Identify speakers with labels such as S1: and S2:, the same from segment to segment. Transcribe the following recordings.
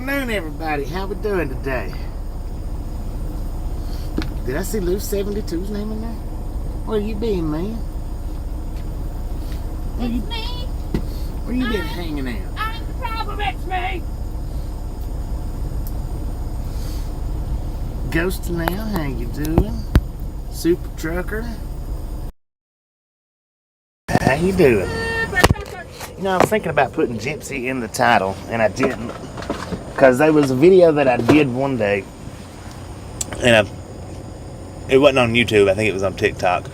S1: afternoon, everybody. How we doing today? Did I see Lou 72's name in there? Where you been, man?
S2: It's me.
S1: Where you been hanging out?
S2: I'm the problem, it's me.
S1: Ghost now, how you doing? Super Trucker. How you doing? You know, I was thinking about putting Gypsy in the title, and I didn't. Because there was a video that I did one day, and it wasn't on YouTube, I think it was on TikTok.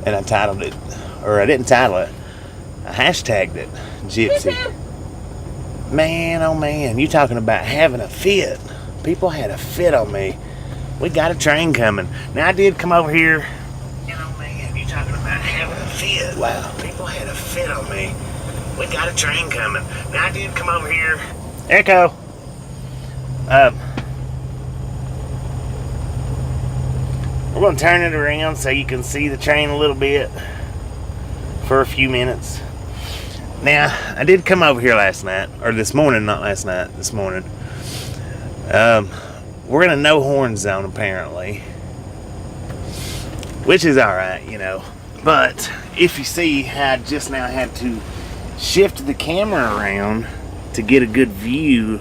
S1: And I titled it, or I didn't title it, I hashtagged it, Gypsy. Man, oh man, you talking about having a fit. People had a fit on me. We got a train coming. Now, I did come over here. You know, man, you talking about having a fit. Wow. People had a fit on me. We got a train coming. Now, I did come over here. Echo. We're going to turn it around so you can see the train a little bit for a few minutes. Now, I did come over here last night, or this morning, not last night, this morning. We're in a no horn zone, apparently, which is alright, you know. But if you see how I just now had to shift the camera around to get a good view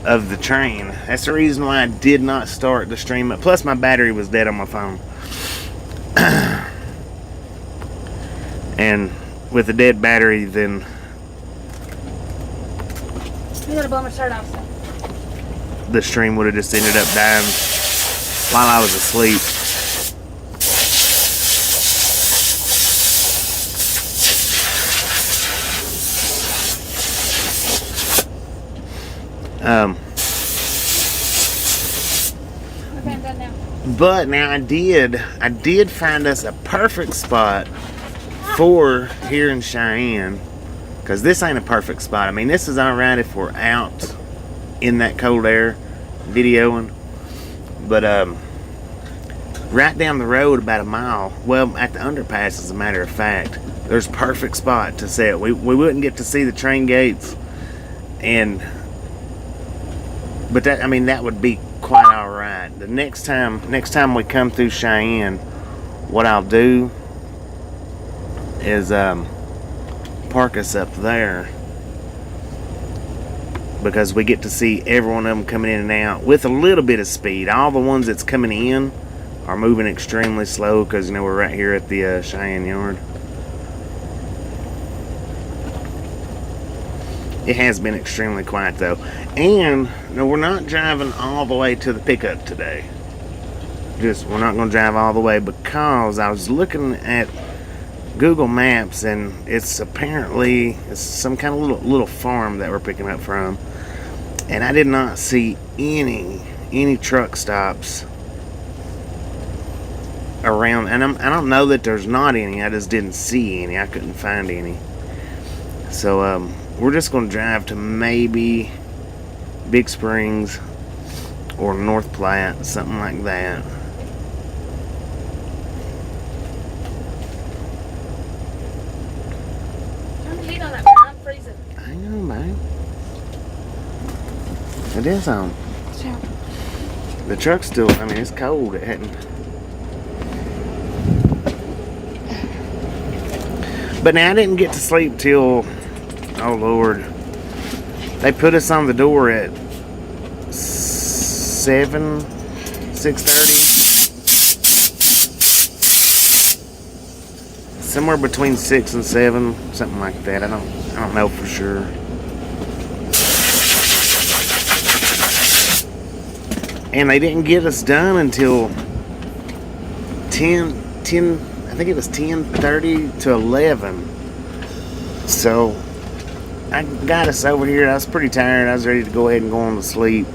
S1: of the train, that's the reason why I did not start the stream. Plus, my battery was dead on my phone. And with a dead battery, then
S2: You gotta blow my shirt off, so.
S1: the stream would have just ended up dying while I was asleep.
S2: Okay, I'm done now.
S1: But now I did find us a perfect spot for here in Cheyenne, because this ain't a perfect spot. I mean, this is alright if we're out in that cold air videoing, but right down the road about a mile, well, at the underpass, as a matter of fact, there's a perfect spot to set. We wouldn't get to see the train gates, but that, I mean, that would be quite alright. The next time we come through Cheyenne, what I'll do is park us up there, because we get to see every one of them coming in and out with a little bit of speed. All the ones that's coming in are moving extremely slow, because, you know, we're right here at the Cheyenne yard. It has been extremely quiet though. And no, we're not driving all the way to the pickup today. We're not going to drive all the way, because I was looking at Google Maps, and it's apparently some kind of little farm that we're picking up from, and I did not see any truck stops around. And I don't know that there's not any, I just didn't see any. I couldn't find any. So we're just going to drive to maybe Big Springs or North Platte, something like that.
S2: Turn the heat on that man, I'm freezing.
S1: Hang on, man. It is on.
S2: Sure.
S1: The truck's still, I mean, it's cold. It hadn't. But now I didn't get to sleep till, oh Lord, they put us on the door at 6:30. Somewhere between 6 and 7, something like that. I don't know for sure. And they didn't get us done until 10, I think it was 10:30 to 11. So I got us over here. I was pretty tired. I was ready to go ahead and go on to sleep.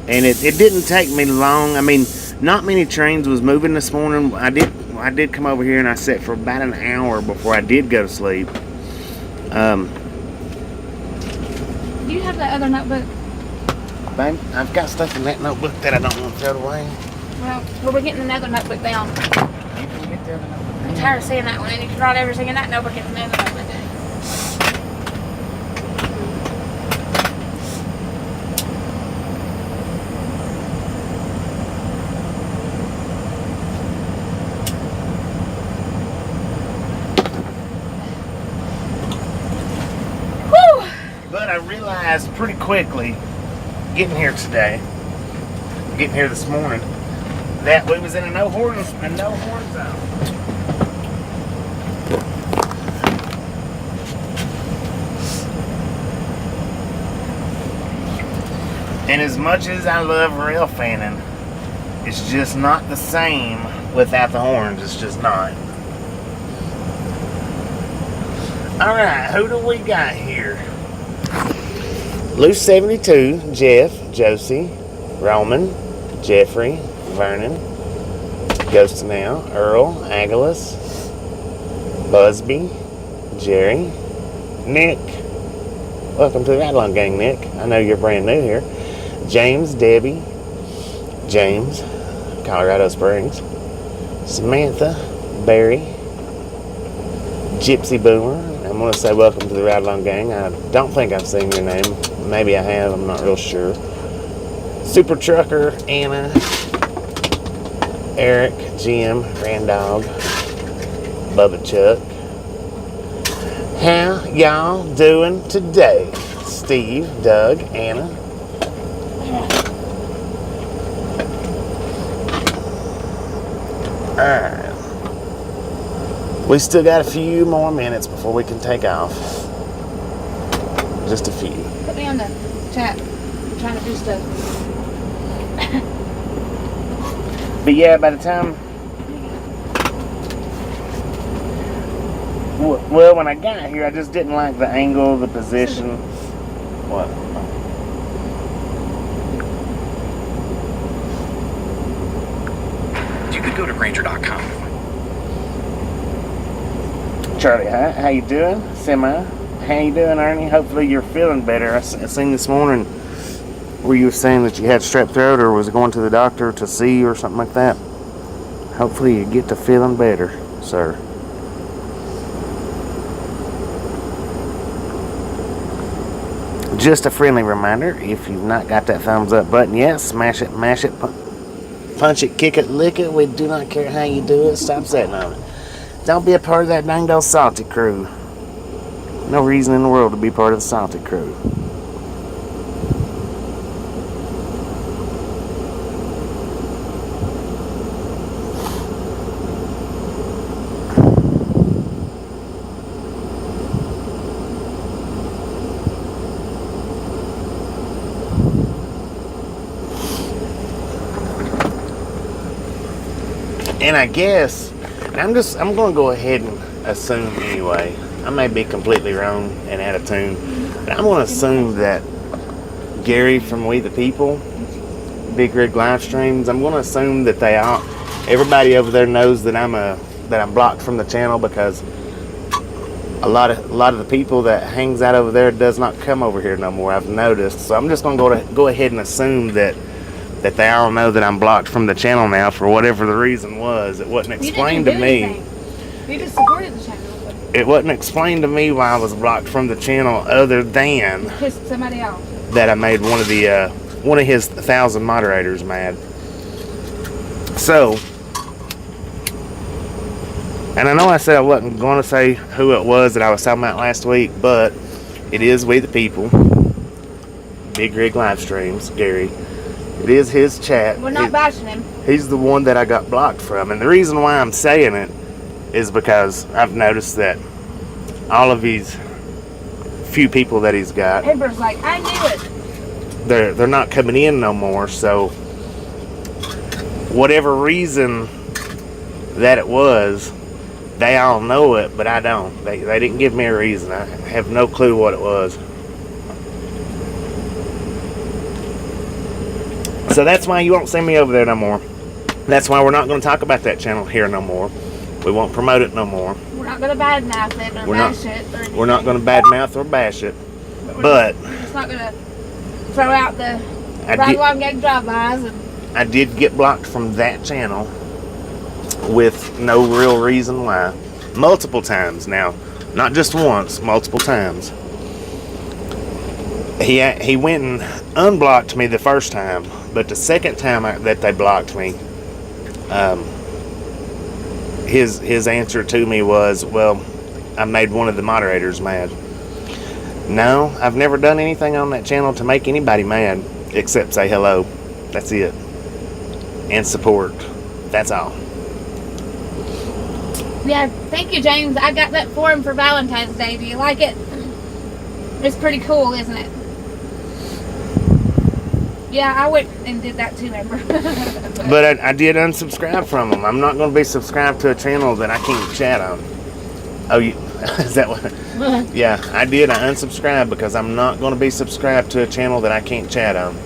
S1: And it didn't take me long. I mean, not many trains was moving this morning. I did come over here and I sat for about an hour before I did go to sleep.
S2: Do you have that other notebook?
S1: Babe, I've got stuff in that notebook that I don't want to throw away.
S2: Well, we're getting another notebook down.
S1: You can
S2: tired of seeing that one. And if you're not ever singing that, nobody gets the name of it.
S1: But I realized pretty quickly, getting here this morning, that we was in a no horn zone. And as much as I love rail fanning, it's just not the same without the horns. It's just not. Alright, who do we got here? Loose 72, Jeff, Josie, Roman, Jeffrey, Vernon, Ghost Now, Earl, Agulus, Busby, Jerry, Nick. Welcome to the Ride-Along Gang, Nick. I know you're brand new here. James, Debbie, James, Colorado Springs, Samantha, Barry, Gypsy Boomer. I'm going to say welcome to the Ride-Along Gang. I don't think I've seen your name. Maybe I have. I'm not real sure. Super Trucker, Anna, Eric, Jim, Randog, Bubba Chuck. How y'all doing today? Steve, Doug, Anna. Alright. We still got a few more minutes before we can take off. Just a few.
S2: Put me on the chat. I'm trying to do stuff.
S1: But yeah, by the time... Well, when I got here, I just didn't like the angle, the position. What?
S3: You could go to Ranger.com.
S1: Charlie, how you doing? Semi. How you doing, Ernie? Hopefully you're feeling better. I seen this morning where you were saying that you had strep throat or was going to the doctor to see or something like that. Hopefully you get to feeling better, sir. Just a friendly reminder, if you've not got that thumbs up button yet, smash it, mash it, punch it, kick it, lick it. We do not care how you do it. Stop sitting on it. Don't be a part of that dang old salty crew. No reason in the world to be part of the salty crew. And I guess, I'm going to go ahead and assume anyway. I may be completely wrong and out of tune, but I'm going to assume that Gary from We the People, Big Rig Live Streams, I'm going to assume that everybody over there knows that I'm blocked from the channel because a lot of the people that hangs out over there does not come over here no more. I've noticed, so I'm just going to go ahead and assume that they all know that I'm blocked from the channel now for whatever the reason was. It wasn't explained to me.
S2: You just supported the channel.
S1: It wasn't explained to me why I was blocked from the channel other than
S2: Pissed somebody off.
S1: that I made one of his 1,000 moderators mad. So, and I know I said I wasn't going to say who it was that I was talking about last week, but it is We the People, Big Rig Live Streams, Gary. It is his chat.
S2: We're not bashing him.
S1: He's the one that I got blocked from. And the reason why I'm saying it is because I've noticed that all of these few people that he's got,
S2: Amber's like, I knew it.
S1: They're not coming in no more. So whatever reason that it was, they all know it, but I don't. They didn't give me a reason. I have no clue what it was. So that's why you won't see me over there no more. That's why we're not going to talk about that channel here no more. We won't promote it no more.
S2: We're not going to badmouth it or bash it. Or
S1: we're not going to badmouth or bash it. But
S2: we're just not going to throw out the Ride-Along Gang drive-bys.
S1: I did get blocked from that channel with no real reason why. Multiple times now. Not just once, multiple times. He went and unblocked me the first time, but the second time that they blocked me, his answer to me was, well, I made one of the moderators mad. No, I've never done anything on that channel to make anybody mad except say hello. That's it. And support. That's all.
S2: Yeah, thank you, James. I got that for him for Valentine's Day. Do you like it? It's pretty cool, isn't it? Yeah, I went and did that too, Amber.
S1: But I did unsubscribe from him. I'm not going to be subscribed to a channel that I can't chat on. Oh, is that what? Yeah, I did. I unsubscribed because I'm not going to be subscribed to a channel that I can't chat on.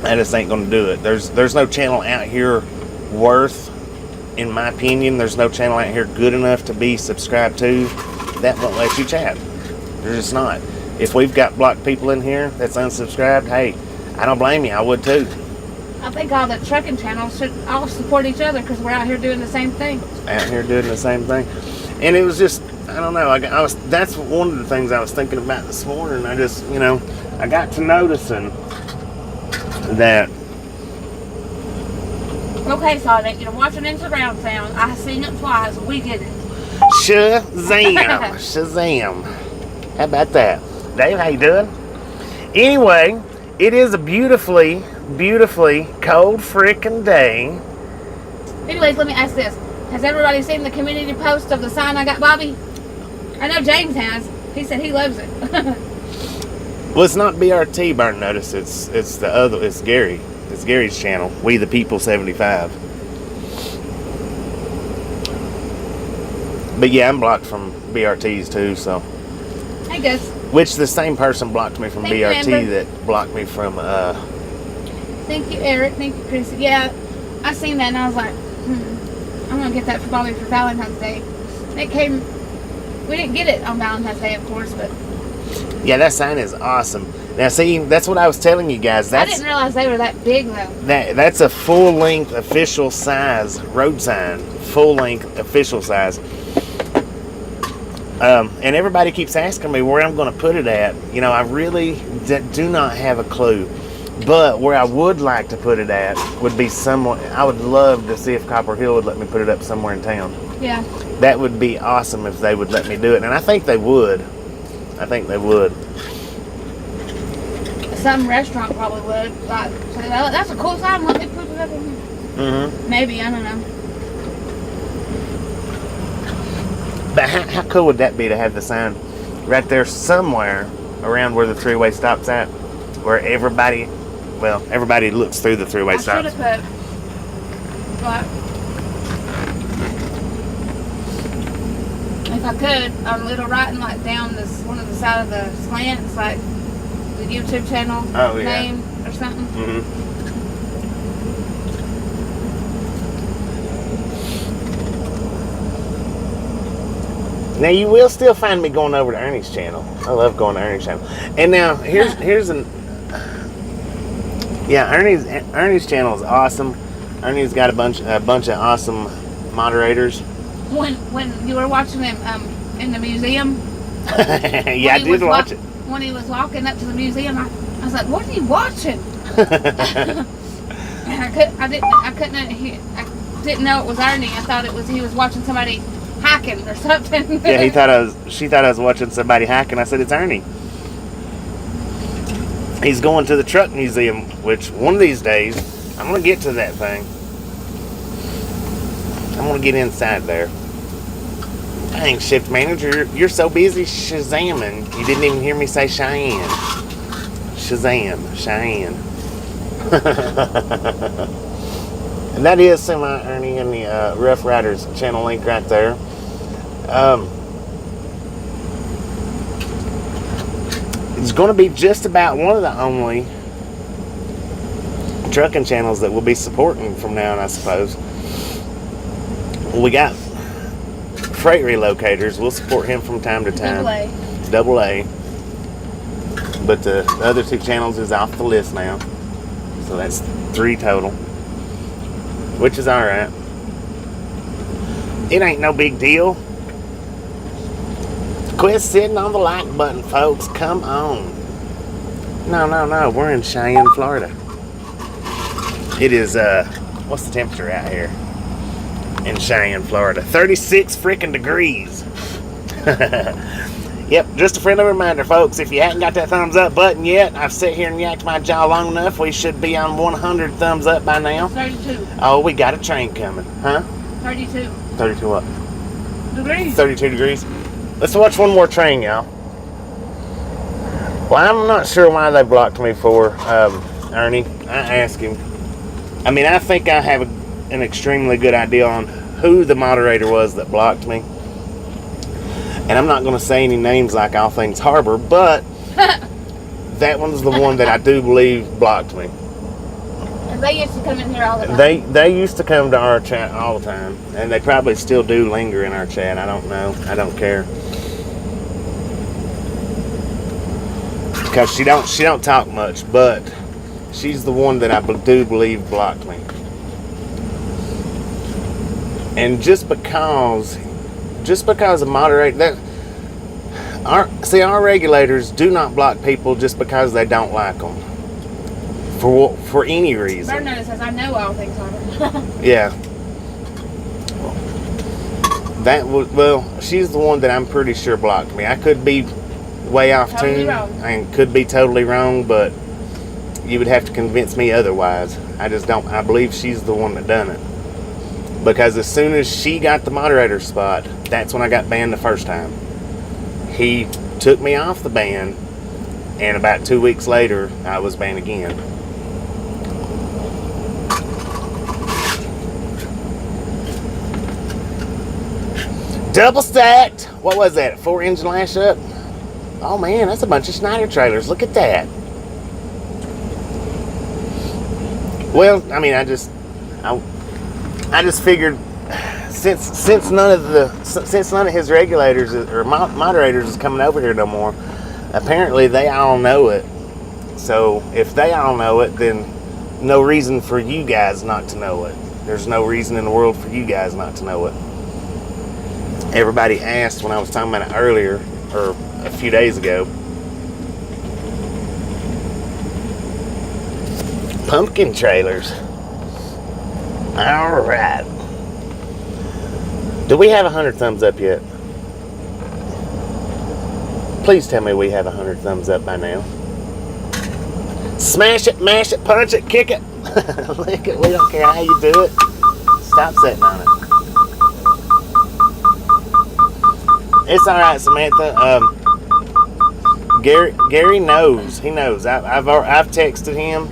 S1: I just ain't going to do it. There's no channel out here worth, in my opinion, there's no channel out here good enough to be subscribed to that won't let you chat. There's just not. If we've got blocked people in here that's unsubscribed, hey, I don't blame you. I would too.
S2: I think all the trucking channels should all support each other because we're out here doing the same thing.
S1: Out here doing the same thing. And it was just, I don't know, that's one of the things I was thinking about this morning. I just, I got to noticing that.
S2: Okay, Sonic, you're watching Instagram sound. I seen it twice. We get it.
S1: Shazam. Shazam. How about that? Dave, how you doing? Anyway, it is a beautifully, beautifully cold frickin' day.
S2: Anyways, let me ask this. Has everybody seen the community post of the sign I got Bobby? I know James has. He said he loves it.
S1: Well, it's not BRT burn notice. It's the other. It's Gary. It's Gary's channel. We the People 75. But yeah, I'm blocked from BRTs too. So.
S2: I guess.
S1: Which the same person blocked me from BRT that blocked me from.
S2: Thank you, Eric. Thank you, Chris. Yeah, I seen that and I was like, I'm gonna get that for Bobby for Valentine's Day. It came. We didn't get it on Valentine's Day, of course, but.
S1: Yeah, that sign is awesome. Now, see, that's what I was telling you guys.
S2: I didn't realize they were that big, though.
S1: That's a full-length official size road sign. Full-length official size. And everybody keeps asking me where I'm going to put it at. I really do not have a clue. But where I would like to put it at would be somewhere. I would love to see if Copper Hill would let me put it up somewhere in town.
S2: Yeah.
S1: That would be awesome if they would let me do it. And I think they would.
S2: Some restaurant probably would. Like, say, oh, that's a cool sign. Let me put it up in here.
S1: Mm-hmm.
S2: Maybe, I don't know.
S1: But how cool would that be to have the sign right there somewhere around where the three-way stop's at, where everybody looks through the three-way stops.
S2: I should have put, if I could, a little writing like down one of the side of the slants, like the YouTube channel name or something.
S1: Mm-hmm. Now you will still find me going over to Ernie's channel. I love going to Ernie's channel. And now here's Ernie's channel is awesome. Ernie's got a bunch of awesome moderators.
S2: When you were watching him in the museum.
S1: Yeah, I did watch it.
S2: When he was walking up to the museum, I was like, "What are you watching?" I didn't know it was Ernie. I thought he was watching somebody hacking or something.
S1: Yeah, she thought I was watching somebody hacking. I said, it's Ernie. He's going to the truck museum, which one of these days, I'm going to get to that thing. I'm going to get inside there. Dang, shift manager, you're so busy shazamming, you didn't even hear me say Cheyenne. Cheyenne. And that is Semi-Ernie in the Rough Riders channel link right there. It's going to be just about one of the only trucking channels that we'll be supporting from now on, I suppose. We got Freight Relocators. We'll support him from time to time. Double A. But the other two channels is off the list now. So that's 3 total. Which is alright. It ain't no big deal. Quit sitting on the like button, folks. Come on. No. We're in Cheyenne, Florida. It is, what's the temperature out here in Cheyenne, Florida? 36 freaking degrees. Yep, just a friendly reminder, folks. If you haven't got that thumbs up button yet, I've sat here and yacked my jaw long enough. We should be on 100 thumbs up by now.
S2: 32.
S1: Oh, we got a train coming. Huh?
S2: 32.
S1: 32 what?
S2: Degrees.
S1: 32 degrees. Let's watch one more train, y'all. Well, I'm not sure why they blocked me for, Ernie. I asked him. I mean, I think I have an extremely good idea on who the moderator was that blocked me. And I'm not going to say any names like All Things Harbor, but that one's the one that I do believe blocked me.
S2: And they used to come in here all the time.
S1: They used to come to our chat all the time, and they probably still do linger in our chat. I don't know. I don't care. Because she don't talk much, but she's the one that I do believe blocked me. And just because a moderator our regulators do not block people just because they don't like them for any reason.
S2: Bernard says, I know All Things Harbor.
S1: Yeah. She's the one that I'm pretty sure blocked me. I could be way off tune and could be totally wrong, but you would have to convince me otherwise. I believe she's the one that done it. Because as soon as she got the moderator spot, that's when I got banned the first time. He took me off the ban, and about 2 weeks later, I was banned again. Double stacked. What was that? 4-engine lash up? Oh man, that's a bunch of Schneider trailers. Look at that. Well, I mean, I just figured since none of his regulators or moderators is coming over here no more, apparently they all know it. So if they all know it, then no reason for you guys not to know it. There's no reason in the world for you guys not to know it. Everybody asked when I was talking about it earlier, or a few days ago. Pumpkin trailers. All right. Do we have 100 thumbs up yet? Please tell me we have 100 thumbs up by now. Smash it, mash it, punch it, kick it. Lick it. We don't care how you do it. Stop sitting on it. It's all right, Samantha. Gary knows. He knows. I've texted him.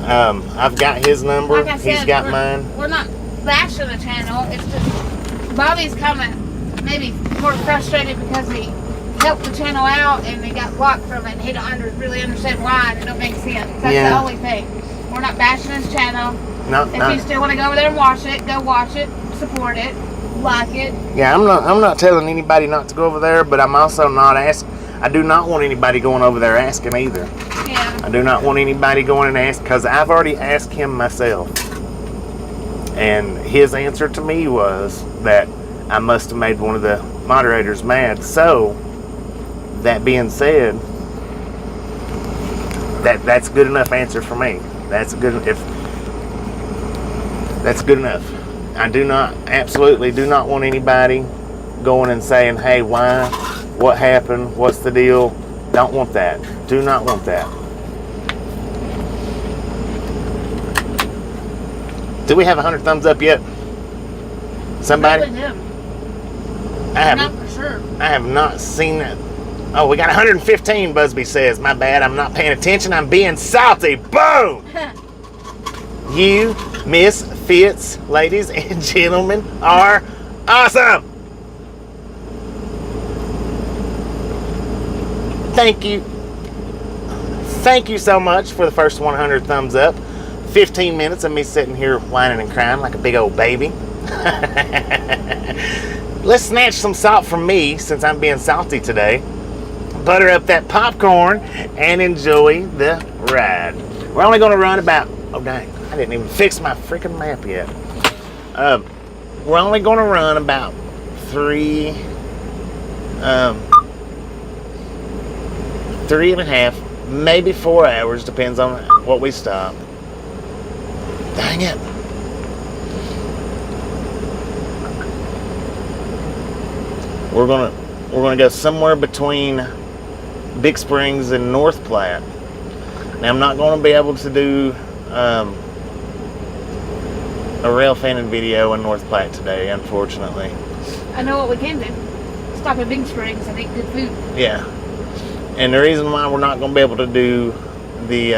S1: I've got his number.
S2: Like I said,
S1: he's got mine.
S2: We're not bashing the channel. It's just Bobby's kind of maybe more frustrated because he helped the channel out and he got blocked from it. And he don't really understand why, and it don't make sense. That's the only thing. We're not bashing his channel.
S1: No.
S2: If you still want to go over there and watch it, go watch it, support it, like it.
S1: Yeah, I'm not telling anybody not to go over there, but I'm also not asking. I do not want anybody going over there asking either.
S2: Yeah.
S1: I do not want anybody going and asking, because I've already asked him myself. And his answer to me was that I must have made one of the moderators mad. So, that being said, that's a good enough answer for me. That's good enough. I absolutely do not want anybody going and saying, hey, why? What happened? What's the deal? Don't want that. Do not want that. Do we have 100 thumbs up yet? Somebody? I have not seen that. Oh, we got 115, Busby says. My bad, I'm not paying attention. I'm being salty. Boom! You misfits, ladies and gentlemen, are awesome! Thank you. Thank you so much for the first 100 thumbs up. 15 minutes of me sitting here whining and crying like a big old baby. Let's snatch some salt from me since I'm being salty today. Butter up that popcorn and enjoy the ride. We're only going to run about... Oh, dang. I didn't even fix my freaking map yet. we're only going to run about 3.5, maybe 4 hours, depends on what we stop. Dang it. We're gonna go somewhere between Big Springs and North Platte. Now I'm not gonna be able to do a rail fanning video in North Platte today, unfortunately.
S2: I know what we can do. Stop at Big Springs and eat good food.
S1: Yeah. And the reason why we're not gonna be able to do the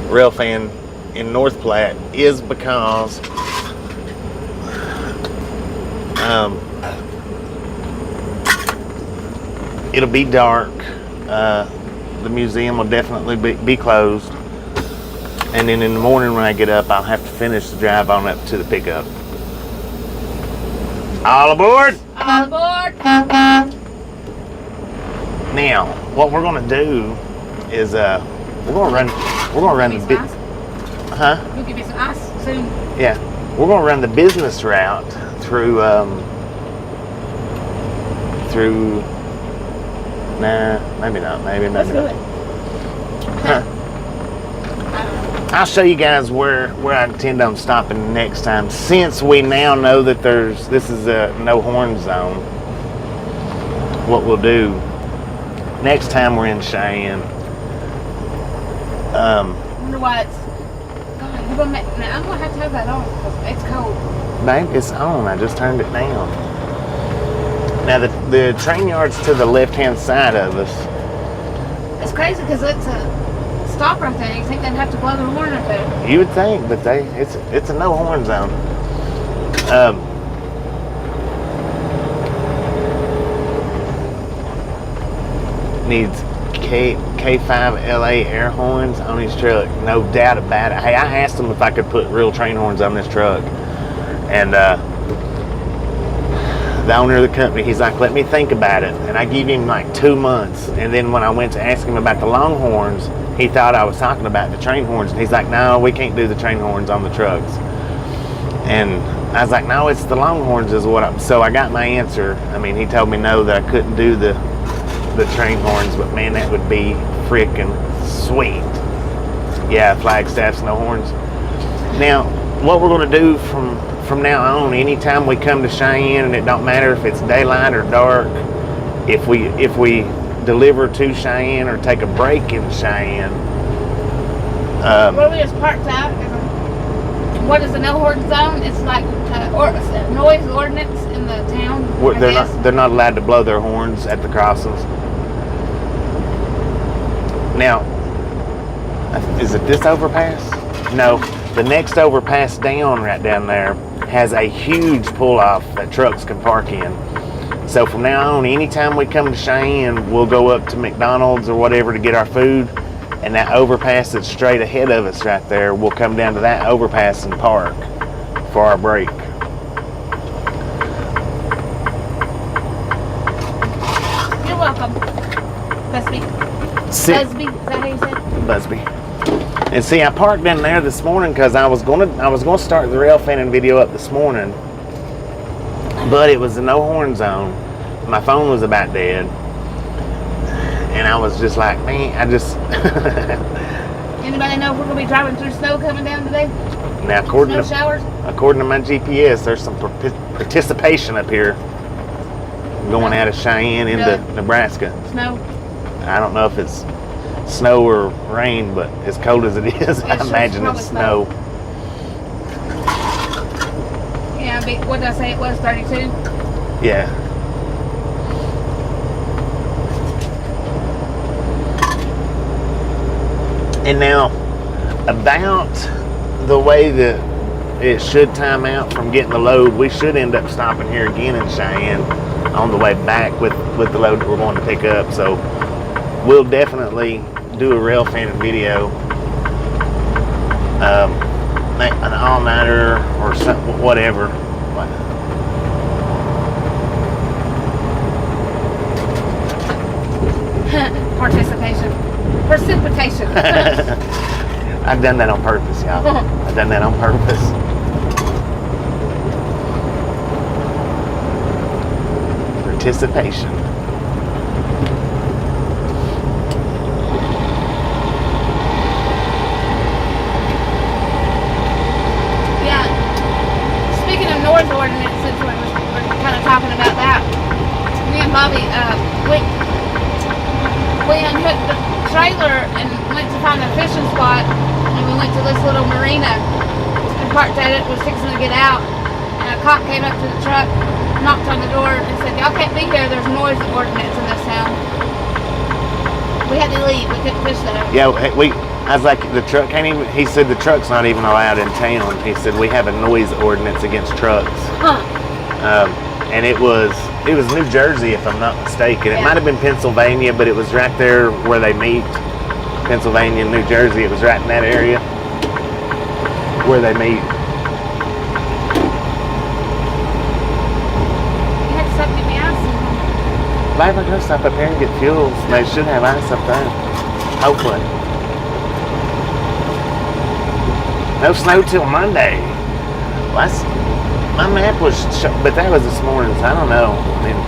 S1: rail fan in North Platte is because it'll be dark. The museum will definitely be closed. And then in the morning when I get up, I'll have to finish the drive on up to the pickup. All aboard!
S2: All aboard!
S1: Now, what we're gonna do is we're gonna run the bit. Huh?
S2: You'll give me some ice soon.
S1: Yeah, we're gonna run the business route through. Nah, maybe not. Maybe
S2: Let's do
S1: not.
S2: it.
S1: Huh. I'll show you guys where I intend on stopping next time, since we now know that this is a no horn zone. What we'll do next time we're in Cheyenne.
S2: I wonder why it's. God, I'm gonna have to have that on because it's cold.
S1: Babe, it's on. I just turned it down. Now the train yard's to the left-hand side of us.
S2: It's crazy because it's a stop right there. You think they'd have to blow the horn up there?
S1: You would think, but it's a no horn zone. Needs K5LA air horns on his truck, no doubt about it. Hey, I asked him if I could put real train horns on this truck, and the owner of the company, he's like, let me think about it. And I gave him like 2 months. And then when I went to ask him about the Longhorns, he thought I was talking about the train horns. And he's like, no, we can't do the train horns on the trucks. And I was like, no, it's the Longhorns is what I'm. So I got my answer. I mean, he told me no, that I couldn't do the train horns, but man, that would be freaking sweet. Yeah, Flagstaff's no horns. Now, what we're going to do from now on, anytime we come to Cheyenne, and it don't matter if it's daylight or dark, if we deliver to Cheyenne or take a break in Cheyenne.
S2: Where we just parked out, what is the no horn zone? It's like noise ordinance in the town.
S1: They're not allowed to blow their horns at the crossings. Now, is it this overpass? No, the next overpass down right down there has a huge pull-off that trucks can park in. So from now on, anytime we come to Cheyenne, we'll go up to McDonald's or whatever to get our food, and that overpass that's straight ahead of us right there, we'll come down to that overpass and park for our break.
S2: You're welcome. Busby. Busby, is that how you said it?
S1: Busby. And see, I parked in there this morning because I was gonna start the rail fanning video up this morning, but it was a no horn zone. My phone was about dead, and I was just like, man,
S2: Anybody know if we're gonna be driving through snow coming down today?
S1: Now, according to my GPS, there's some participation up here going out of Cheyenne into Nebraska.
S2: Snow.
S1: I don't know if it's snow or rain, but as cold as it is, I imagine it's snow.
S2: Yeah, what did I say? It was 32?
S1: Yeah. And now, about the way that it should time out from getting the load, we should end up stopping here again in Cheyenne on the way back with the load that we're going to pick up. So we'll definitely do a rail fanning video, an all-nighter or something, whatever.
S2: Precipitation.
S1: I've done that on purpose, y'all. I've done that on purpose. anticipation.
S2: Yeah. Speaking of noise ordinance, since we're kind of talking about that, me and Bobby, we unhooked the trailer and went to find a fishing spot, and we went to this little marina and parked at it, was fixing to get out, and a cop came up to the truck, knocked on the door, and said, "Y'all can't be here, there's noise ordinance in this town." We had to leave, we couldn't fish there.
S1: Yeah, I was like, the truck can't even, he said the truck's not even allowed in town. He said, we have a noise ordinance against trucks.
S2: Huh.
S1: And it was New Jersey, if I'm not mistaken. It might have been Pennsylvania, but it was right there where they meet. Pennsylvania and New Jersey, it was right in that area where they meet.
S2: You had to stop and get me ice.
S1: Why am I going to stop up here and get fuel? They should have ice up there. Hopefully. No snow till Monday. Well, my map was, but that was this morning, so I don't know. I mean,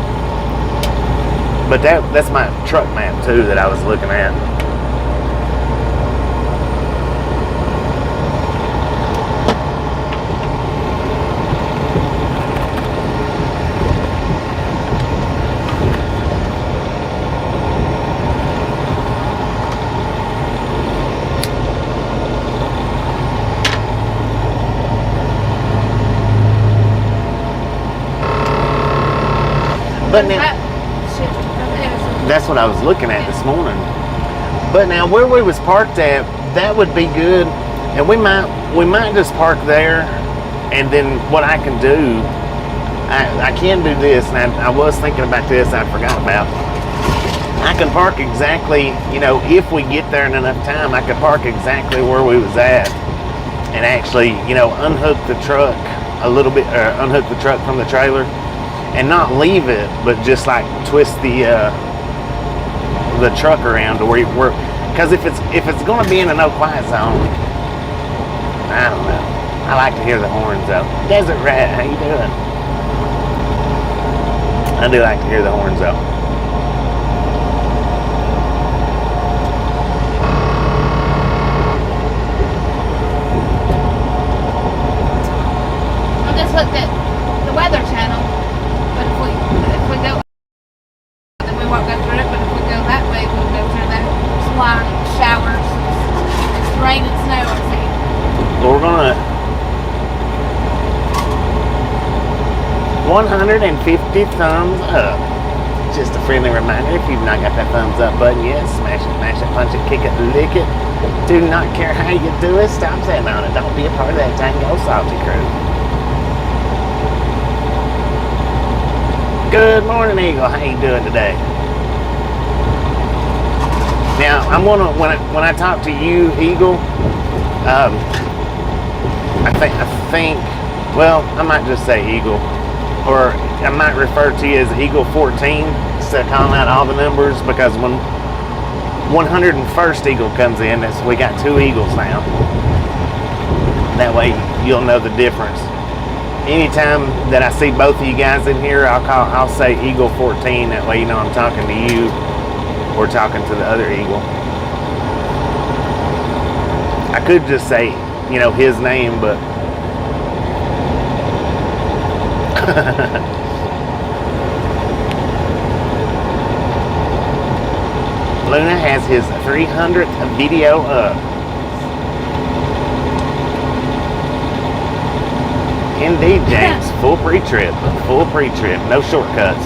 S1: but that's my truck map too that I was looking at. But now, that's what I was looking at this morning. But now, where we was parked at, that would be good, and we might just park there, and then what I can do, I can do this, and I was thinking about this, I forgot about. I can park exactly, if we get there in enough time, I could park exactly where we was at, and actually, unhook the truck a little bit, or unhook the truck from the trailer. And not leave it, but just like twist the truck around to where because if it's going to be in a no quiet zone, I don't know. I like to hear the horns though. Desert Rat, how you doing? I do like to hear the horns though.
S2: I just looked at the Weather Channel. If we go, then we won't go through it, but if we go that way, we'll go through that line of showers. It's rain and snow, I see.
S1: Well, we're gonna 150 thumbs up. Just a friendly reminder, if you've not got that thumbs up button yet, smash it, mash it, punch it, kick it, lick it. Do not care how you do it, stop saying on it. Don't be a part of that Tango Salty crew. Good morning, Eagle. How you doing today? Now, I'm gonna when I talk to you, Eagle. I think. Well, I might just say Eagle, or I might refer to you as Eagle 14 instead of calling out all the numbers, because when 101st Eagle comes in, we got 2 Eagles now. That way, you'll know the difference. Anytime that I see both of you guys in here, I'll say Eagle 14. That way you know I'm talking to you or talking to the other Eagle. I could just say, his name, but Luna has his 300th video up. Indeed, James. Full pre-trip. Full pre-trip. No shortcuts.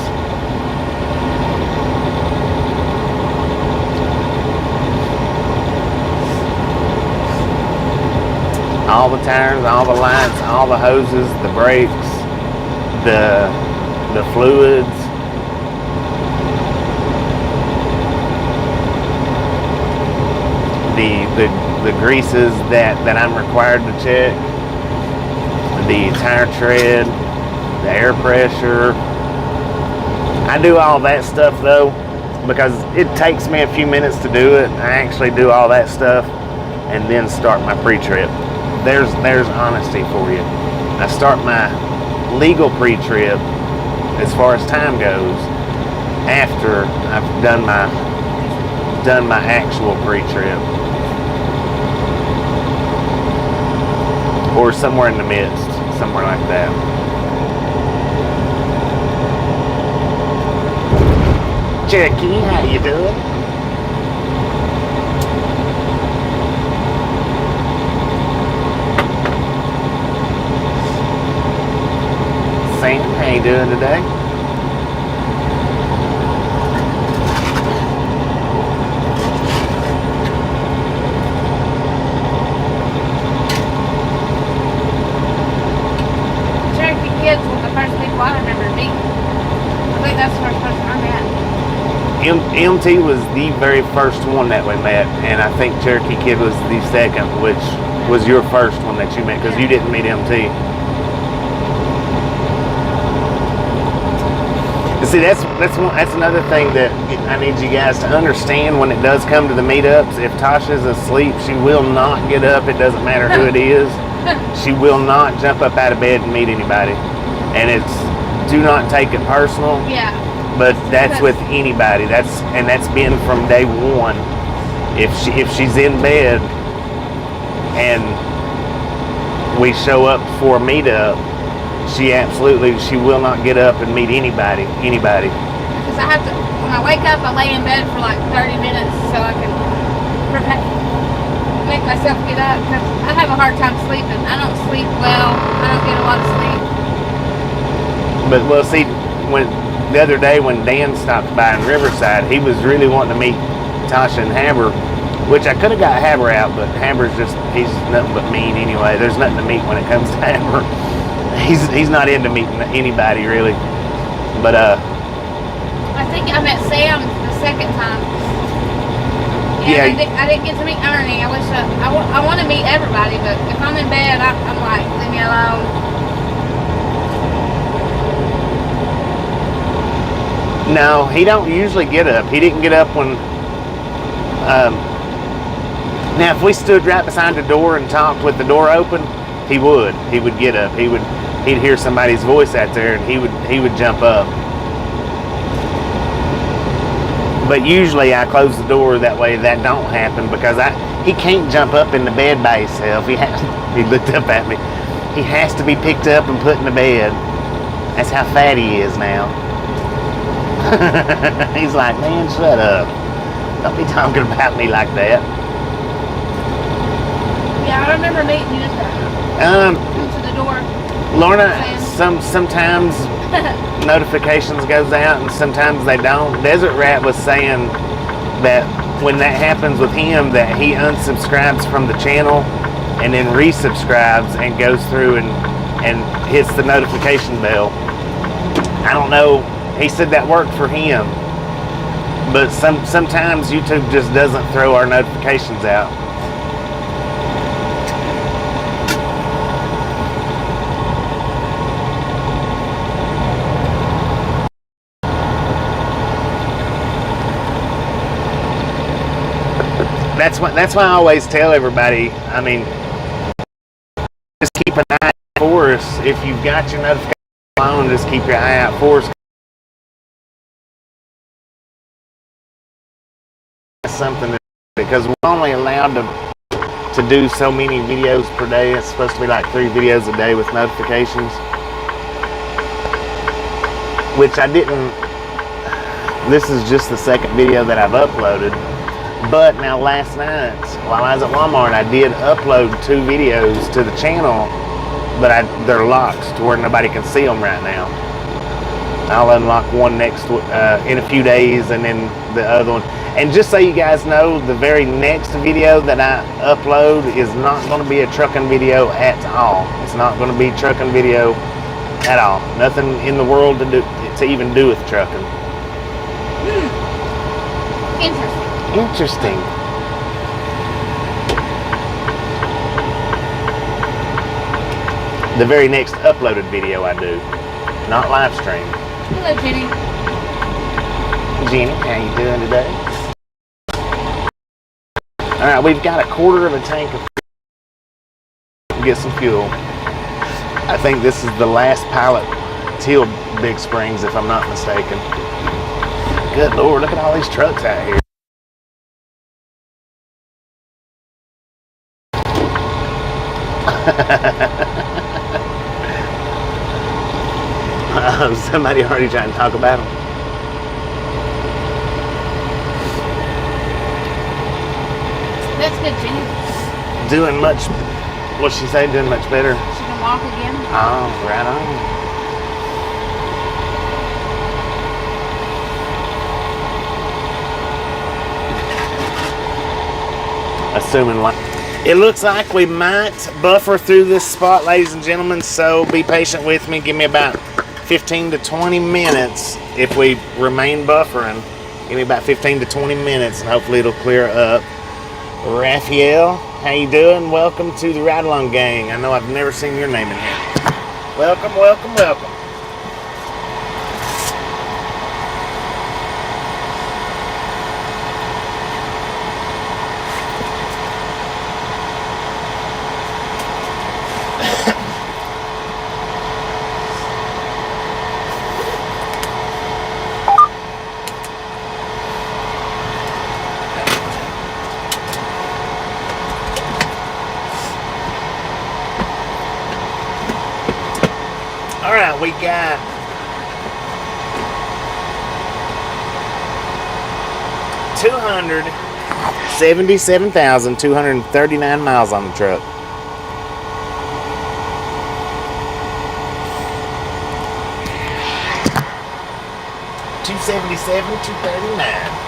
S1: All the tires, all the lights, all the hoses, the brakes, the fluids. The greases that I'm required to check. The tire tread, the air pressure. I do all that stuff though, because it takes me a few minutes to do it. I actually do all that stuff and then start my pre-trip. There's honesty for you. I start my legal pre-trip as far as time goes after I've done my actual pre-trip, or somewhere in the midst, somewhere like that. Cherokee, how you doing? Sam, how you doing today?
S2: Cherokee Kids were the first people I remember meeting. I think that's the first person I met.
S1: MT was the very first one that we met, and I think Cherokee Kid was the second, which was your first one that you met, because you didn't meet MT. See, that's another thing that I need you guys to understand when it does come to the meetups. If Tasha's asleep, she will not get up. It doesn't matter who it is. She will not jump up out of bed and meet anybody. And do not take it personal.
S2: Yeah.
S1: But that's with anybody. That's been from day one. If she's in bed and we show up for a meetup, she will not get up and meet anybody.
S2: Because I have to, when I wake up, I lay in bed for like 30 minutes so I can make myself get up, because I have a hard time sleeping. I don't sleep well. I don't get a lot of sleep.
S1: But well, see, the other day when Dan stopped by in Riverside, he was really wanting to meet Tasha and Haber, which I could have got Haber out, but Haber's he's nothing but mean anyway. There's nothing to meet when it comes to Haber. He's not into meeting anybody really. But
S2: I think I met Sam the second time.
S1: Yeah.
S2: I didn't get to meet Ernie. I wish I want to meet everybody, but if I'm in bed, I'm like, leave me alone.
S1: No, he don't usually get up. He didn't get up when. Now, if we stood right beside the door and talked with the door open, he would get up. He'd hear somebody's voice out there, and he would jump up. But usually I close the door, that way that don't happen, because he can't jump up in the bed by himself. He looked up at me. He has to be picked up and put in the bed. That's how fat he is now. He's like, man, shut up. Don't be talking about me like that.
S2: Yeah, I remember meeting you to the door.
S1: Lorna, sometimes notifications goes out and sometimes they don't. Desert Rat was saying that when that happens with him, that he unsubscribes from the channel and then resubscribes and goes through and hits the notification bell. I don't know. He said that worked for him, but sometimes YouTube just doesn't throw our notifications out. That's why I always tell everybody, I mean, just keep an eye out for us. If you've got your notification on, just keep your eye out for us. That's something because we're only allowed to do so many videos per day. It's supposed to be like 3 videos a day with notifications, which I didn't. This is just the second video that I've uploaded. But now last night, while I was at Walmart, I did upload 2 videos to the channel, but they're locked to where nobody can see them right now. I'll unlock one in a few days, and then the other one. And just so you guys know, the very next video that I upload is not going to be a trucking video at all. It's not going to be a trucking video at all. Nothing in the world to even do with trucking. Interesting. The very next uploaded video I do, not live stream.
S2: Hello, Jenny.
S1: Jenny, how you doing today? All right, we've got a quarter of a tank of fuel. Get some fuel. I think this is the last pallet till Big Springs, if I'm not mistaken. Good Lord, look at all these trucks out here. Somebody already trying to talk about them.
S2: That's good, Jenny.
S1: Doing much, what's she say, doing much better?
S2: She can walk again.
S1: Oh, right on. Assuming like it looks like we might buffer through this spot, ladies and gentlemen, so be patient with me. Give me about 15 to 20 minutes if we remain buffering. Give me about 15 to 20 minutes and hopefully it'll clear up. Raphael, how you doing? Welcome to the Ride Along Gang. I know I've never seen your name in here. Welcome, welcome, welcome. Alright, we got $277,239 miles on the truck. $277,239.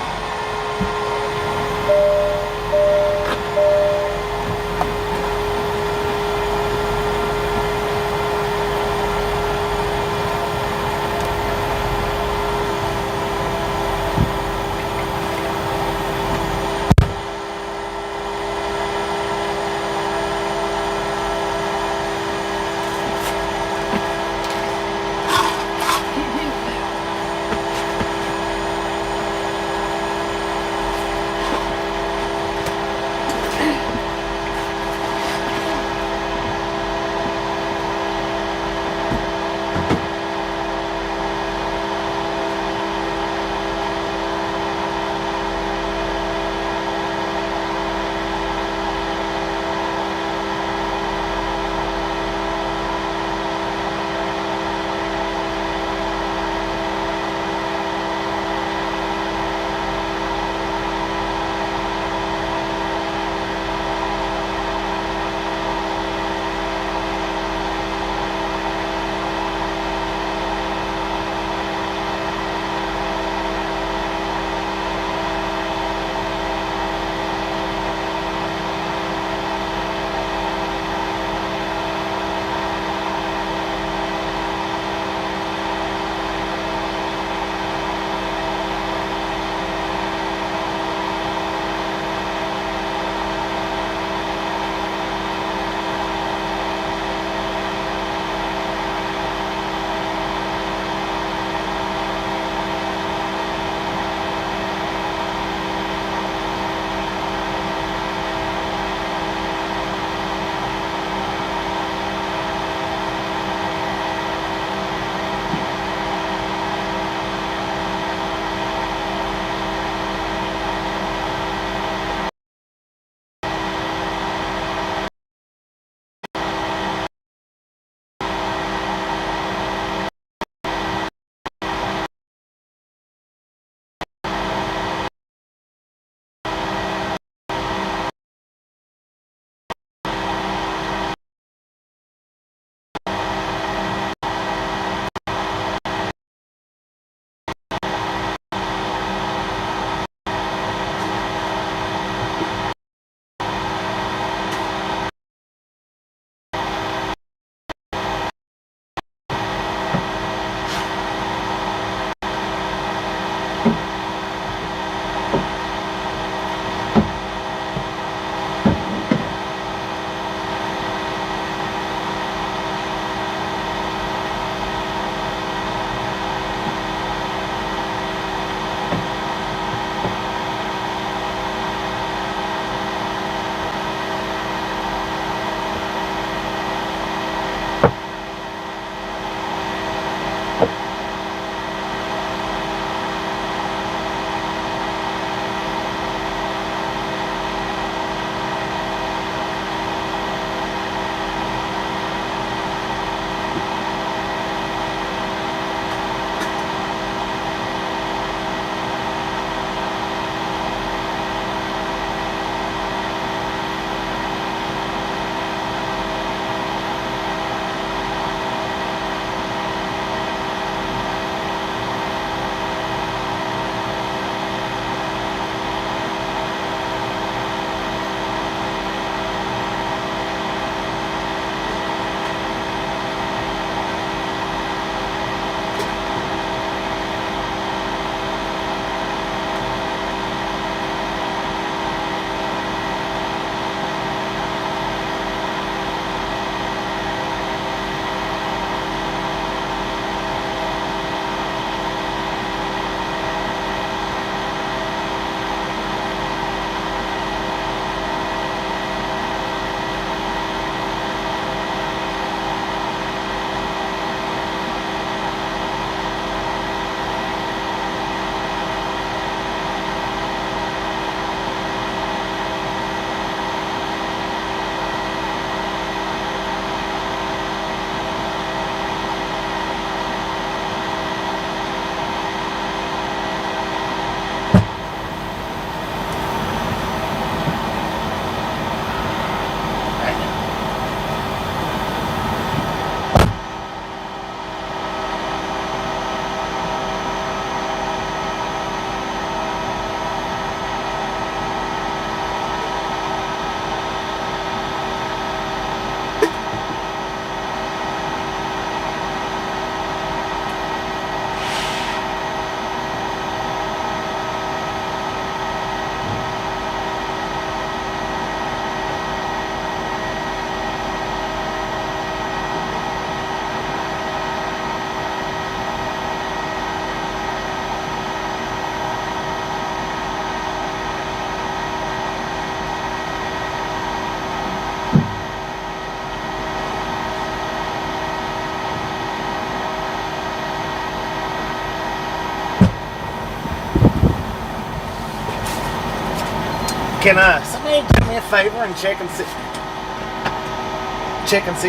S1: Can somebody do me a favor and check and see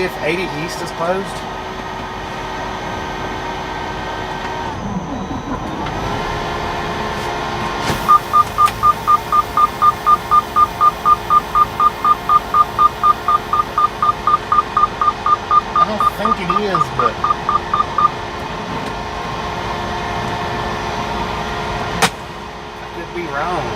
S1: if 80 East is closed? I don't think it is, but I could be wrong.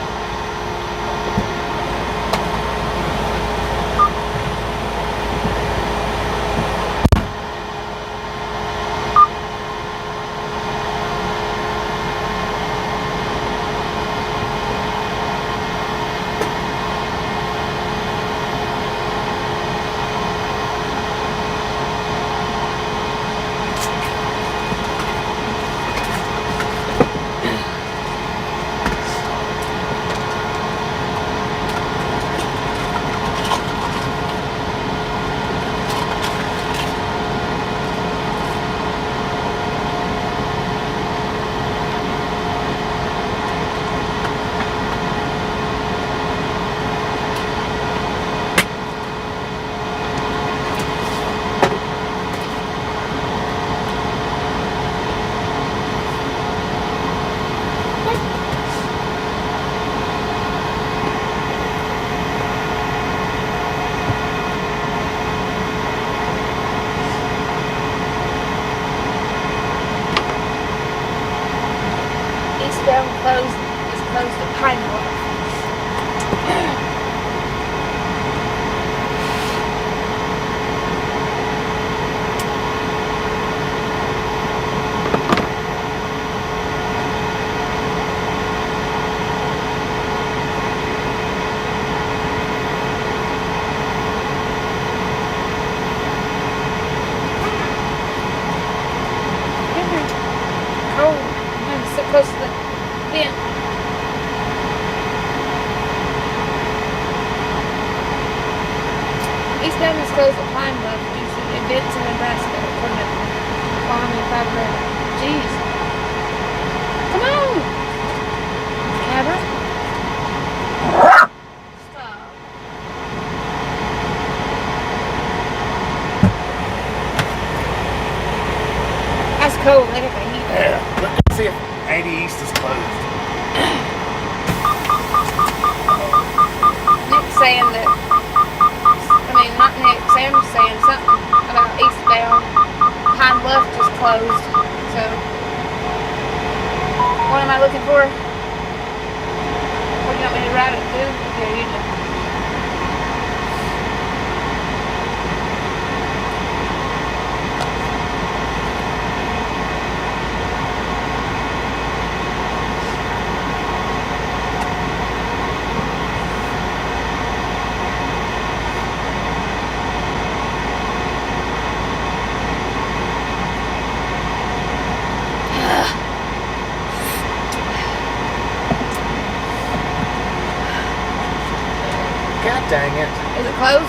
S2: Closed to Pine Bluff. Oh, I'm so close to the vent. Eastbound is closed at Pine Bluff due to events in Nebraska, according to Farming 500. Jeez. Come on! Haber? Stop. That's cold. Look at the heat.
S1: Yeah, let's see if 80 East is closed.
S2: Nick's saying that, not Nick, Sam's saying something about eastbound. Pine Bluff just closed. So, what am I looking for? What do you want me to write it to? Here, you do.
S1: God dang it.
S2: Is it closed?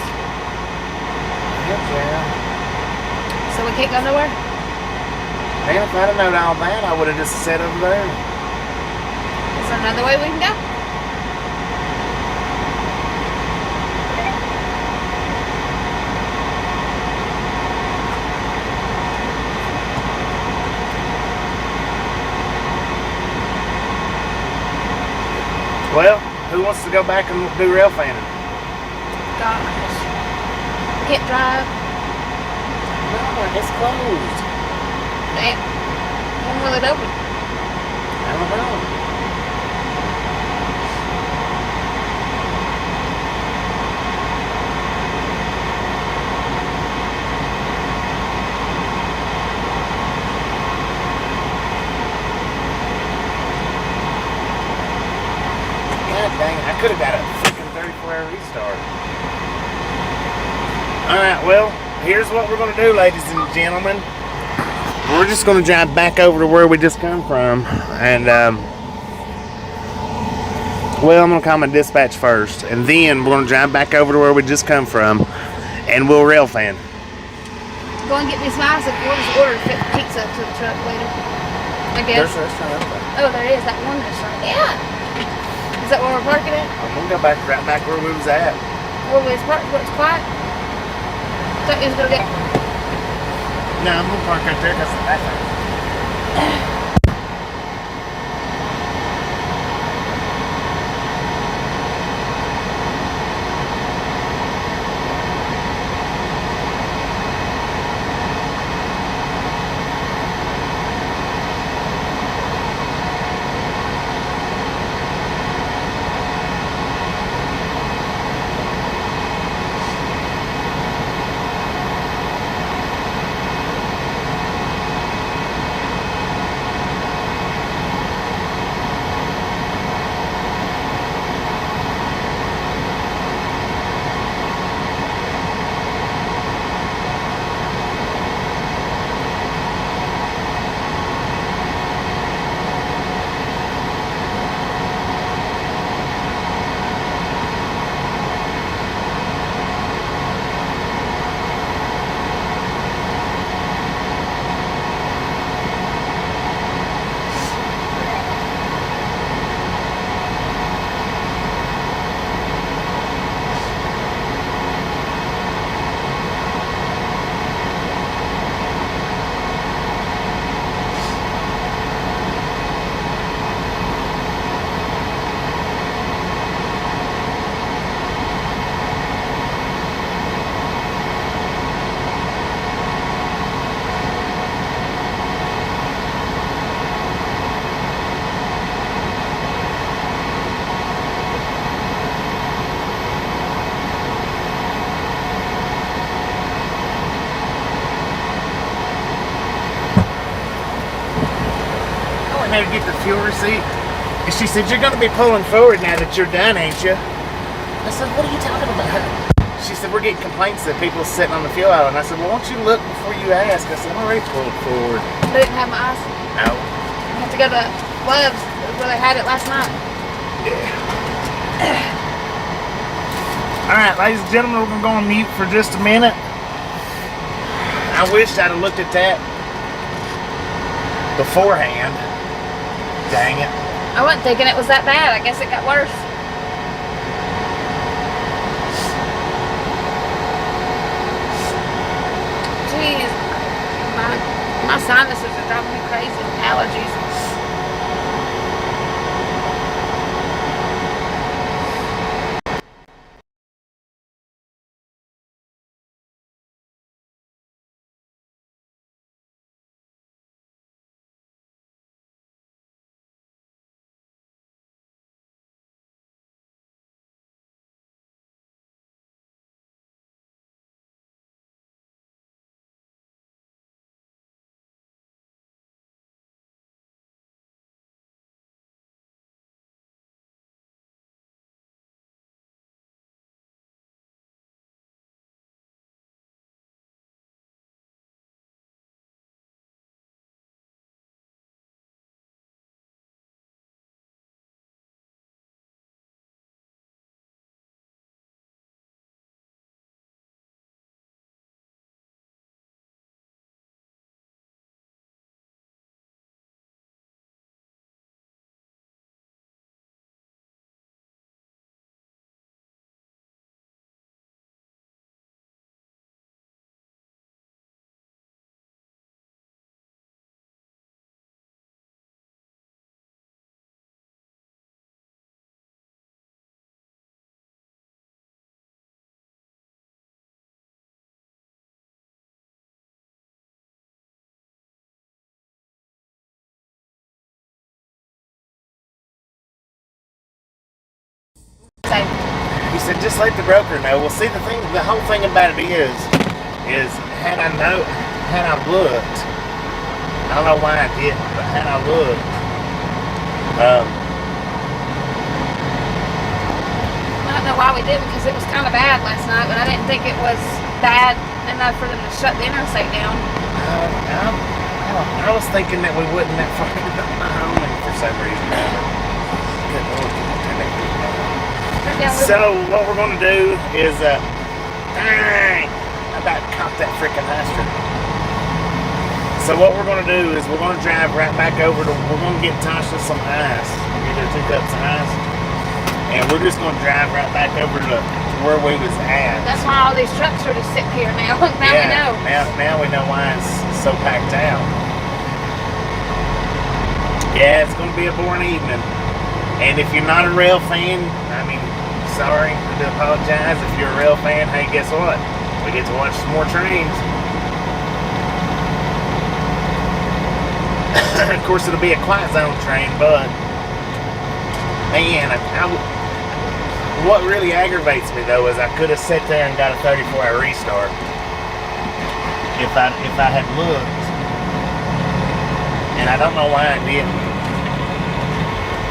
S1: Heck yeah.
S2: So we can't go nowhere?
S1: Man, if I'd have known all that, I would have just sat over there.
S2: Is there another way we can go?
S1: Well, who wants to go back and do rail fanning?
S2: Gosh. Can't drive.
S1: No, it's closed.
S2: Damn. When will it open?
S1: I don't know. God dang it, I could have got a freaking 34-hour restart. Alright, well, here's what we're going to do, ladies and gentlemen. We're just going to drive back over to where we just come from. And, well, I'm going to call my dispatch first. And then we're going to drive back over to where we just come from. And we'll rail fan.
S2: Go and get me some ice and we'll just order pizza to the truck later. I guess.
S1: There's a restaurant open.
S2: Oh, there is that one restaurant. Yeah. Is that where we're parking at?
S1: I'm gonna go right back where we was at.
S2: Where we was parked, where it's quiet? Thought you was gonna get.
S1: No, I'm gonna park right there because of the bathroom. Had to get the fuel receipt, and she said, "You're going to be pulling forward now that you're done, ain't you?" I said, "What are you talking about?" She said, "We're getting complaints that people sitting on the fuel aisle." And I said, "Well, why don't you look before you ask?" I said, "I'm already pulled forward."
S2: They didn't have my ice.
S1: No.
S2: I have to go to Love's where they had it last night.
S1: Yeah. All right, ladies and gentlemen, we're going to go on mute for just a minute. I wished I'd have looked at that beforehand. Dang it.
S2: I wasn't thinking it was that bad. I guess it got worse. Jeez. My sinuses are driving me crazy. Allergies.
S1: He said, "Just let the broker know." Well, see, the whole thing about it is had I looked, I don't know why I didn't, but had I looked,
S2: I don't know why we didn't, because it was kind of bad last night, but I didn't think it was bad enough for them to shut the interstate down.
S1: I was thinking that we wouldn't that far home for some reason. Good Lord, turn that thing down. So what we're going to do is, dang, I about caught that freaking hyster. So what we're going to do is we're going to drive right back over to, we're going to get Tasha some ice. Get her 2 cups of ice. And we're just going to drive right back over to where we was at.
S2: That's why all these trucks are just sitting here now. Now we know.
S1: Now we know why it's so packed out. Yeah, it's going to be a boring evening. And if you're not a rail fan, I mean, sorry, I do apologize. If you're a rail fan, hey, guess what? We get to watch some more trains. Of course, it'll be a quiet zone train, but man, what really aggravates me though is I could have sat there and got a 34-hour restart if I had looked, and I don't know why I didn't.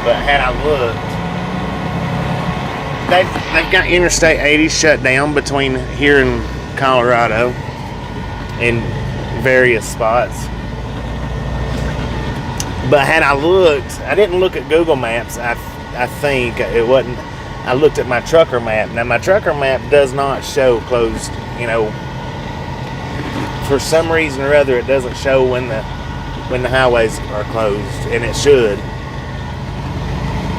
S1: But had I looked, they've got Interstate 80 shut down between here and Colorado in various spots. But had I looked, I didn't look at Google Maps. I think it wasn't. I looked at my trucker map. Now my trucker map does not show closed. You know, for some reason or other, it doesn't show when the highways are closed, and it should.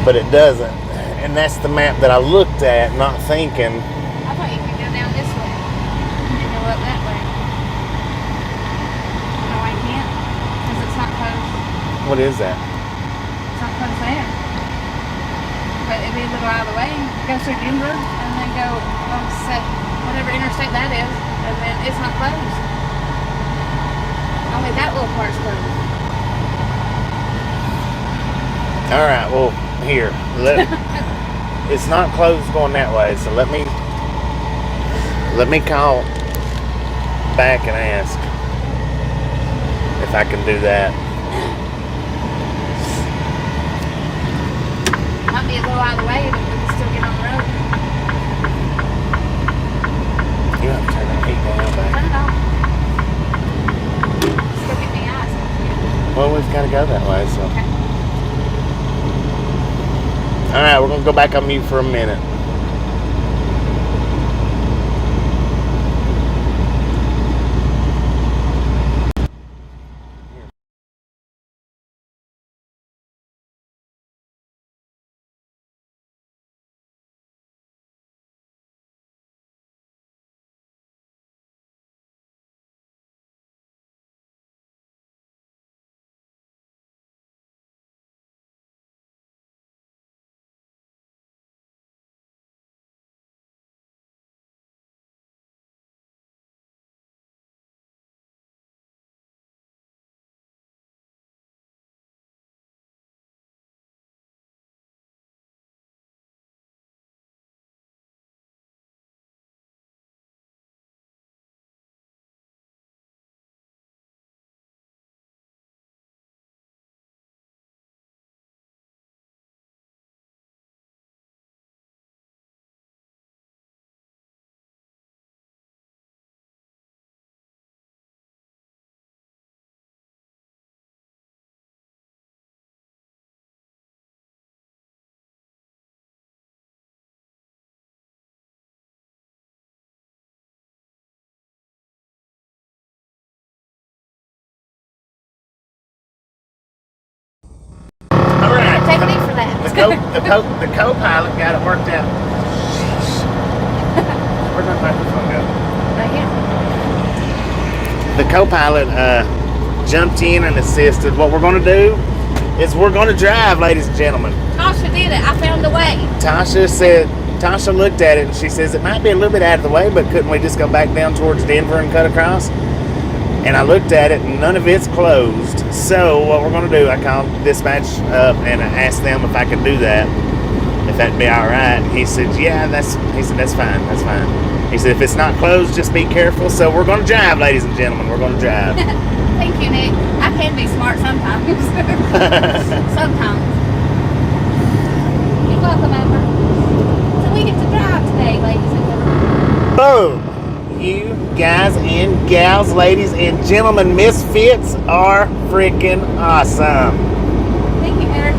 S1: But it doesn't, and that's the map that I looked at, not thinking.
S2: I thought you could go down this way and go up that way. No, I can't, because it's not closed.
S1: What is that?
S2: It's not closed there. But it'd be a little out of the way. Go through Denver, and then go on whatever interstate that is, and then it's not closed. Only that little part's closed.
S1: All right, well. Here, it's not closed going that way, so let me call back and ask if I can do that.
S2: Might be a little out of the way, but we can still get on the road.
S1: You have to turn that heat down, babe.
S2: Turn it off. Still get me eyes.
S1: Well, we've got to go that way, so.
S2: Okay.
S1: Alright, we're going to go back on mute for a minute.
S2: Take me for that.
S1: The co-pilot got it worked out. Where'd my microphone go?
S2: Right here.
S1: The co-pilot jumped in and assisted. What we're going to do is we're going to drive, ladies and gentlemen.
S2: Tasha did it. I found a way.
S1: Tasha looked at it and she says it might be a little bit out of the way, but couldn't we just go back down towards Denver and cut across? And I looked at it and none of it's closed. So what we're going to do, I called dispatch up and I asked them if I could do that, if that'd be all right. He said, yeah, that's fine. He said, if it's not closed, just be careful. So we're going to drive, ladies and gentlemen. We're going to drive.
S2: Thank you, Nick. I can be smart sometimes. Sometimes. You're welcome, Amber. So we get to drive today, ladies and gentlemen.
S1: Boom. You guys and gals, ladies and gentlemen, misfits are freaking awesome.
S2: Thank you, Eric.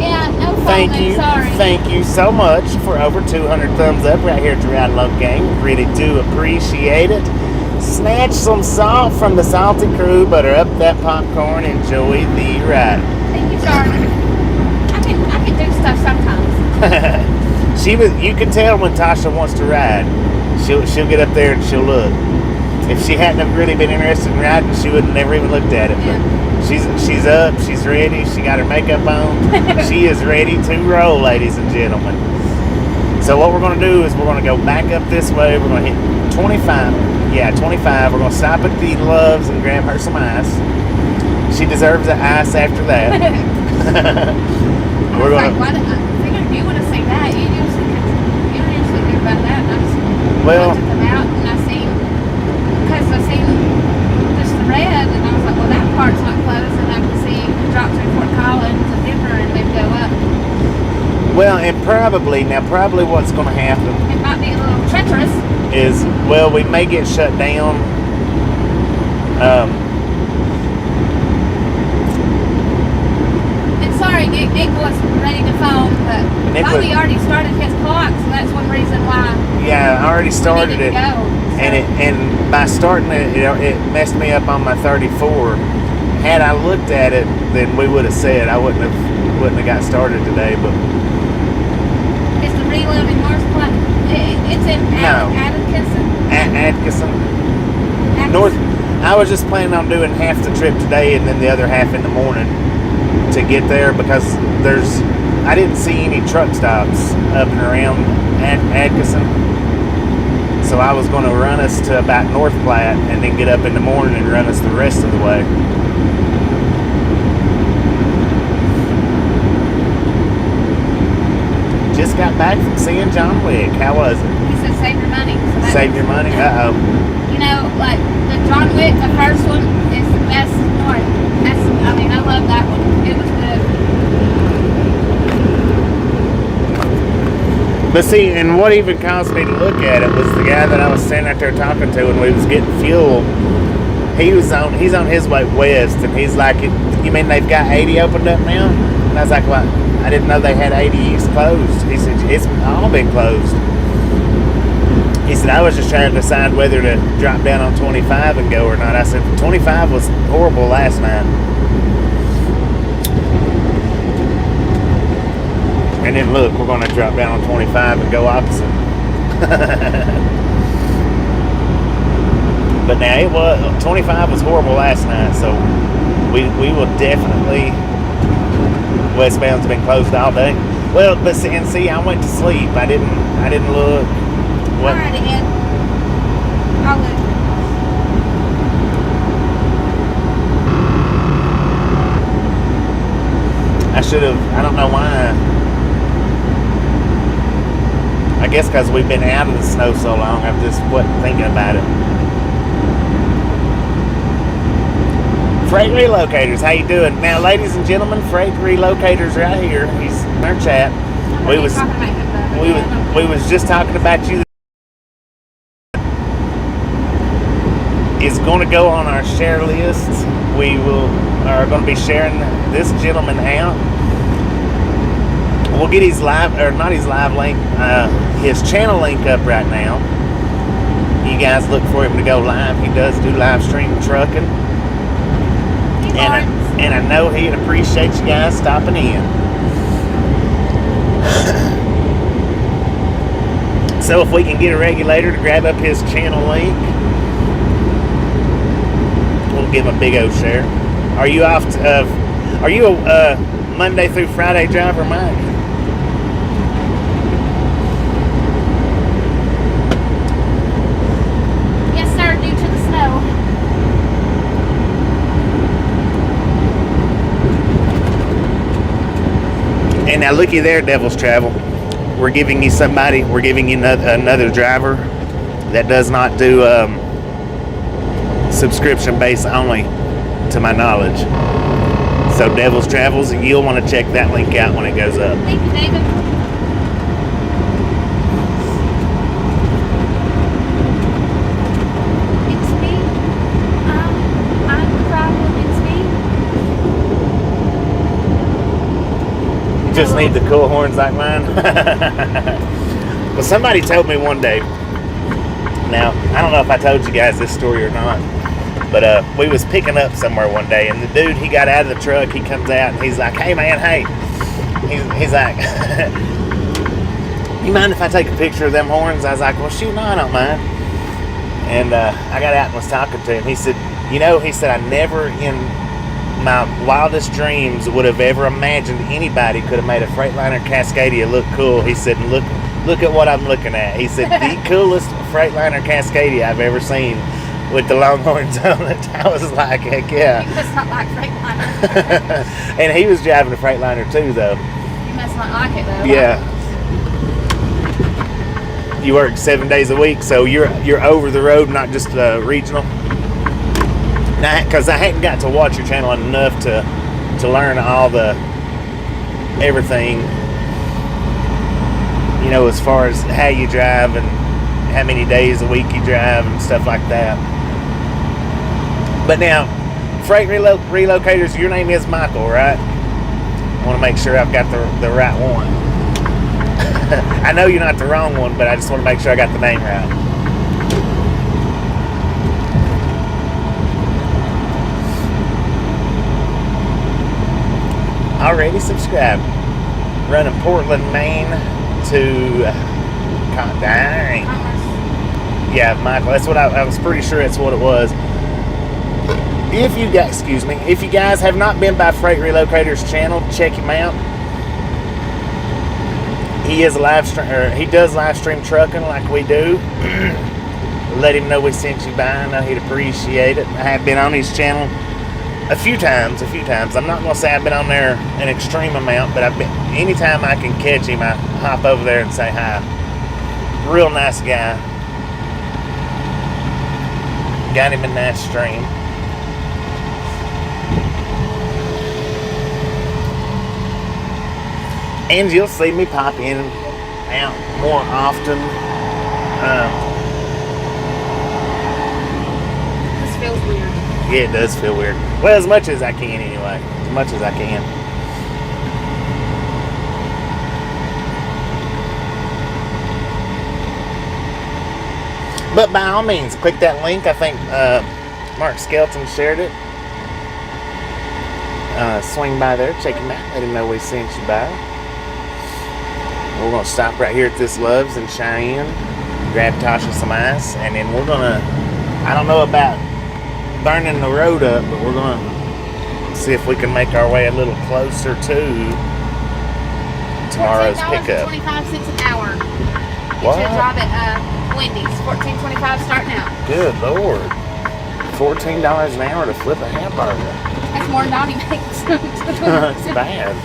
S2: Yeah, no problem. Sorry.
S1: Thank you so much for over 200 thumbs up right here at the Guard Dog Gang. Really do appreciate it. snatch some salt from the salty crew, butter up that popcorn, enjoy the ride.
S2: Thank you, darling. I can do stuff sometimes.
S1: You can tell when Tasha wants to ride. She'll get up there and she'll look. If she hadn't have really been interested in riding, she would have never even looked at it.
S2: Yeah.
S1: But she's up, she's ready, she got her makeup on. She is ready to roll, ladies and gentlemen. So what we're going to do is we're going to go back up this way. We're going to hit 25. Yeah, 25. We're going to stop at the Loves and grab her some ice. She deserves the ice after that.
S2: We're going to... I figured you would have seen that. You don't usually do about that. I took them out and I seen just the red, and I was like, well, that part's not closed, and I can see the drop through Fort Collins and Denver, and maybe go up.
S1: Well, and probably what's going to happen,
S2: it might be a little treacherous,
S1: is, we may get shut down.
S2: And sorry, Nick was ready to phone, but Bobby already started his clock, so that's one reason why.
S1: Yeah, I already started it. And by starting it, it messed me up on my 34. Had I looked at it, then we would have said I wouldn't have got started today. But
S2: it's the reloading horseplay. It's in
S1: Atkinson. North. I was just planning on doing half the trip today and then the other half in the morning to get there, because I didn't see any truck stops up and around Atkinson. So I was going to run us to about North Platte and then get up in the morning and run us the rest of the way. Just got back from seeing John Wick. How was it?
S2: He said save your money. So
S1: save your money? Uh-oh.
S2: You know, like the John Wick, the first one is the best one. I love that one. It was good.
S1: But see, and what even caused me to look at it was the guy that I was standing out there talking to, and we was getting fuel. He's on his way west, and he's like, "You mean they've got 80 opened up now?" And I was like, "Well, I didn't know they had 80 east closed." He said, "It's all been closed." He said, "I was just trying to decide whether to drop down on 25 and go or not." I said, 25 was horrible last night. And then look, we're going to drop down on 25 and go opposite. But now 25 was horrible last night, so we will definitely, westbound's been closed all day. Well, but see, I went to sleep. I didn't look. What?
S2: Alrighty, Ed. I'll look.
S1: I should have, I don't know why. I guess because we've been out of the snow so long, I just wasn't thinking about it. Freight Relocators, how you doing? Now, ladies and gentlemen, Freight Relocators right here. He's in our chat. We was just talking about you. Is going to go on our share list. We are going to be sharing this gentleman out. We'll get his live, or not his live link, his channel link up right now. You guys look for him to go live. He does do live stream trucking. And I know he'd appreciate you guys stopping in. So if we can get a regulator to grab up his channel link, we'll give him a big old share. Are you off? Are you a Monday through Friday driver, Mike?
S2: Yes, sir. Due to the snow.
S1: And now looky there, Devil's Travel. We're giving you another driver that does not do subscription base only, to my knowledge. So Devil's Travels, you'll want to check that link out when it goes up.
S2: Thank you, David. It's me. I'm the problem. It's me.
S1: Just need the cool horns like mine. Well, somebody told me one day, Now, I don't know if I told you guys this story or not, but we was picking up somewhere one day, and the dude, he got out of the truck, he comes out, and he's like, hey man, hey. He's like, you mind if I take a picture of them horns? I was like, well shoot, no, I don't mind. And I got out and was talking to him. He said, I never in my wildest dreams would have ever imagined anybody could have made a Freightliner Cascadia look cool. He said, look at what I'm looking at. He said, the coolest Freightliner Cascadia I've ever seen with the longhorns on it. I was like, heck yeah.
S2: You must not like Freightliner.
S1: And he was driving a Freightliner too, though.
S2: You must not like it, though.
S1: Yeah. You work 7 days a week, so you're over the road, not just regional. Now, because I hadn't got to watch your channel enough to learn all the everything, as far as how you drive and how many days a week you drive and stuff like that. But now, freight relocators, your name is Michael, right? I want to make sure I've got the right one. I know you're not the wrong one, but I just want to make sure I got the name right. Already subscribed. Running Portland, Maine to dang. Yeah, Michael, that's what I was pretty sure that's what it was. If you guys have not been by Freight Relocator's channel, check him out. He is he does live stream trucking like we do. Let him know we sent you by. I know he'd appreciate it. I have been on his channel a few times. I'm not gonna say I've been on there an extreme amount, but anytime I can catch him, I hop over there and say hi. Real nice guy. Got him in that stream. And you'll see me pop in and out more often.
S2: This feels weird.
S1: Yeah, it does feel weird. Well, as much as I can anyway. As much as I can. But by all means, click that link. I think Mark Skelton shared it. Swing by there, check him out, let him know we sent you by. We're going to stop right here at this Love's in Cheyenne, grab Tasha some ice, and then we're going to, I don't know about burning the road up, but we're going to see if we can make our way a little closer to tomorrow's pickup.
S2: $14.25 an hour.
S1: What?
S2: You should drive at Wendy's. $14.25 starting out.
S1: Good Lord. $14 an hour to flip a hamburger.
S2: That's more than Donnie makes.
S1: That's bad.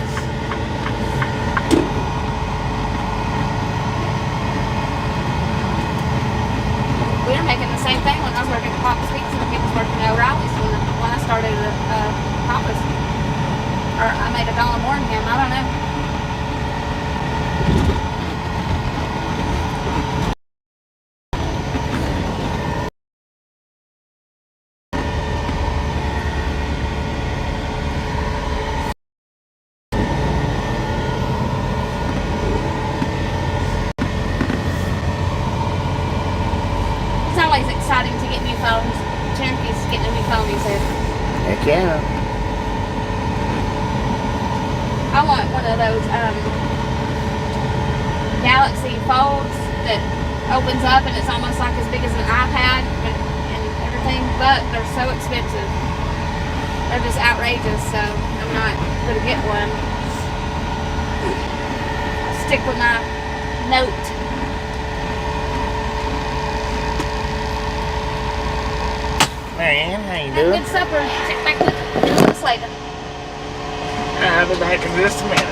S2: We were making the same thing when I was working at Hobos Pizza and he was working at O'Reilly's when I started at Hobos. Or I made $1 more than him. I don't know. Exciting to get new phones. Cherokee's getting a new phone, he said.
S1: Heck yeah.
S2: I want one of those Galaxy Folds that opens up and it's almost like as big as an iPad and everything, but they're so expensive. They're just outrageous, so I'm not going to get one. I'll stick with my Note.
S1: Marianne, how you
S2: Have a
S1: doing?
S2: good supper. Check back with us later.
S1: I'll be back in just a minute.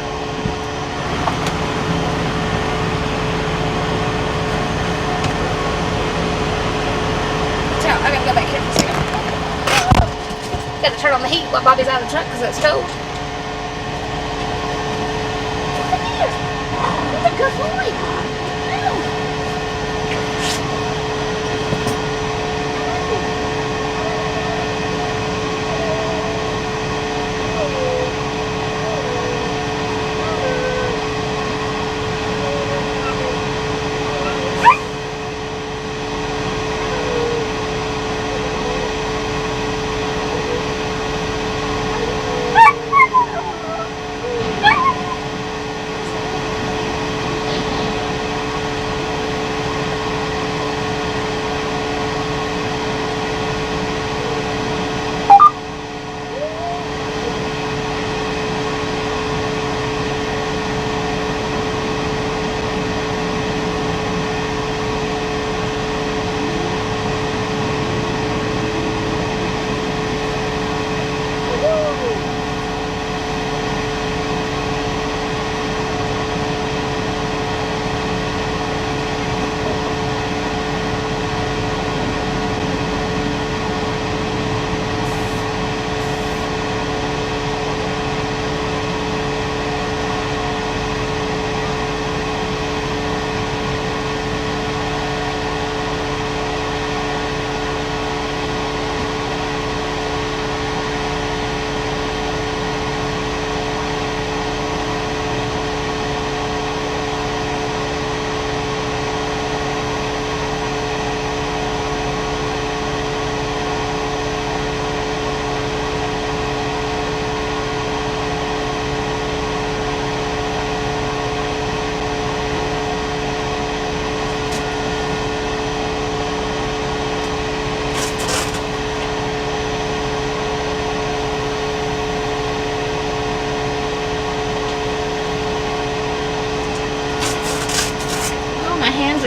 S2: Ciao, I gotta go back here for a second. Gotta turn on the heat while Bobby's out of the truck because it's cold. Come here. That's a good boy. Ow.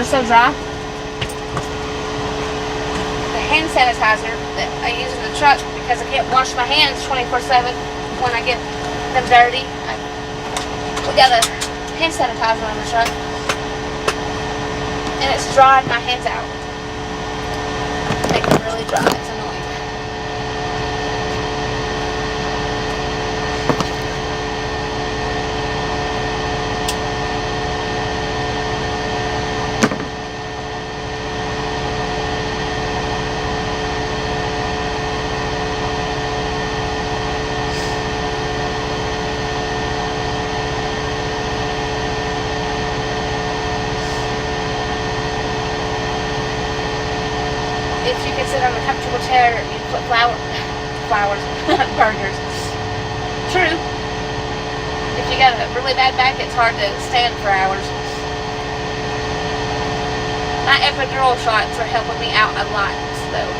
S2: so dry. The hand sanitizer that I use in the truck, because I can't wash my hands 24/7 when I get them dirty. We got a hand sanitizer on the truck, and it's drying my hands out. Make them really dry. It's annoying. If you can sit on a comfortable chair, you put flowers, burgers. True. If you got a really bad back, it's hard to stand for hours. My epidural shots are helping me out a lot, though.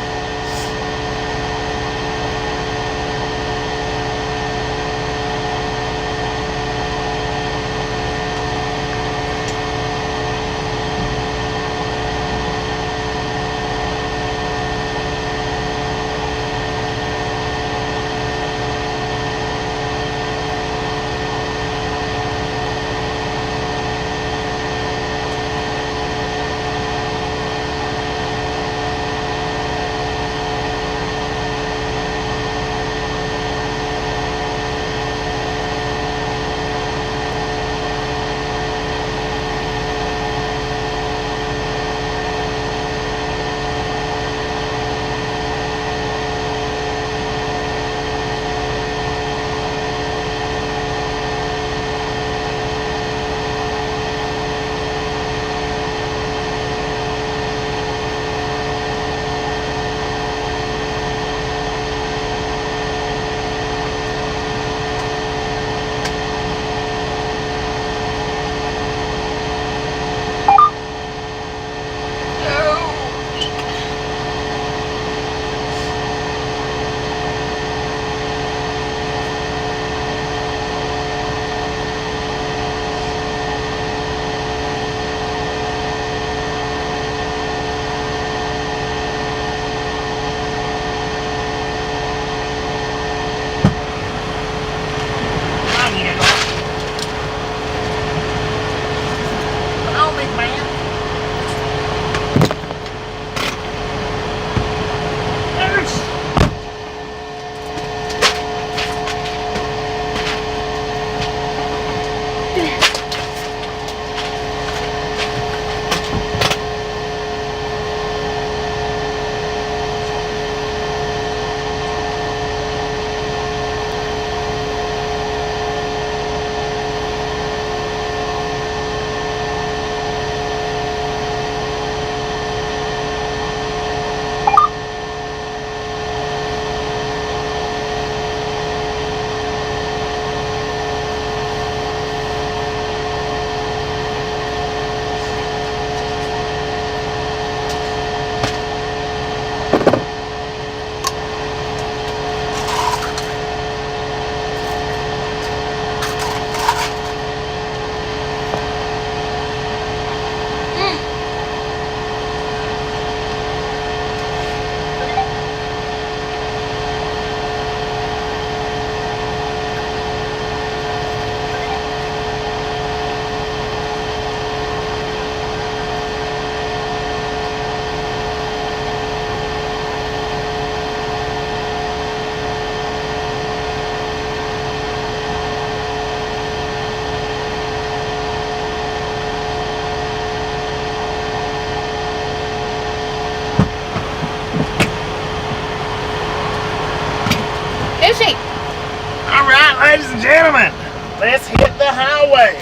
S1: Ladies and gentlemen, let's hit the highway.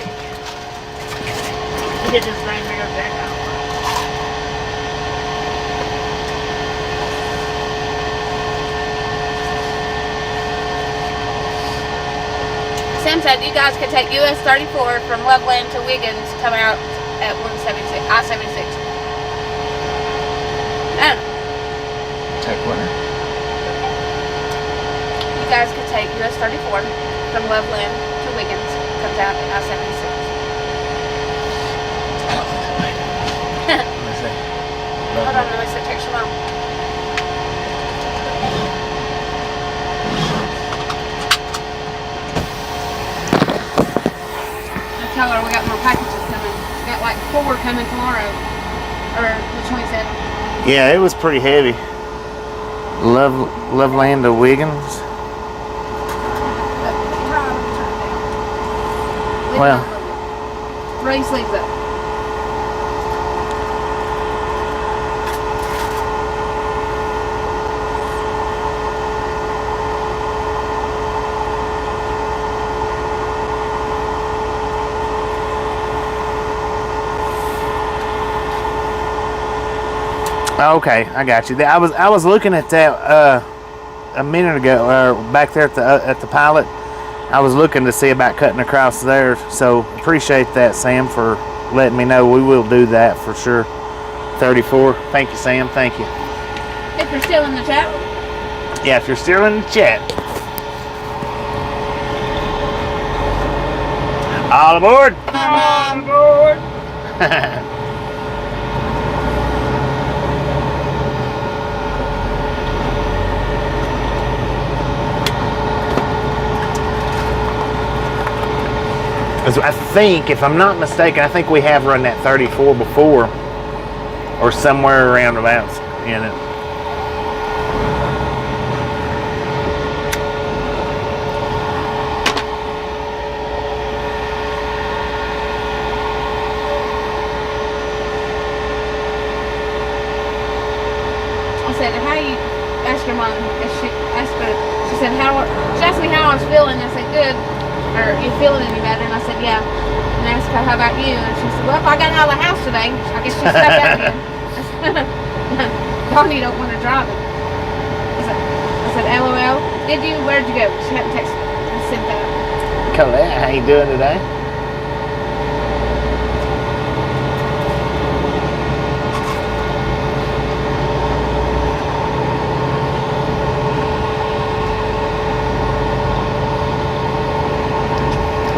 S1: Get this thing here back out.
S2: Sam said you guys could take US 34 from Loveland to Wiggins coming out at 176, I-76. I don't know.
S3: Take what?
S2: You guys could take US 34 from Loveland to Wiggins, comes out at I-76. Hold on, let me set text your mom. I tell her we got more packages coming. We got like 4 coming tomorrow. Or the 27th.
S1: Yeah, it was pretty heavy. Loveland of Wiggins. Well,
S2: roll your sleeves up.
S1: okay, I got you. I was looking at that a minute ago, back there at the pilot. I was looking to see about cutting across there, so appreciate that, Sam, for letting me know. We will do that for sure. 34. Thank you, Sam. Thank you.
S2: If you're still in the chat.
S1: Yeah, if you're still in the chat. All aboard!
S2: All aboard!
S1: I think, if I'm not mistaken, I think we have run that 34 before, or somewhere around about in it.
S2: I said, how you asked your mom? She said, she asked me how I was feeling. I said, good. Or you feeling any better? And I said, yeah. And I asked her, how about you? And she said, well, if I got out of the house today, I guess she stepped out again. Donnie don't want to drive it. I said, LOL. Did you? Where'd you go? She hadn't texted me. I sent that.
S1: Colette, how you doing today?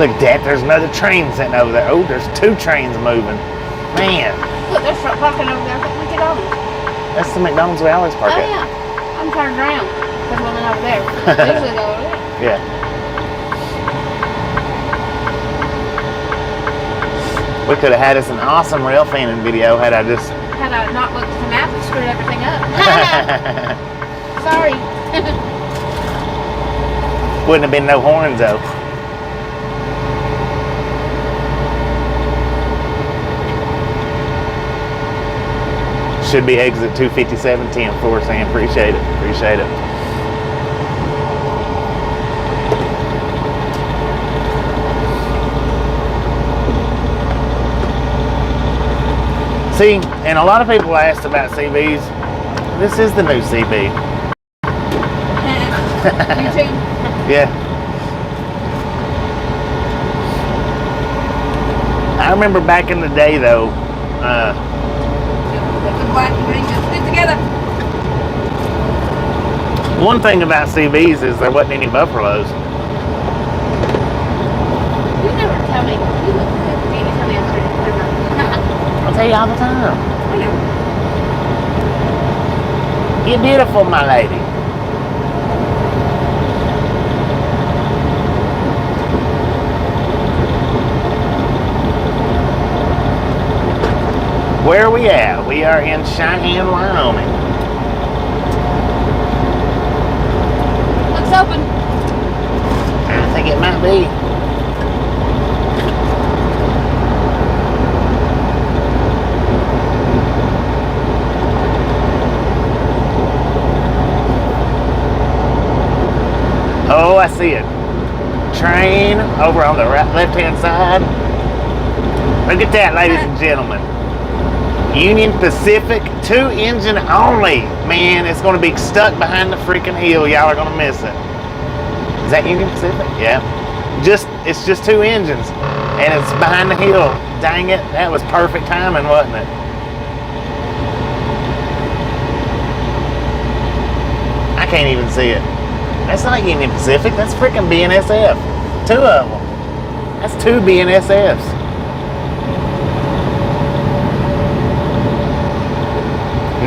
S1: Look at that, there's another train sitting over there. Oh, there's 2 trains moving. Man.
S2: Look, there's truck parking over there. I think we get over.
S1: That's the McDonald's we always park
S2: Oh,
S1: at.
S2: yeah. I'm turning around. There's one over there. Usually go over there.
S1: Yeah. We could have had us an awesome rail fanning video had I just...
S2: Had I not looked at the map and screwed everything up. Sorry.
S1: Wouldn't have been no horns, though. Should be exit 25710 for Sam. Appreciate it. Appreciate it. See, and a lot of people asked about CBs. This is the new CB.
S2: You too.
S1: Yeah. I remember back in the day, though.
S2: The black and green just fit together.
S1: One thing about CBs is there wasn't any buffaloes.
S2: You never tell me. You never tell me I'm pretty.
S1: I'll tell you all the time.
S2: I know.
S1: You're beautiful, my lady. Where are we at? We are in Cheyenne, Wyoming.
S2: Looks open.
S1: I think it might be. Oh, I see it. Train over on the left-hand side. Look at that, ladies and gentlemen. Union Pacific, 2-engine only. Man, it's going to be stuck behind the freaking hill. Y'all are going to miss it. Is that Union Pacific? Yeah. It's just 2 engines, and it's behind the hill. Dang it, that was perfect timing, wasn't it? I can't even see it. That's not Union Pacific. That's freaking BNSF. 2 of them. That's 2 BNSFs.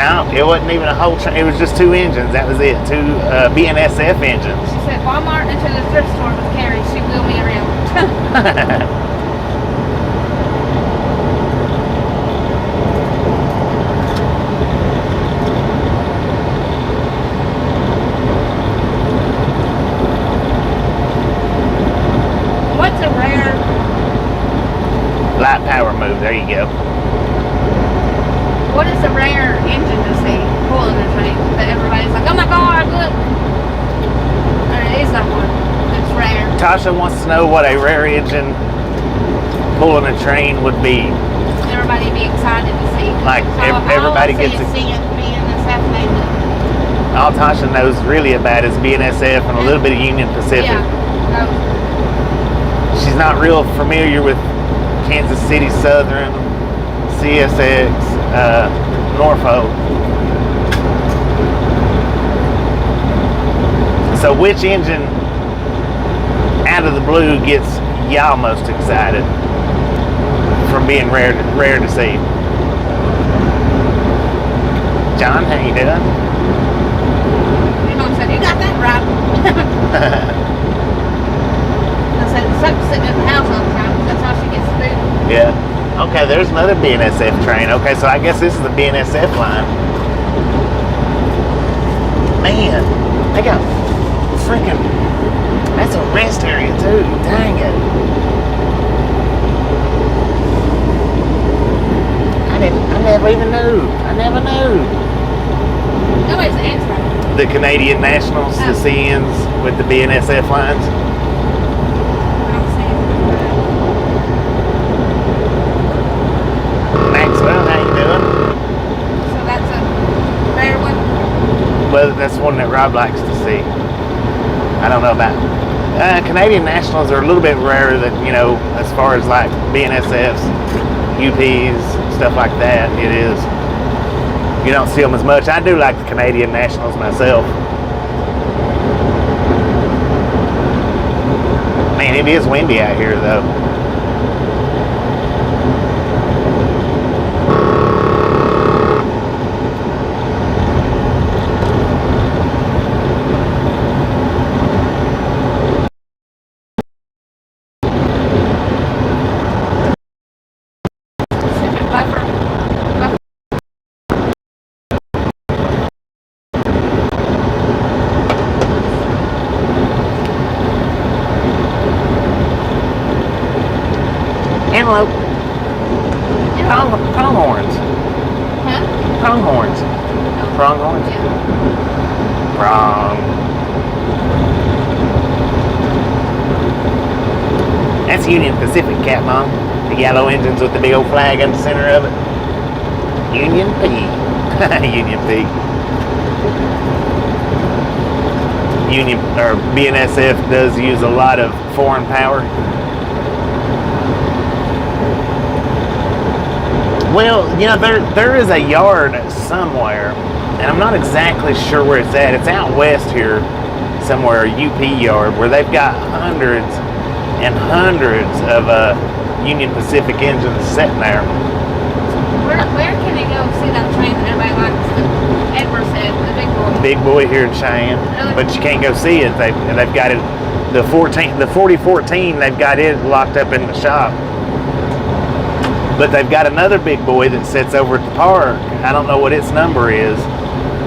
S1: No, it wasn't even a whole train. It was just 2 engines. That was it. 2 BNSF engines.
S2: She said Walmart into the thrift store with Carrie. She blew me around. What's a rare
S1: Light power move. There you go.
S2: What is a rare engine to see pulling a train that everybody's like, oh my god, look? There is that one. It's rare.
S1: Tasha wants to know what a rare engine pulling a train would be.
S2: Everybody be excited to see.
S1: Like, everybody gets it.
S2: Seeing BNSF named.
S1: All Tasha knows really about is BNSF and a little bit of Union Pacific.
S2: Yeah. No.
S1: She's not real familiar with Kansas City Southern, CSX, Norfolk. So which engine out of the blue gets y'all most excited from being rare to see? John, how you doing?
S2: Your mom said, you got that right. I said, it sucks sitting at the house all the time. That's how she gets food.
S1: Yeah. Okay, there's another BNSF train. Okay, so I guess this is the BNSF line. Man, they got freaking... That's a rest area too. Dang it. I never even knew. I never knew.
S2: Nobody's answering.
S1: The Canadian Nationals, the CNs with the BNSF lines. Maxwell, how you doing?
S2: So that's a rare one?
S1: Well, that's one that Rob likes to see. I don't know about... Canadian Nationals are a little bit rarer than, you know, as far as like BNSFs, UPs, stuff like that. It is. You don't see them as much. I do like the Canadian Nationals myself. Man, it is windy out here though. Antelope. Pronghorns.
S2: Huh?
S1: Pronghorns. Pronghorns?
S2: Yeah.
S1: Prong. That's Union Pacific, Cat Mom. The yellow engines with the big old flag in the center of it. Union P. Union P. Union or BNSF does use a lot of foreign power. Well, you know, there is a yard somewhere, and I'm not exactly sure where it's at. It's out west here somewhere, a UP yard, where they've got hundreds and hundreds of Union Pacific engines sitting there.
S2: Where can they go see that train that everybody likes? Edward said, the big boy.
S1: Big boy here in Cheyenne,
S2: Really?
S1: but you can't go see it. They've got it. The 4014, they've got it locked up in the shop. But they've got another big boy that sits over at the park. I don't know what its number is.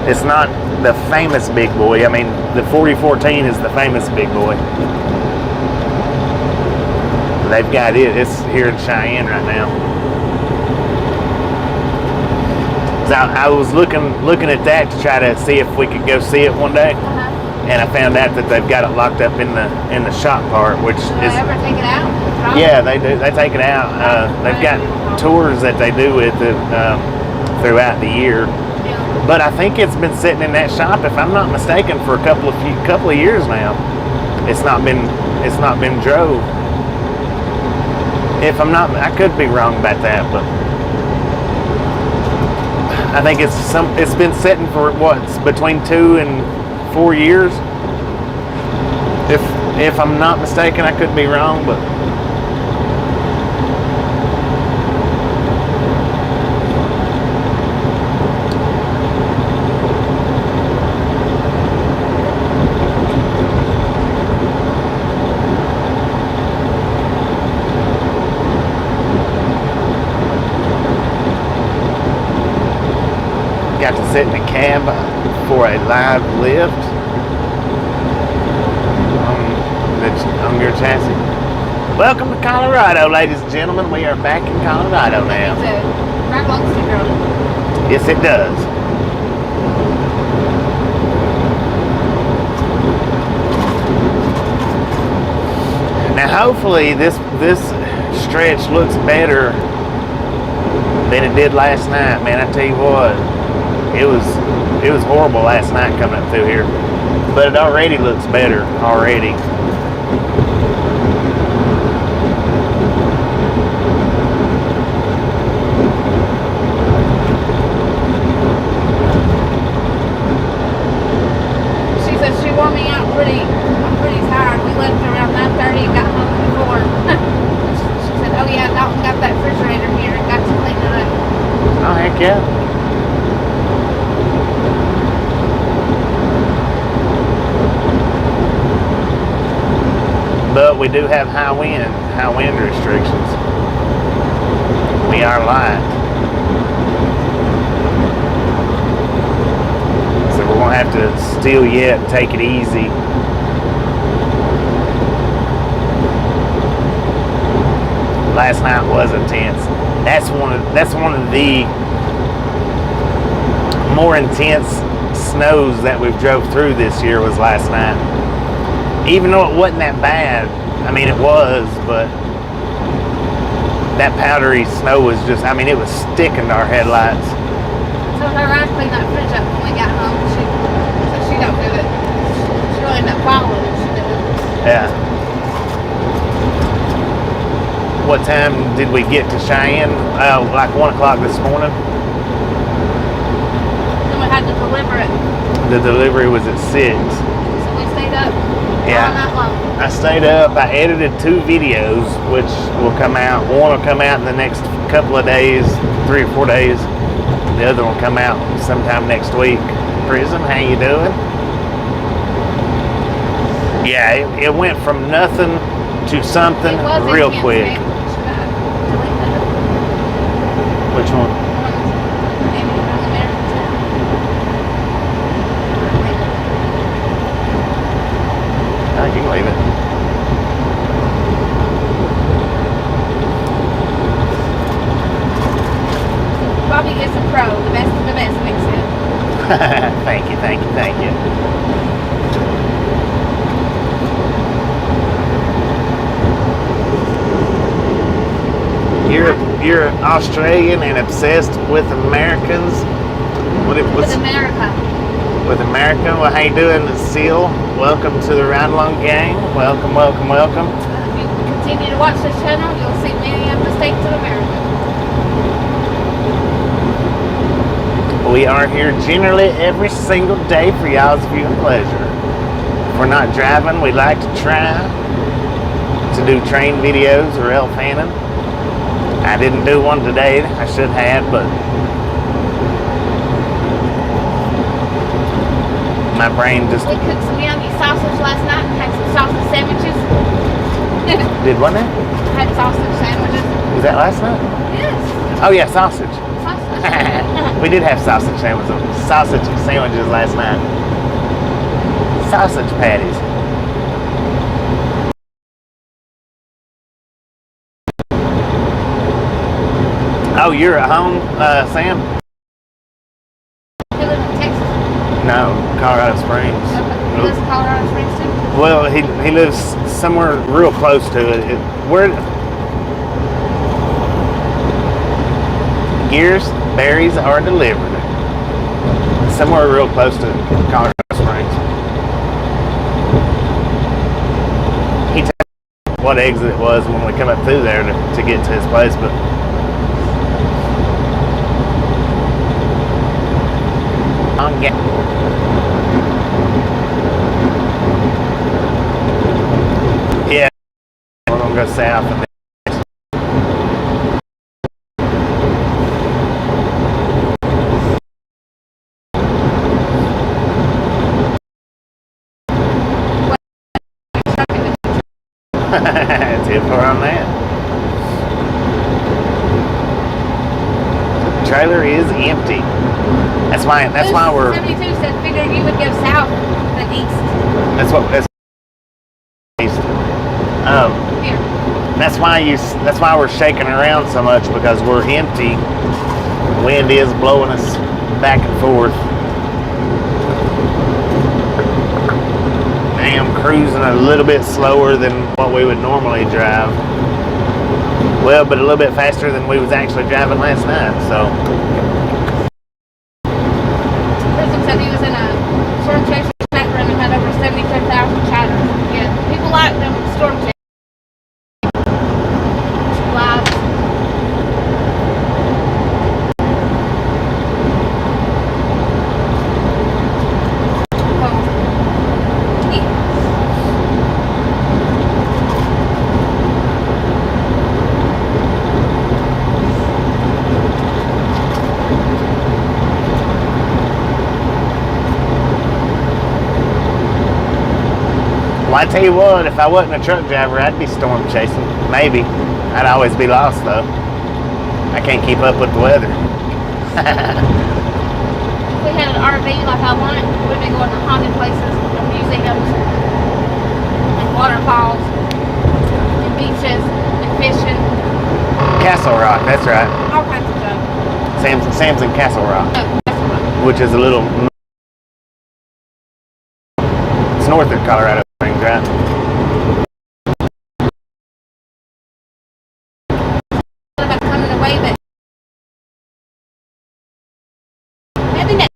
S1: It's not the famous big boy. I mean, the 4014 is the famous big boy. They've got it. It's here in Cheyenne right now. So I was looking at that to try to see if we could go see it one day. And I found out that they've got it locked up in the shop part, which
S2: Do
S1: is...
S2: they ever take it out?
S1: Yeah, they do. They take it out. They've got tours that they do with it throughout the year.
S2: Yeah.
S1: But I think it's been sitting in that shop, if I'm not mistaken, for a couple of years now. It's not been drove. If I'm not, I could be wrong about that, but I think it's been sitting for between 2 and 4 years. If I'm not mistaken, I could be wrong, but set in a cab for a live lift on your chassis. Welcome to Colorado, ladies and gentlemen. We are back in Colorado now.
S2: Right belongs to girl.
S1: Yes, it does. Now, hopefully, this stretch looks better than it did last night. Man, I tell you what, it was horrible last night coming up through here, but it already looks better already.
S2: I'm pretty tired. We left around 9:30 and got home at 4. She said, oh yeah, Dalton got that refrigerator here and got to clean it up.
S1: Oh, heck yeah. But we do have high wind restrictions. We are light. So we're going to have to steal yet and take it easy. Last night was intense. That's one of the more intense snows that we've drove through this year was last night. Even though it wasn't that bad, I mean it was, but that powdery snow was just, I mean it was sticking to our headlights.
S2: So her wife cleaned that fridge up when we got home. She don't do it. She really ended up following it. She did it.
S1: Yeah. What time did we get to Cheyenne? Like 1 o'clock this morning.
S2: Then we had to deliver it.
S1: The delivery was at 6.
S2: So we stayed up all night long.
S1: I stayed up. I edited 2 videos, which will come out. One will come out in the next couple of days, 3 or 4 days. The other will come out sometime next week. Prism, how you doing? Yeah, it went from nothing to something real quick. Which one? I can leave it.
S2: Bobby is a pro. The best of the best makes it.
S1: Thank you, thank you, thank you. You're Australian and obsessed with Americans.
S2: With America.
S1: With America. Well, how you doing, Seal? Welcome to the Ride Along gang. Welcome, welcome, welcome.
S2: If you continue to watch this channel, you'll see many of the states of America.
S1: We are here generally every single day for y'all's viewing pleasure. If we're not driving, we like to try to do train videos or railfanning. I didn't do one today. I should have, but my brain just...
S2: We cooked some yummy sausage last night and had some sausage sandwiches.
S1: Did what now?
S2: Had sausage sandwiches.
S1: Was that last night?
S2: Yes.
S1: Oh yeah, sausage.
S2: Sausage.
S1: We did have sausage sandwiches last night. Sausage patties. Oh, you're at home, Sam?
S2: You live in Texas?
S1: No, Colorado Springs.
S2: Okay. He lives in Colorado Springs too?
S1: Well, he lives somewhere real close to it. Where? Gears, berries are delivered. Somewhere real close to Colorado Springs. He told me what exit it was when we come up through there to get to his place, but yeah, we're gonna go south and then that's it for on that. The trailer is empty. That's why we're.
S2: 72 said figured you would go south than east.
S1: That's east.
S2: Here.
S1: That's why we're shaking around so much, because we're empty. Wind is blowing us back and forth. I am cruising a little bit slower than what we would normally drive. Well, but a little bit faster than we was actually driving last night, so.
S2: Prism said he was in a storm chaser chat room and had over 72,000 chatters. Yeah, people like them storm chasers. Live.
S1: Well, I tell you what, if I wasn't a truck driver, I'd be storm chasing. Maybe. I'd always be lost, though. I can't keep up with the weather.
S2: If we had an RV like I want, we'd be going to haunted places and museums and waterfalls and beaches and fishing.
S1: Castle Rock, that's right.
S2: All kinds of stuff.
S1: Samson Castle Rock,
S2: Oh, that's right.
S1: which is a little. It's north of Colorado Springs, right?
S2: What about coming away, but maybe next.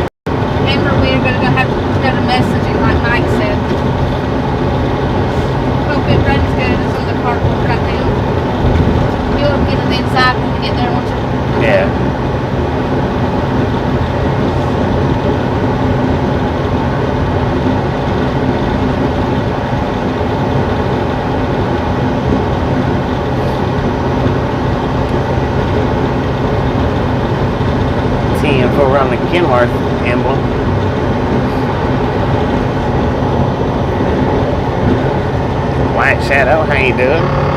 S2: Amber, we're going to have to go to messaging like Mike said. Hope it runs good as on the park right now. You'll get it inside when we get there, won't you?
S1: Yeah. Seeing if we're on the Kenworth emblem. White Shadow, how you doing?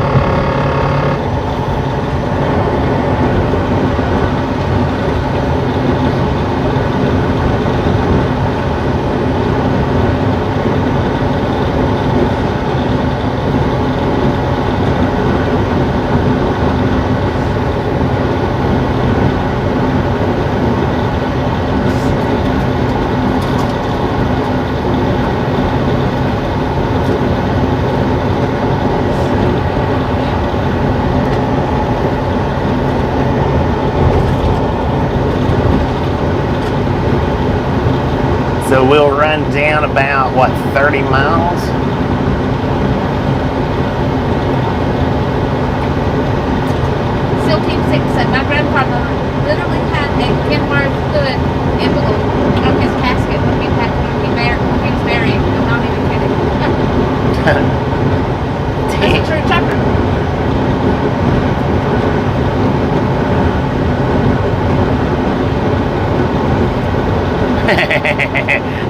S1: So we'll run down about, what, 30 miles?
S2: Still Team 6 said my grandfather literally had a Kenworth hood emblem on his casket when he was buried. I'm not even kidding. That's a true chopper.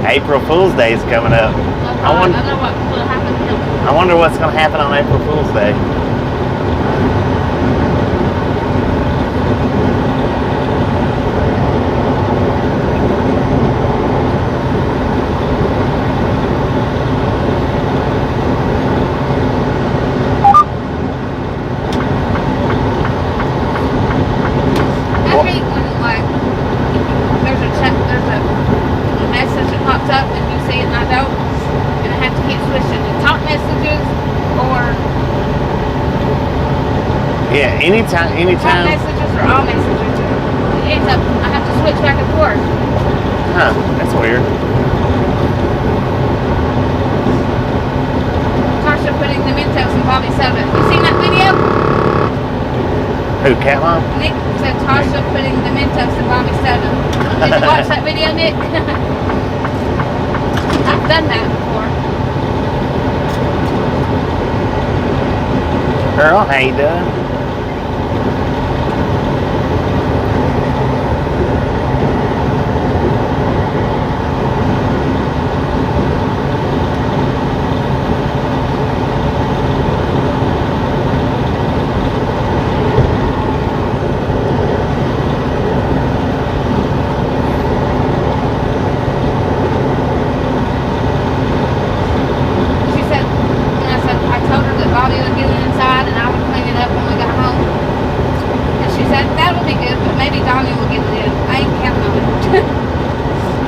S1: April Fool's Day is coming up.
S2: I know what will happen to him.
S1: I wonder what's going to happen on April Fool's Day.
S2: I hate when like there's a message that pops up and you see it and I don't, and I have to keep switching to talk messages or
S1: Yeah, anytime.
S2: talk messages or all messages. It ends up I have to switch back and forth.
S1: Huh, that's weird.
S2: Tasha putting the Mentos in Bobby soda. You seen that video?
S1: Who, Cat Mom?
S2: Nick said Tasha putting the Mentos in Bobby soda. Did you watch that video, Nick? I've done that before.
S1: Earl, how you doing?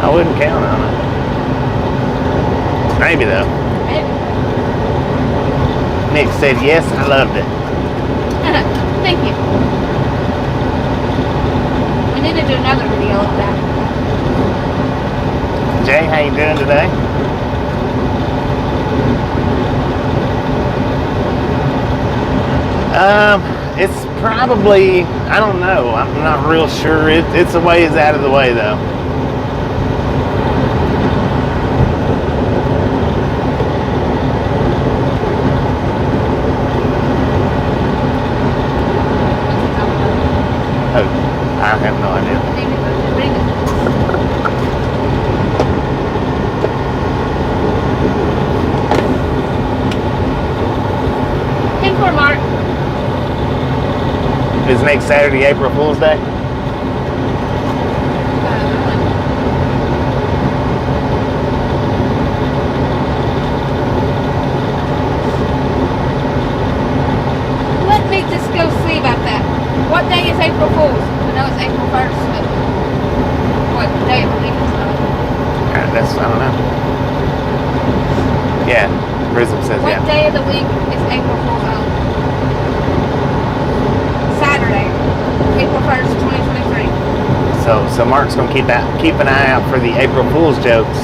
S1: I wouldn't count on it. Maybe though.
S2: Maybe.
S1: Nick said yes, I loved it.
S2: Thank you. We need to do another video of that.
S1: Jay, how you doing today? It's probably, I don't know. I'm not real sure. It's a ways out of the way though. Oh, I have no idea.
S2: Mark.
S1: Is next Saturday April Fool's Day?
S2: Let me just go see about that. What day is April Fool's? I know it's April 1st, but what day of the week is that?
S1: I don't know. Yeah, Prism says
S2: what
S1: yeah.
S2: What day of the week is April Fool's on? Saturday, April 1st, 2023.
S1: So Mark's gonna keep an eye out for the April Fool's jokes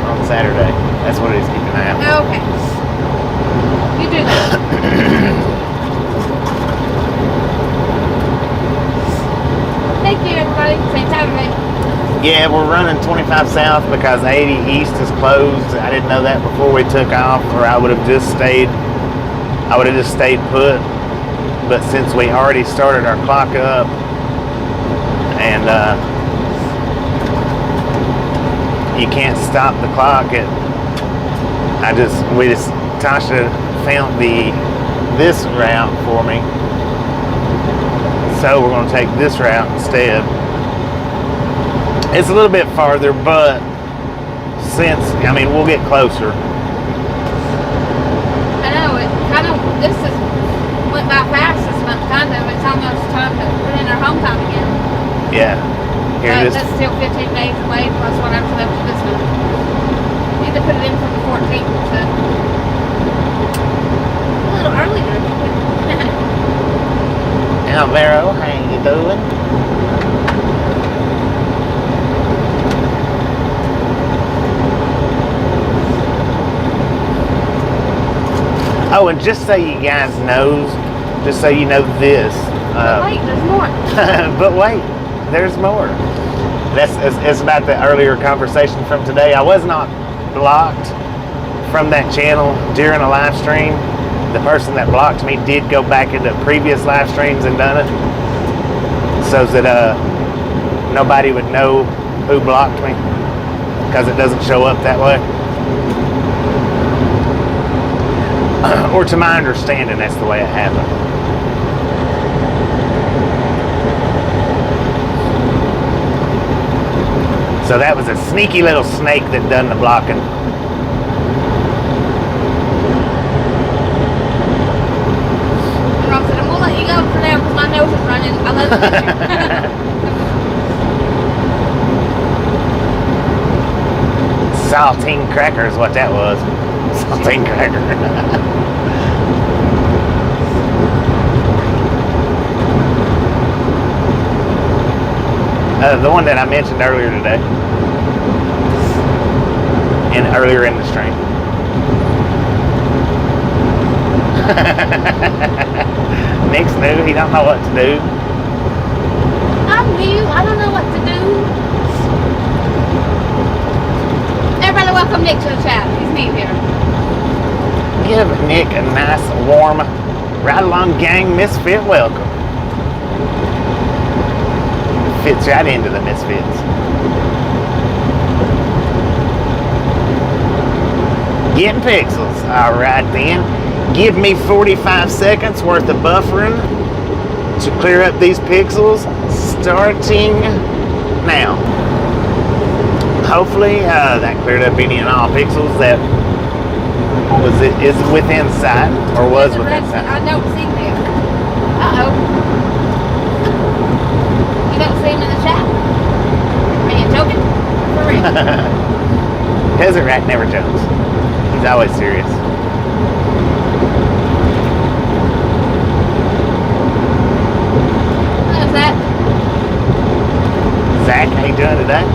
S1: on Saturday. That's what it is, keep an eye out for.
S2: Okay. You do that. Thank you, everybody. Same Saturday.
S1: Yeah, we're running 25 south because 80 east is closed. I didn't know that before we took off, or I would have just stayed put. But since we already started our clock up, and you can't stop the clock, Tasha found this route for me, so we're going to take this route instead. It's a little bit farther, but we'll get closer.
S2: I know, this went by fast this month, it's almost time to put in our home time again.
S1: Yeah. Here it is.
S2: That's still 15 days away, plus whatever's left of this month. Need to put it in from the 14th, so a little earlier.
S1: Alvaro, how you doing? Oh, and just so you guys know, just so you know this.
S2: But wait, there's more.
S1: But wait, there's more. It's about the earlier conversation from today. I was not blocked from that channel during a live stream. The person that blocked me did go back into previous live streams and done it, so that nobody would know who blocked me, because it doesn't show up that way. Or to my understanding, that's the way it happened. So that was a sneaky little snake that done the blocking.
S2: I'm gonna let you go for now because my nose is running. I love
S1: you. Saltine cracker is what that was. Saltine cracker. The one that I mentioned earlier today. And earlier in the stream. Nick's new. He don't know what to do.
S2: I'm new. I don't know what to do. Everybody welcome Nick to the chat. He's new here.
S1: Give Nick a nice, warm, ride along gang misfit welcome. Fits right into the misfits. Getting pixels. Alright then. Give me 45 seconds worth of buffering to clear up these pixels, starting now. Hopefully that cleared up any and all pixels that is within sight, or was within sight.
S2: I don't see them. Uh-oh. You don't see him in the chat. Are you joking? For real.
S1: Rat never jokes. He's always serious.
S2: How's that?
S1: Zach, how you doing today?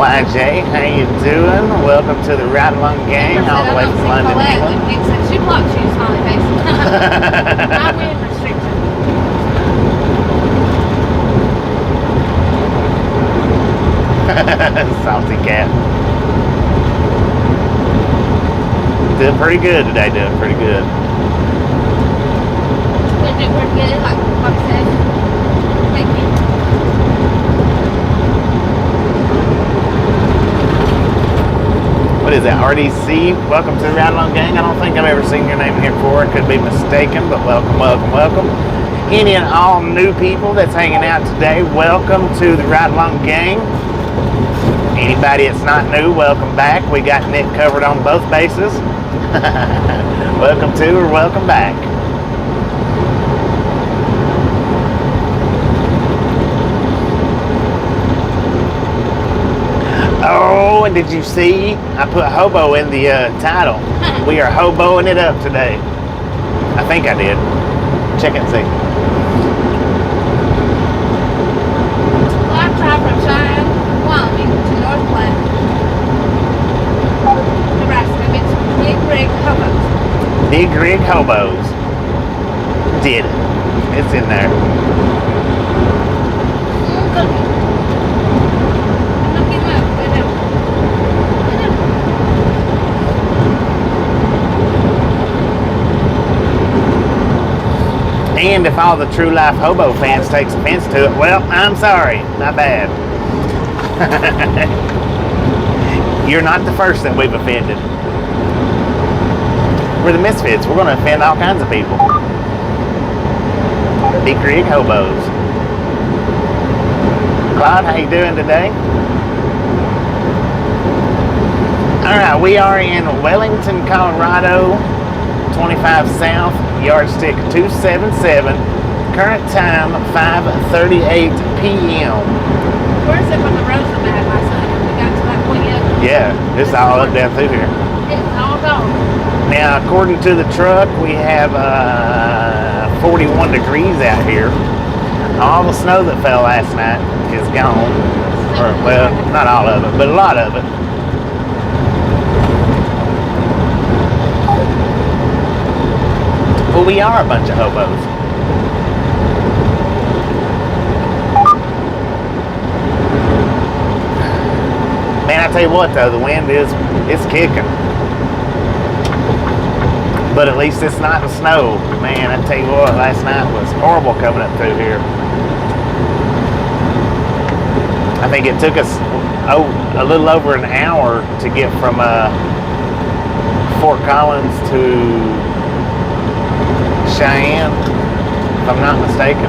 S1: YJ, how you doing? Welcome to the Ride Along Gang, all the way from London, England.
S2: She blocked you, smiley face. I'm in restriction.
S1: Salty cat. Doing pretty good today, doing pretty good.
S2: We're doing pretty good, like Bob said. Thank you.
S1: What is that, RDC? Welcome to the Ride Along Gang. I don't think I've ever seen your name here before. I could be mistaken, but welcome, welcome, welcome. Any and all new people that's hanging out today, welcome to the Ride Along Gang. Anybody that's not new, welcome back. We got Nick covered on both bases. Welcome to or welcome back. Oh, and did you see? I put hobo in the title. We are hoboing it up today. I think I did. Check and see.
S2: Well, I drive from Cheyenne, Wyoming to North Platte, Nebraska. It's Big Rig Hobos.
S1: Big Rig Hobos. Did it. It's in there. And if all the true life hobo fans takes offense to it, well, I'm sorry. My bad. You're not the first that we've offended. We're the misfits. We're going to offend all kinds of people. Big Rig Hobos. Claude, how you doing today? Alright, we are in Wellington, Colorado, 25 South, yardstick 277. Current time 5:38 p.m.
S2: Where's it when the roads are bad last night? We got to that point yet?
S1: Yeah, it's all up down through here.
S2: It's all gone.
S1: Now, according to the truck, we have 41 degrees out here. All the snow that fell last night is gone. Or, well, not all of it, but a lot of it. Well, we are a bunch of hobos. Man, I tell you what though, the wind it's kicking. But at least it's not in snow. Man, I tell you what, last night was horrible coming up through here. I think it took us a little over an hour to get from Fort Collins to Cheyenne, if I'm not mistaken.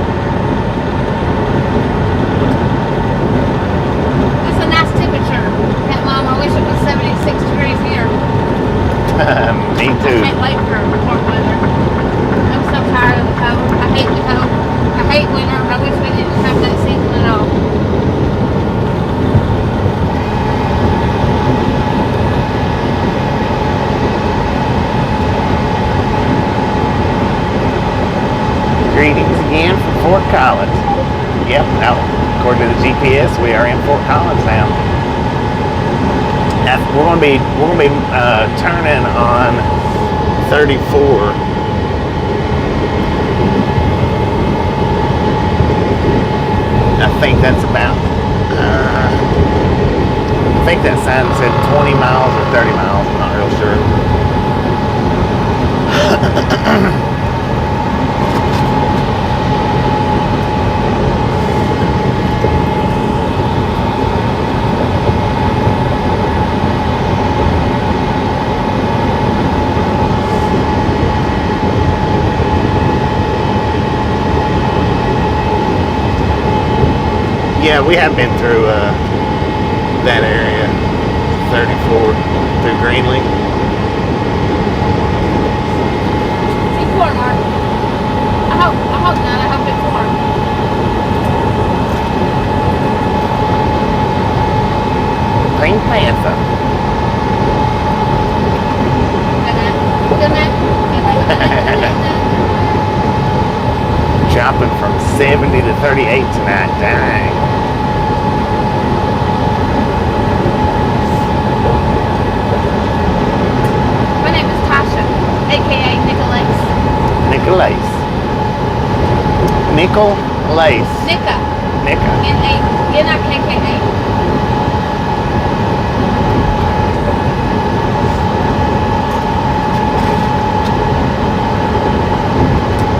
S2: That's a nice temperature. That Mom, I wish it was 76 degrees here.
S1: Me too.
S2: I can't wait for warm weather. I'm so tired of the cold. I hate the cold. I hate winter. I wish we didn't have that season at all.
S1: Greetings again from Fort Collins. Yep, now according to the GPS, we are in Fort Collins now. Now we're gonna be turning on 34. I think that's about. I think that sign said 20 miles or 30 miles. I'm not real sure. Yeah, we have been through that area, 34 through Greenlee.
S2: See corn, Mark. I hope not. I hope it's corn.
S1: Pink Panther.
S2: Good night. Good night.
S1: Chopping from 70 to 38 tonight. Dang.
S2: My name is Tasha, aka Nicholas.
S1: Nicholas. Nickel Lace.
S2: Nika.
S1: Nika.
S2: N-A-K-K-A.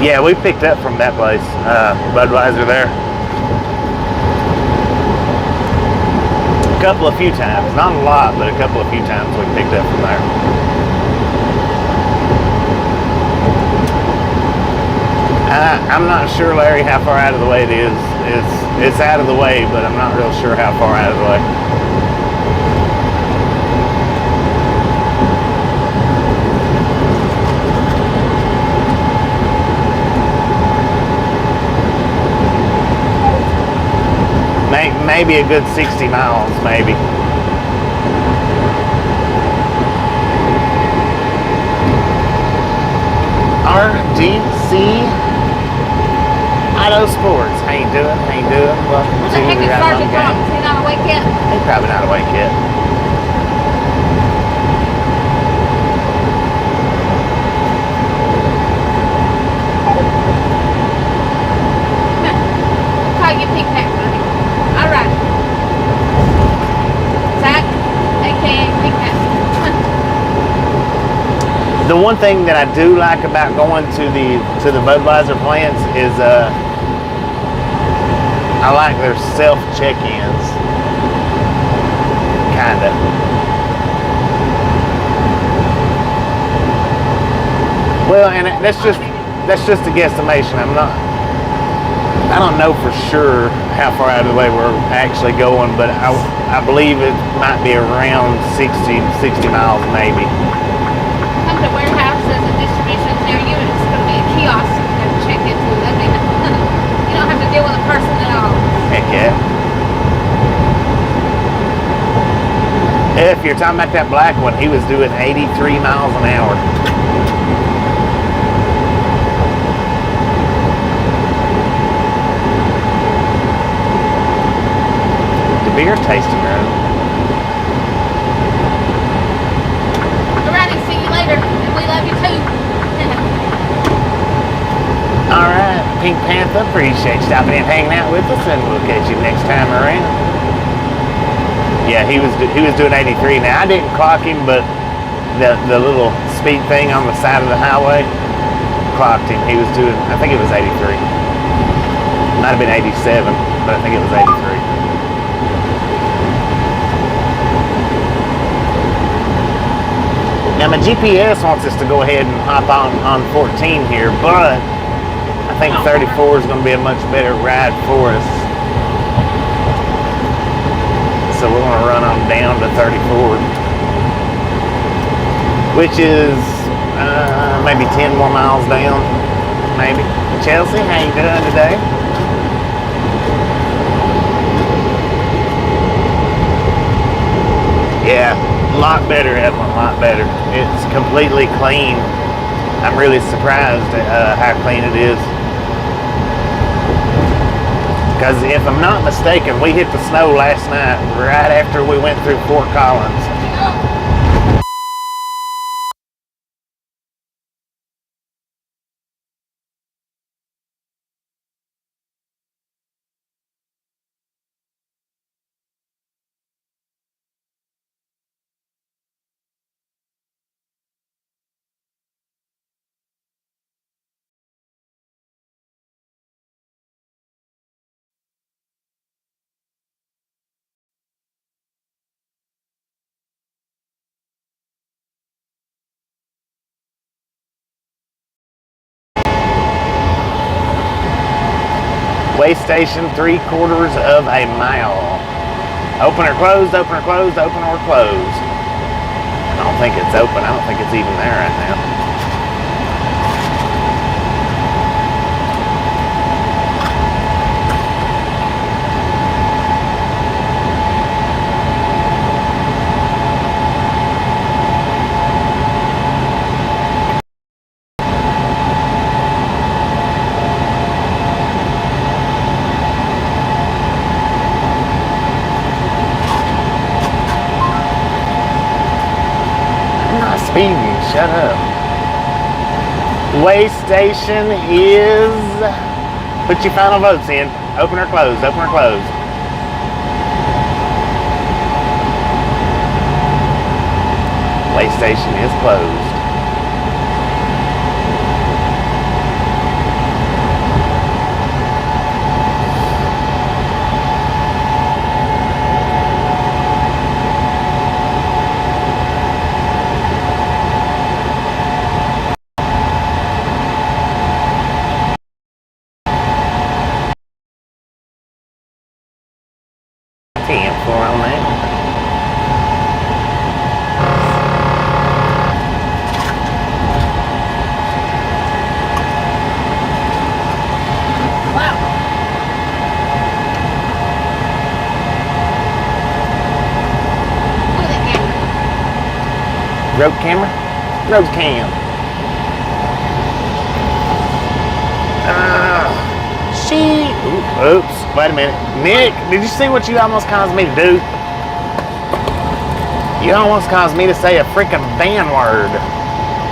S1: Yeah, we picked up from that place, Budweiser there. A few times, not a lot, but a few times we picked up from there. I'm not sure, Larry, how far out of the way it is. It's out of the way, but I'm not real sure how far out of the way. Maybe a good 60 miles, maybe. RDC Auto Sports. How you doing? How you doing? Welcome
S2: What the heck is Sergeant Tom? Is he not awake yet?
S1: He's probably not awake yet.
S2: Call you Pink Panther. All right. Zach, aka Pink Panther.
S1: The one thing that I do like about going to the Budweiser plants is I like their self check-ins. Kinda. Well, and that's just a guesstimation. I don't know for sure how far out of the way we're actually going, but I believe it might be around 60 miles maybe.
S2: Come to warehouses and distributions near you, and it's going to be a kiosk you can check into. That means you don't have to deal with a person at all.
S1: Heck yeah. If you're talking about that black one, he was doing 83 miles an hour. Beer tasting room.
S2: Alrighty, see you later. And we love you too.
S1: Alright, Pink Panther, appreciate you stopping in, hanging out with us, and we'll catch you next time around. Yeah, he was doing 83. Now I didn't clock him, but the little speed thing on the side of the highway clocked him. He was doing, I think it was 83. Might have been 87, but I think it was 83. Now my GPS wants us to go ahead and hop on 14 here, but I think 34 is going to be a much better ride for us. So we're going to run on down to 34, which is maybe 10 more miles down, maybe. Chelsea, how you doing today? Yeah. A lot better, Evelyn, a lot better. It's completely clean. I'm really surprised at how clean it is. Because if I'm not mistaken, we hit the snow last night right after we went through Fort Collins. Way station 3/4 of a mile. Open or closed, open or closed, open or closed. I don't think it's open. I don't think it's even there right now. Shut up. Way station is. Put your final votes in. Open or closed. Open or closed. Way station is closed. Road camera? Road cam. Oops, wait a minute. Nick, did you see what you almost caused me to do? You almost caused me to say a freaking ban word.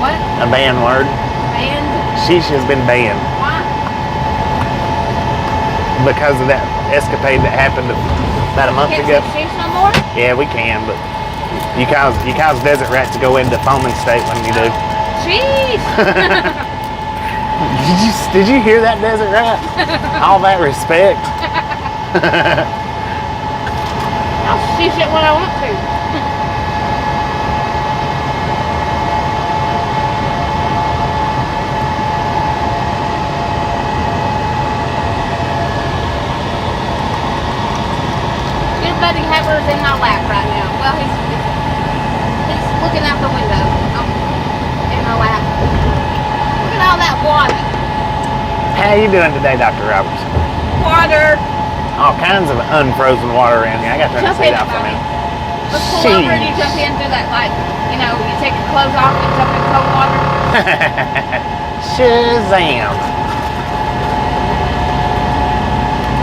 S2: What?
S1: A ban word.
S2: Banned?
S1: Sheesh has been banned.
S2: Why?
S1: Because of that escapade that happened about a month ago.
S2: Can't say sheesh no more?
S1: Yeah, we can, but you cause Desert Rat to go into foaming state when you do.
S2: Sheesh!
S1: Did you hear that, Desert Rat? All that respect.
S2: I'll sheesh it when I want to. Your buddy Haber's in my lap right now. Well, he's looking out the window. In my lap. Look at all that water.
S1: How you doing today, Dr. Roberts?
S2: Water.
S1: All kinds of unfrozen water around here. I got to turn the seat off for a minute.
S2: Let's pull over and you jump into that, like, you know, you take your clothes off and jump in cold water.
S1: Shazam.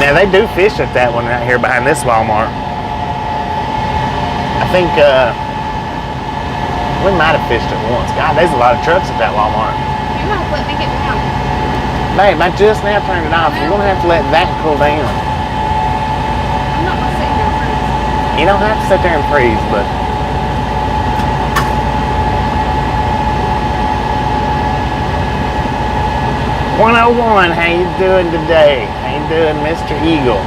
S1: Now, they do fish at that one right here behind this Walmart. I think we might have fished it once. God, there's a lot of trucks at that Walmart.
S2: You might have let me get down.
S1: Babe, I just now turned it off. You're going to have to let that cool down.
S2: I'm not going to sit here and freeze.
S1: You don't have to sit there and freeze, but... "101, how you doing today? How you doing, Mr. Eagle?"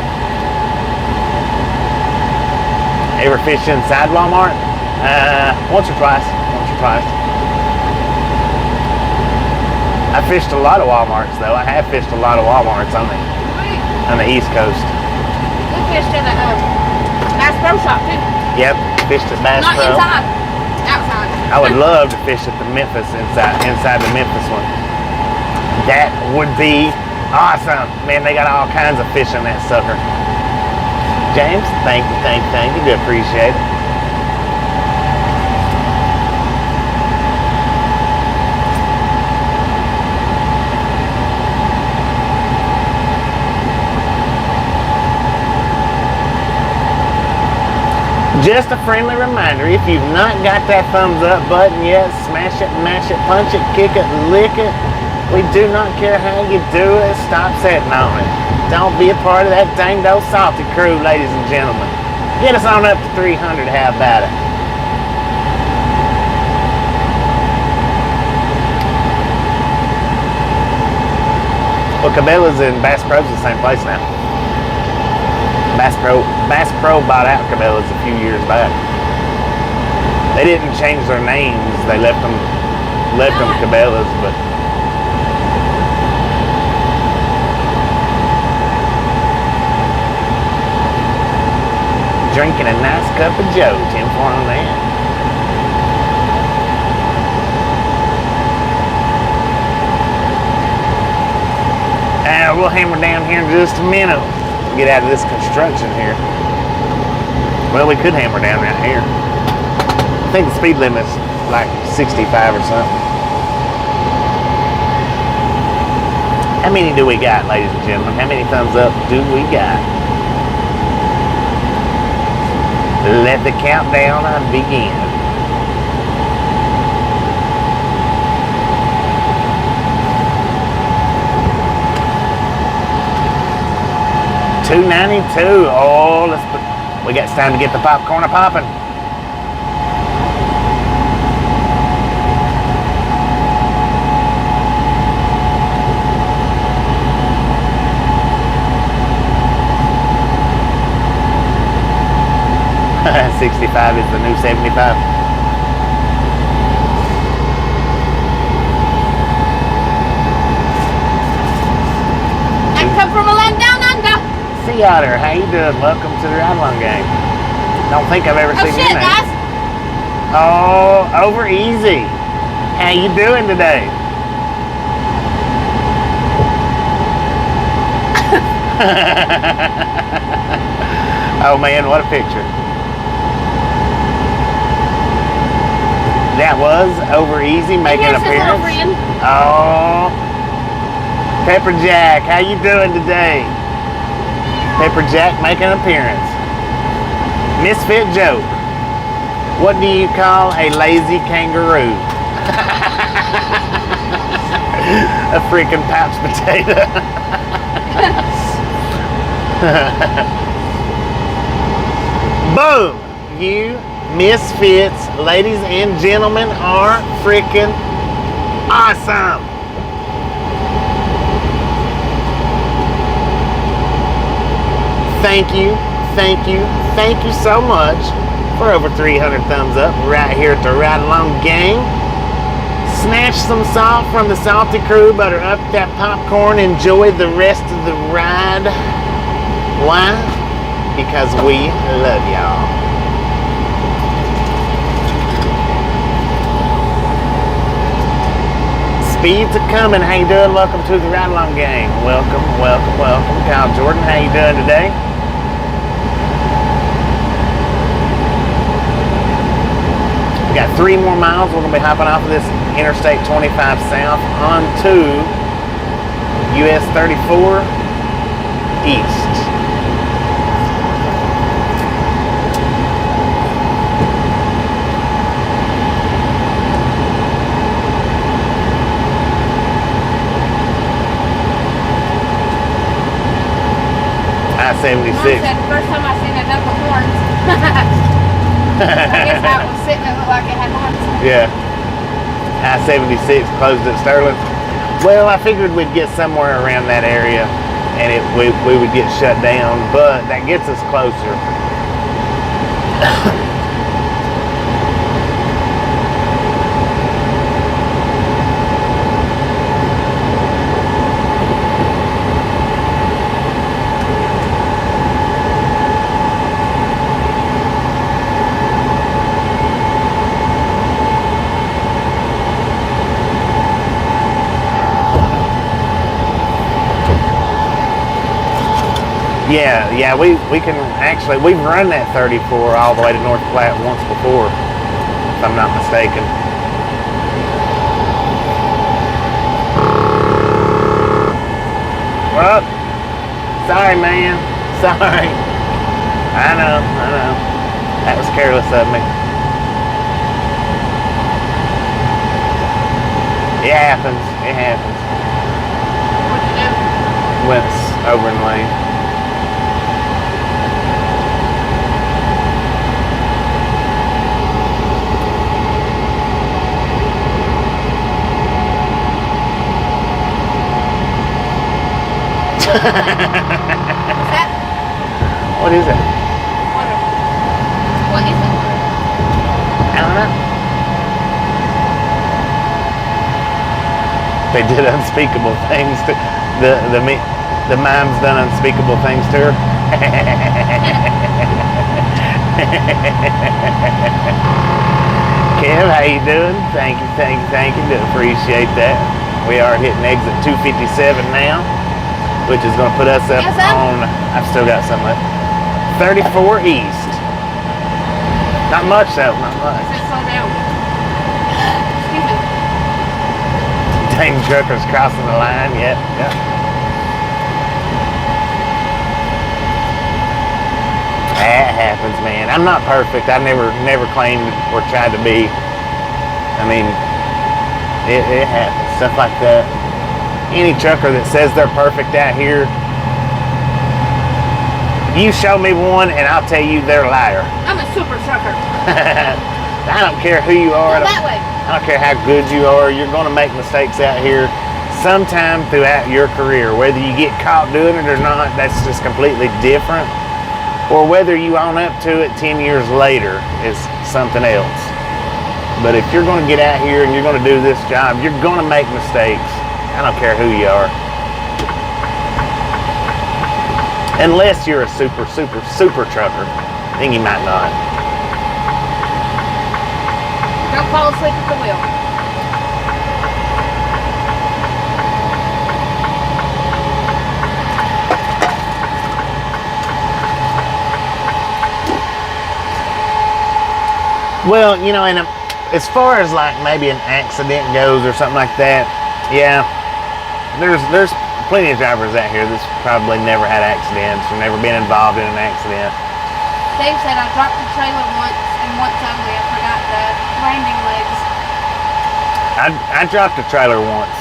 S1: Ever fished inside Walmart? Once or twice. I fished a lot of Walmarts, though. I have fished a lot of Walmarts on the East Coast.
S2: We fished at a Bass Pro Shop, too.
S1: Yep, fished at Bass
S2: Not
S1: Pro.
S2: inside. Outside.
S1: I would love to fish at the Memphis, inside the Memphis one. That would be awesome. Man, they got all kinds of fish in that sucker. James, thank you. Do appreciate it. Just a friendly reminder, if you've not got that thumbs up button yet, smash it, mash it, punch it, kick it, lick it. We do not care how you do it. Stop sitting on it. Don't be a part of that danged old salty crew, ladies and gentlemen. Get us on up to 300. How about it? Well, Cabela's and Bass Pro's the same place now. Bass Pro bought out Cabela's a few years back. They didn't change their names. They left them Cabela's, but drinking a nice cup of Joe. 10-4 on that. We'll hammer down here in just a minute. Get out of this construction here. Well, we could hammer down right here. I think the speed limit's like 65 or something. How many do we got, ladies and gentlemen? How many thumbs up do we got? Let the countdown begin. $2.92. Oh, we got time to get the popcorn popping. $65 is the new $75.
S2: I come from a land down under.
S1: Sea Otter, how you doing? Welcome to the ride-along game. Don't think I've ever seen your name.
S2: Guys.
S1: Oh, over easy. How you doing today? Oh man, what a picture. That was over easy making an appearance. Oh, Pepper Jack, how you doing today? Pepper Jack making an appearance. Misfit joke. What do you call a lazy kangaroo? A freaking pouch potato. Boom! You misfits, ladies and gentlemen, are freaking awesome. Thank you, thank you, thank you so much for over 300 thumbs up right here at the Ride Along Gang. Snatch some salt from the salty crew, butter up that popcorn, enjoy the rest of the ride. Why? Because we love y'all. Speeds are coming. How you doing? Welcome to the Ride Along Gang. Welcome, welcome, welcome. Kyle Jordan, how you doing today? We got 3 more miles. We're going to be hopping off of this Interstate 25 South onto US 34 East. I-76.
S2: Mom said the first time I seen it up with horns. I guess that was sitting, it looked like it had horns.
S1: Yeah. I-76 closed at Sterling. Well, I figured we'd get somewhere around that area and we would get shut down, but that gets us closer. Yeah, we can actually, we've run that 34 all the way to North Platte once before, if I'm not mistaken. Well, sorry man, sorry. I know, that was careless of me. It happens,
S2: What'd you do?
S1: Went over in lane.
S2: What's that?
S1: What is it?
S2: What is it?
S1: I don't know. They did unspeakable things to the mime's done unspeakable things to her. Kev, how you doing? Thank you. Do appreciate that. We are hitting exit 257 now, which is going to put us up on, I've still got some left, 34 East. Not much though, not much.
S2: Slow down. Excuse me.
S1: Dang truckers crossing the line, yep. That happens, man. I'm not perfect. I never claimed or tried to be. I mean, it happens. Stuff like that. Any trucker that says they're perfect out here, you show me one and I'll tell you they're a liar.
S2: I'm a super trucker.
S1: I don't care who you are.
S2: Go that way.
S1: I don't care how good you are. You're going to make mistakes out here sometime throughout your career. Whether you get caught doing it or not, that's just completely different. Or whether you own up to it 10 years later is something else. But if you're going to get out here and you're going to do this job, you're going to make mistakes. I don't care who you are. Unless you're a super trucker, then you might not.
S2: Don't fall asleep at the wheel.
S1: Well, you know, and as far as like maybe an accident goes or something like that, yeah, there's plenty of drivers out here that's probably never had accidents or never been involved in an accident.
S2: Dave said I dropped the trailer once and once only. I forgot the landing legs.
S1: I dropped a trailer once.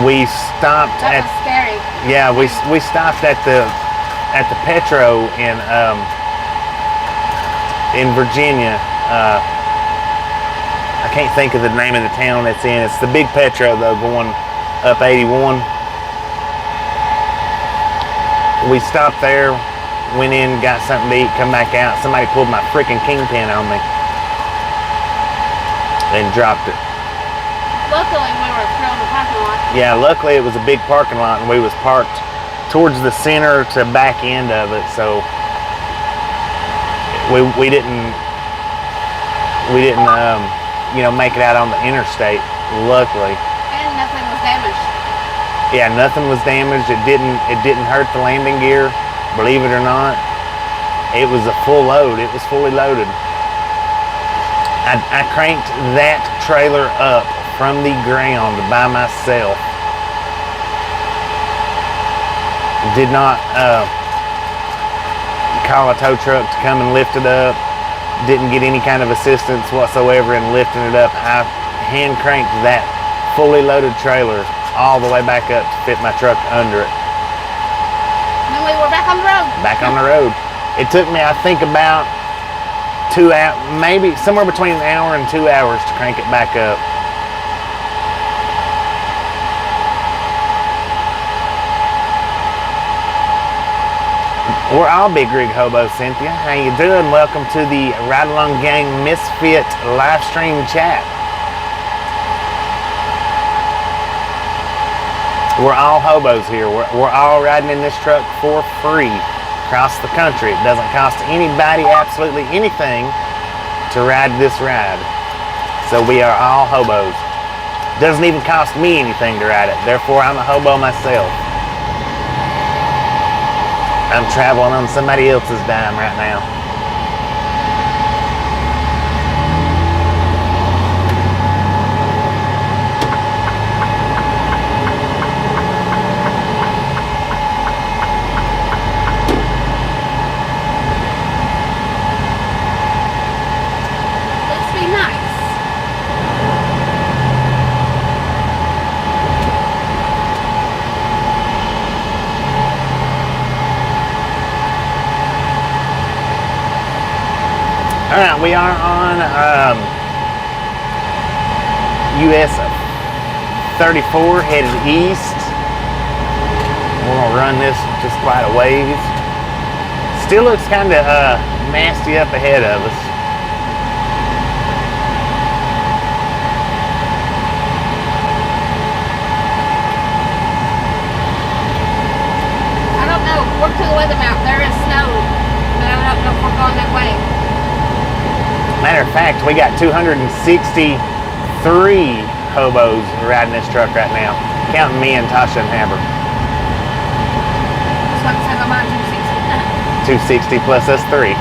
S1: We stopped
S2: That was scary.
S1: Yeah, we stopped at the Petro in Virginia. I can't think of the name of the town that's in. It's the big Petro though, going up 81. We stopped there, went in, got something to eat, come back out. Somebody pulled my freaking kingpin on me and dropped it.
S2: Luckily, we were still in the parking lot.
S1: Yeah, luckily it was a big parking lot and we was parked towards the center to back end of it, so we didn't you know, make it out on the interstate, luckily.
S2: And nothing was damaged.
S1: Yeah, nothing was damaged. It didn't hurt the landing gear, believe it or not. It was a full load. It was fully loaded. I cranked that trailer up from the ground by myself. Did not call a tow truck to come and lift it up. Didn't get any kind of assistance whatsoever in lifting it up. I hand cranked that fully loaded trailer all the way back up to fit my truck under it.
S2: And then we were back on the road.
S1: Back on the road. It took me, I think, about 2 hours, maybe somewhere between an hour and 2 hours to crank it back up. We're all big rig hobos, Cynthia. How you doing? Welcome to the Ride Along Gang Misfit live stream chat. We're all hobos here. We're all riding in this truck for free across the country. It doesn't cost anybody absolutely anything to ride this ride. So we are all hobos. Doesn't even cost me anything to ride it. Therefore, I'm a hobo myself. I'm traveling on somebody else's dime right now.
S2: Let's be nice.
S1: All right, we are on US 34 headed east. We're gonna run this just quite a ways. Still looks kind of nasty up ahead of us.
S2: I don't know. Look to the weather map. There is snow, but I don't along that way.
S1: Matter of fact, we got 263 hobos riding this truck right now, counting me and Tasha and Haber.
S2: So I'm saying I'm on 260.
S1: 260 plus us 3.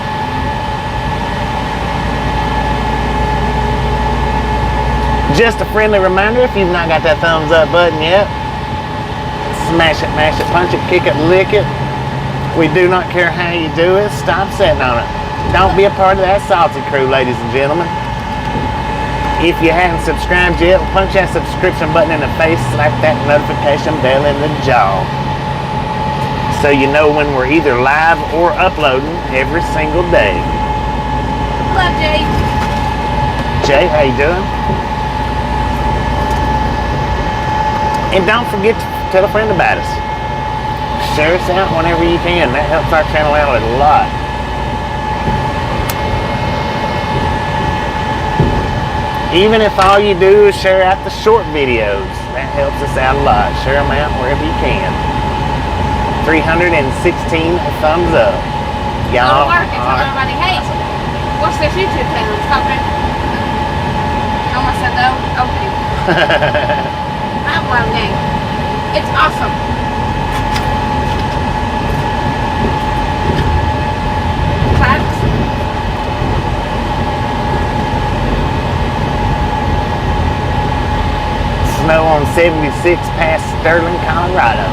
S1: Just a friendly reminder, if you've not got that thumbs up button yet, smash it, mash it, punch it, kick it, lick it. We do not care how you do it. Stop sitting on it. Don't be a part of that salty crew, ladies and gentlemen. If you haven't subscribed yet, punch that subscription button in the face, slap that notification bell in the jaw, so you know when we're either live or uploading every single day.
S2: Love, Jay.
S1: Jay, how you doing? And don't forget to tell a friend about us. Share us out whenever you can. That helps our channel out a lot. Even if all you do is share out the short videos, that helps us out a lot. Share them out wherever you can. 316 thumbs up. Y'all
S2: Go to work and tell everybody, hey, what's this YouTube channel? It's called I almost said no. Okay. I love name. It's awesome. Claps.
S1: Snow on 76 past Sterling, Colorado.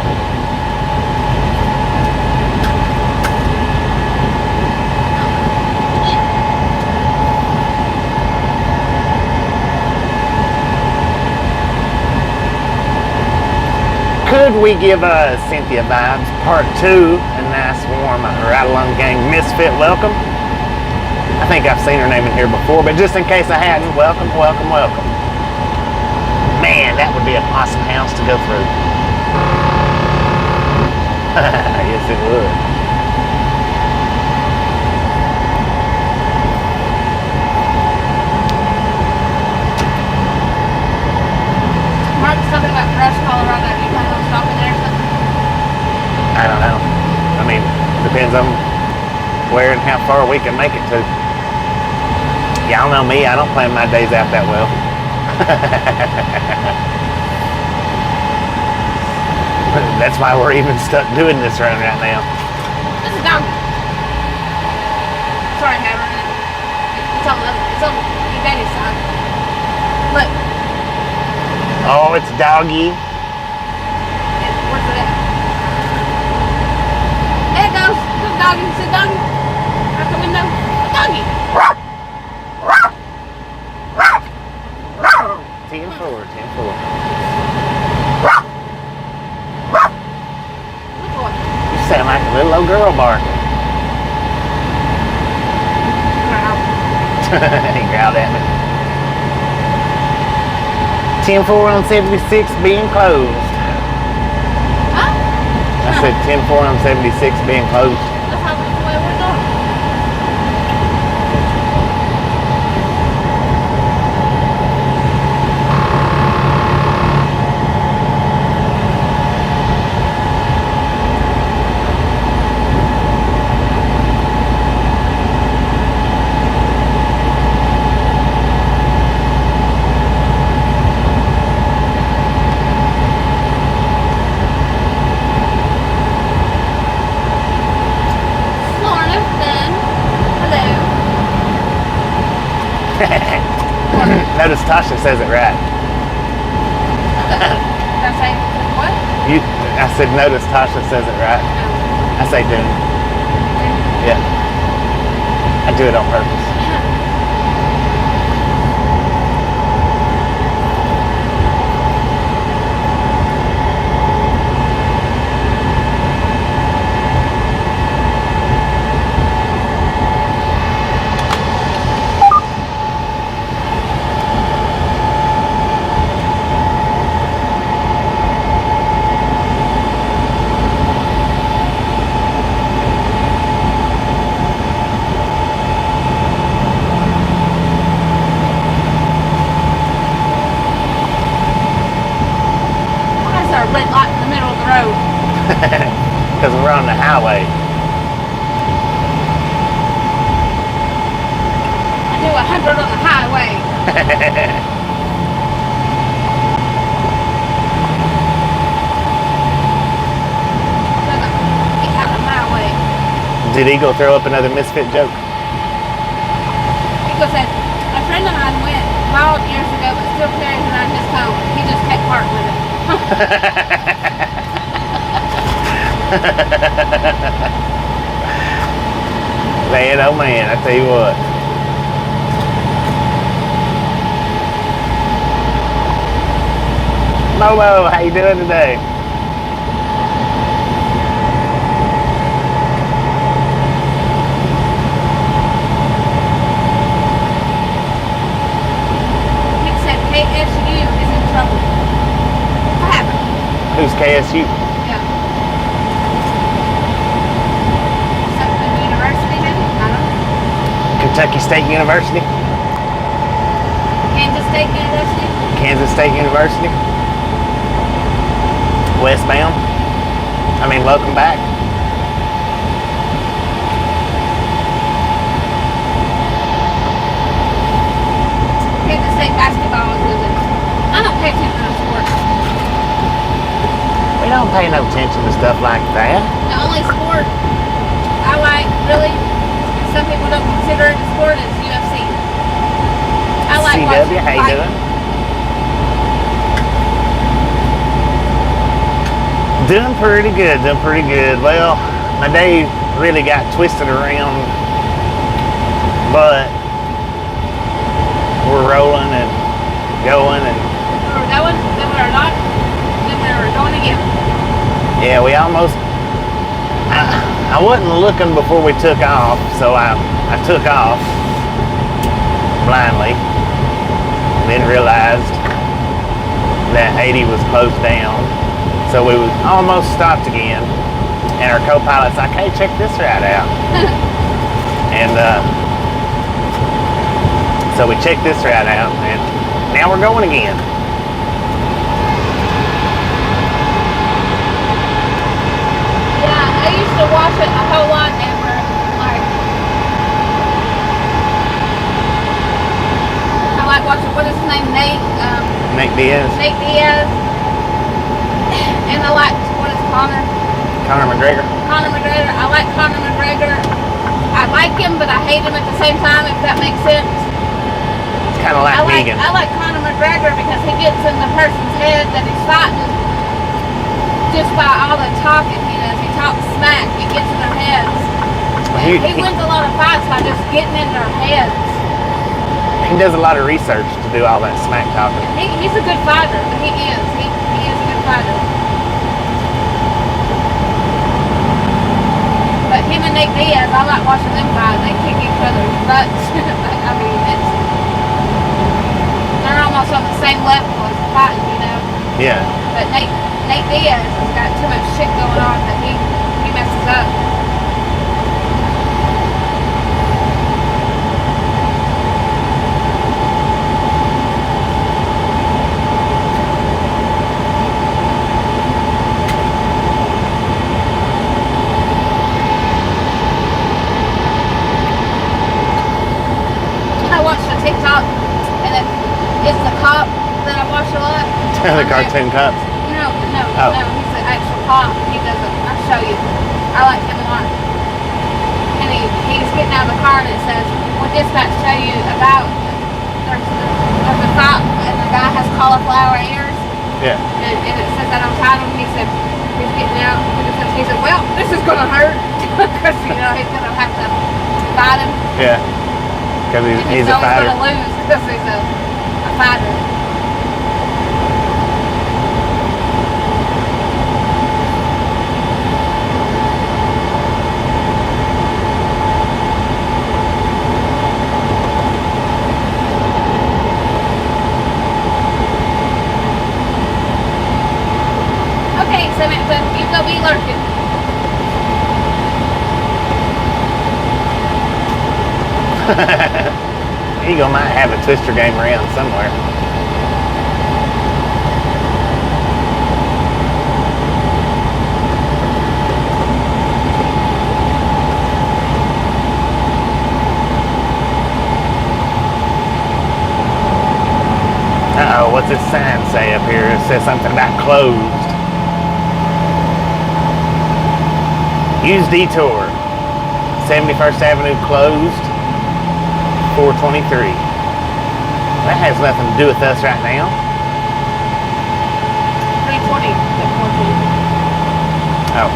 S1: Could we give Cynthia Vibes Part 2 a nice warm ride-along gang misfit welcome? I think I've seen her name in here before, but just in case I hadn't, welcome, welcome, welcome. Man, that would be an awesome house to go through. Yes, it would.
S2: Mark's talking about Rush, Colorado. You plan on stopping there or something?
S1: I don't know. I mean, depends on where and how far we can make it to. Y'all know me, I don't plan my days out that well. That's why we're even stuck doing this run right now.
S2: This is dog. Sorry, Haber. It's on your daddy's side. Look.
S1: Oh, it's doggy.
S2: Where's it at? There it goes. Good doggy. Sit doggy. Out the window. Doggy.
S1: 10-4, 10-4.
S2: Good boy.
S1: You sound like a little old girl barking. He growled at me. 10-4 on 76 being closed.
S2: Huh?
S1: I said 10-4 on 76 being closed.
S2: That's how the way we're going.
S1: Notice Tasha says it right.
S2: Did I say what?
S1: I said notice Tasha says it right. I say Dune. Yeah. I do it on purpose.
S2: Red light in the middle of the road.
S1: Because we're on the highway.
S2: 100 on the highway. Get out of my way.
S1: Did Eagle throw up another misfit joke?
S2: Eagle said, a friend of mine went bald years ago, but still carries around his comb. He just takes part with it.
S1: Man, oh man, I tell you what. Momo, how you doing today?
S2: Nick said KSU is in trouble. What happened?
S1: Who's KSU?
S2: Yeah. Something university maybe? I don't know.
S1: Kentucky State University?
S2: Kansas State University?
S1: Kansas State University? Westbound? I mean, welcome back.
S2: Kansas State basketball is losing. I don't pay attention to sports.
S1: We don't pay no attention to stuff like that.
S2: The only sport I like, really, and some people don't consider it a sport, is UFC. I like
S1: CW,
S2: watching
S1: how you
S2: fight.
S1: doing? Doing pretty good, doing pretty good. Well, my day really got twisted around, but we're rolling and going and
S2: We were going, then we were not, then we were going again.
S1: yeah, we almost, I wasn't looking before we took off, so I took off blindly, then realized that 80 was closed down. So we was almost stopped again, and our co-pilot's like, hey, check this route out. And so we checked this route out, and now we're going again.
S2: Yeah, I used to watch it a whole lot, and we're like, I like watching, what is his name,
S1: Nick Diaz,
S2: Nate Diaz. And I like, what is Conor
S1: McGregor.
S2: I like Conor McGregor. I like him, but I hate him at the same time, if that makes sense.
S1: It's kind of like vegan.
S2: I like Conor McGregor because he gets in the person's head that he's fighting just by all the talking he does. He talks smack. It gets in their heads. He wins a lot of fights by just getting in their heads.
S1: He does a lot of research to do all that smack talking.
S2: He's a good fighter. He is. He is a good fighter. But him and Nate Diaz, I like watching them fight. They kick each other's butts. I mean, they're almost on the same level as fighting, you know.
S1: Yeah.
S2: But Nate Diaz has got too much shit going on that he messes up. I watched a TikTok, and it's the cop that I watch a lot.
S1: The cartoon cops.
S2: No,
S1: Oh.
S2: he's the actual cop. He doesn't, I'll show you. I like him a lot. And he's getting out of the car and it says, "Will dispatch tell you about, there's a cop and the guy has cauliflower ears."
S1: Yeah.
S2: And it says that on title, and he said, he's getting out, and he said, well, this is gonna hurt. Because, you know, he's gonna have to fight him.
S1: Yeah. Because
S2: And
S1: he's a
S2: always
S1: fighter.
S2: gonna lose because he's a fighter. Okay, Samantha, you go be lurking.
S1: Eagle might have a twister game around somewhere. this sign say up here? It says something about closed. Use detour. 71st Avenue closed. 423. That has nothing to do with us right now.
S2: 320 to 420.
S1: Oh.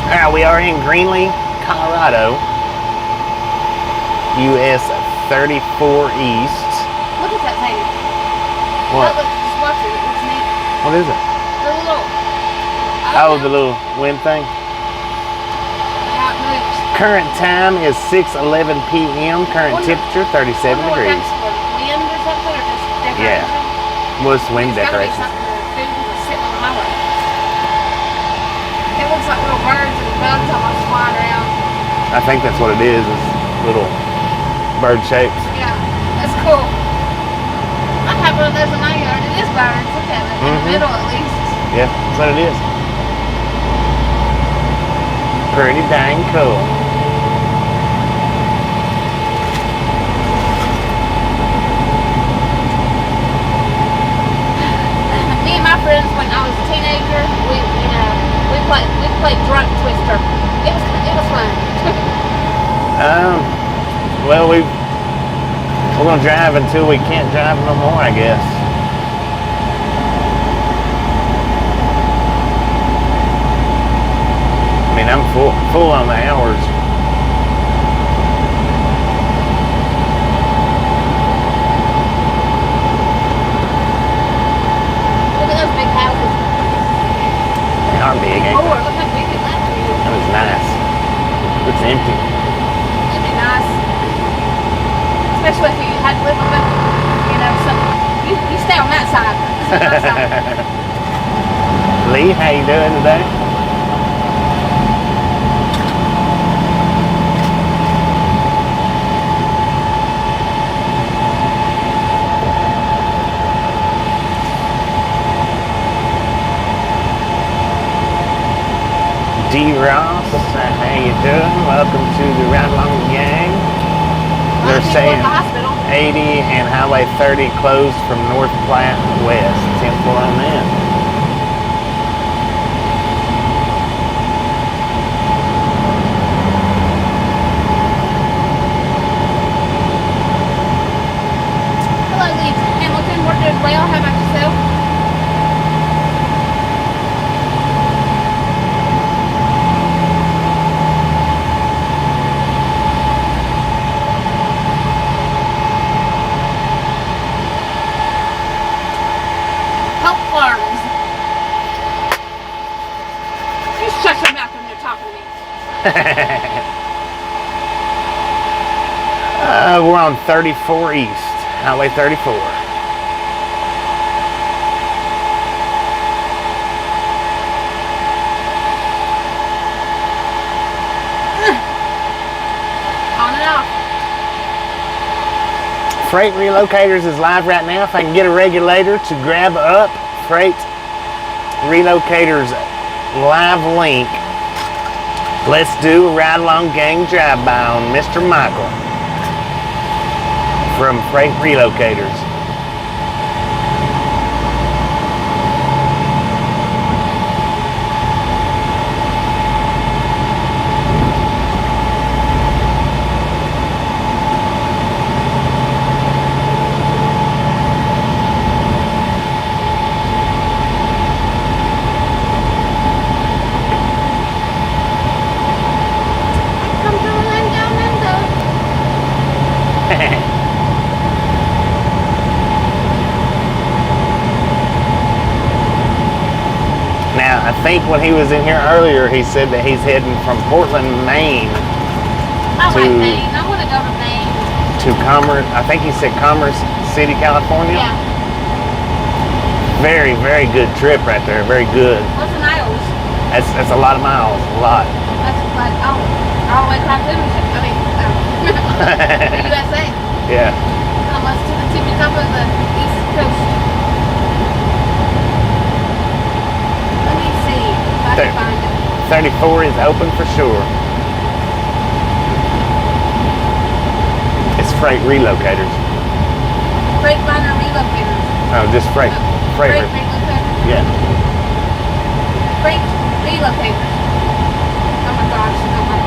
S1: Alright, we are in Greenlee, Colorado. US 34 East.
S2: Look at that thing.
S1: What?
S2: Look, just watch it. It's neat.
S1: What is it?
S2: The little.
S1: Oh, the little wind thing.
S2: Yeah, it moves.
S1: Current time is 6:11 p.m. Current temperature 37 degrees.
S2: Wind or something, or just decoration?
S1: Yeah. Was wind
S2: It's gotta be
S1: decorations.
S2: something to do with sitting on the highway. It looks like little birds and bugs almost flying around.
S1: I think that's what it is little bird shapes.
S2: Yeah, that's cool. I have one of those in my yard. It is birds. Look at it. In the middle, at least.
S1: Yeah, that's what it is. Pretty dang cool.
S2: Me and my friends, when I was a teenager, we played drunk twister. It was fun.
S1: Well, we're gonna drive until we can't drive no more, I guess. I mean, I'm full on the hours.
S2: Look at those big houses.
S1: They are big, ain't
S2: Lord,
S1: they?
S2: look how big is that for you.
S1: That was nice. It's empty.
S2: That'd be nice. Especially if you had to live with it. You know, you stay on that side. This is my side.
S1: Lee, how you doing today? D. Ross, how you doing? Welcome to the Ride Along Gang. They're saying 80 and Highway 30 closed from North Platte West. 10-4 on that.
S2: Hello, Leeds Hamilton. We're doing well. How about yourself? Help farms. You shut your mouth when you're talking to me.
S1: We're on 34 East, Highway 34.
S2: On and off.
S1: Freight Relocators is live right now. If I can get a regulator to grab up Freight Relocators live link, let's do a Ride Along Gang drive-by on Mr. Michael from Freight Relocators.
S2: Come rolling down
S1: Now, I think when he was in here earlier, he said that he's heading from Portland, Maine
S2: I like
S1: To-
S2: Maine. I want to go to Maine.
S1: to Commerce. I think he said Commerce City, California.
S2: Yeah.
S1: Very, very good trip right there. Very good.
S2: What's the miles?
S1: That's a lot of miles. A lot.
S2: That's like, all the way across the USA.
S1: Yeah.
S2: Almost to the tippy top of the East Coast. Let me see if I can find it.
S1: 34 is open for sure. freight relocators.
S2: Freightliner relocators.
S1: Oh, just freight.
S2: Freight
S1: Freight.
S2: relocators.
S1: Yeah.
S2: Freight relocators. Oh my gosh. Oh my.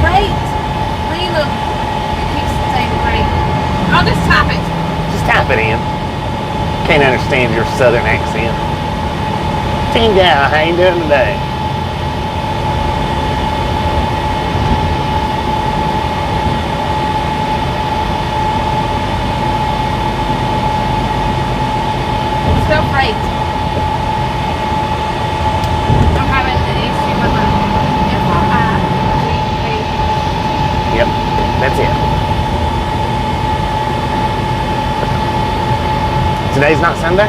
S2: Freight relocators. It keeps saying freight. I'll just type it.
S1: Just type it in. Can't understand your southern accent. Team gal, how you doing today?
S2: Still freight. I'm having an issue with my FYI.
S1: Yep, that's it. Today's not Sunday?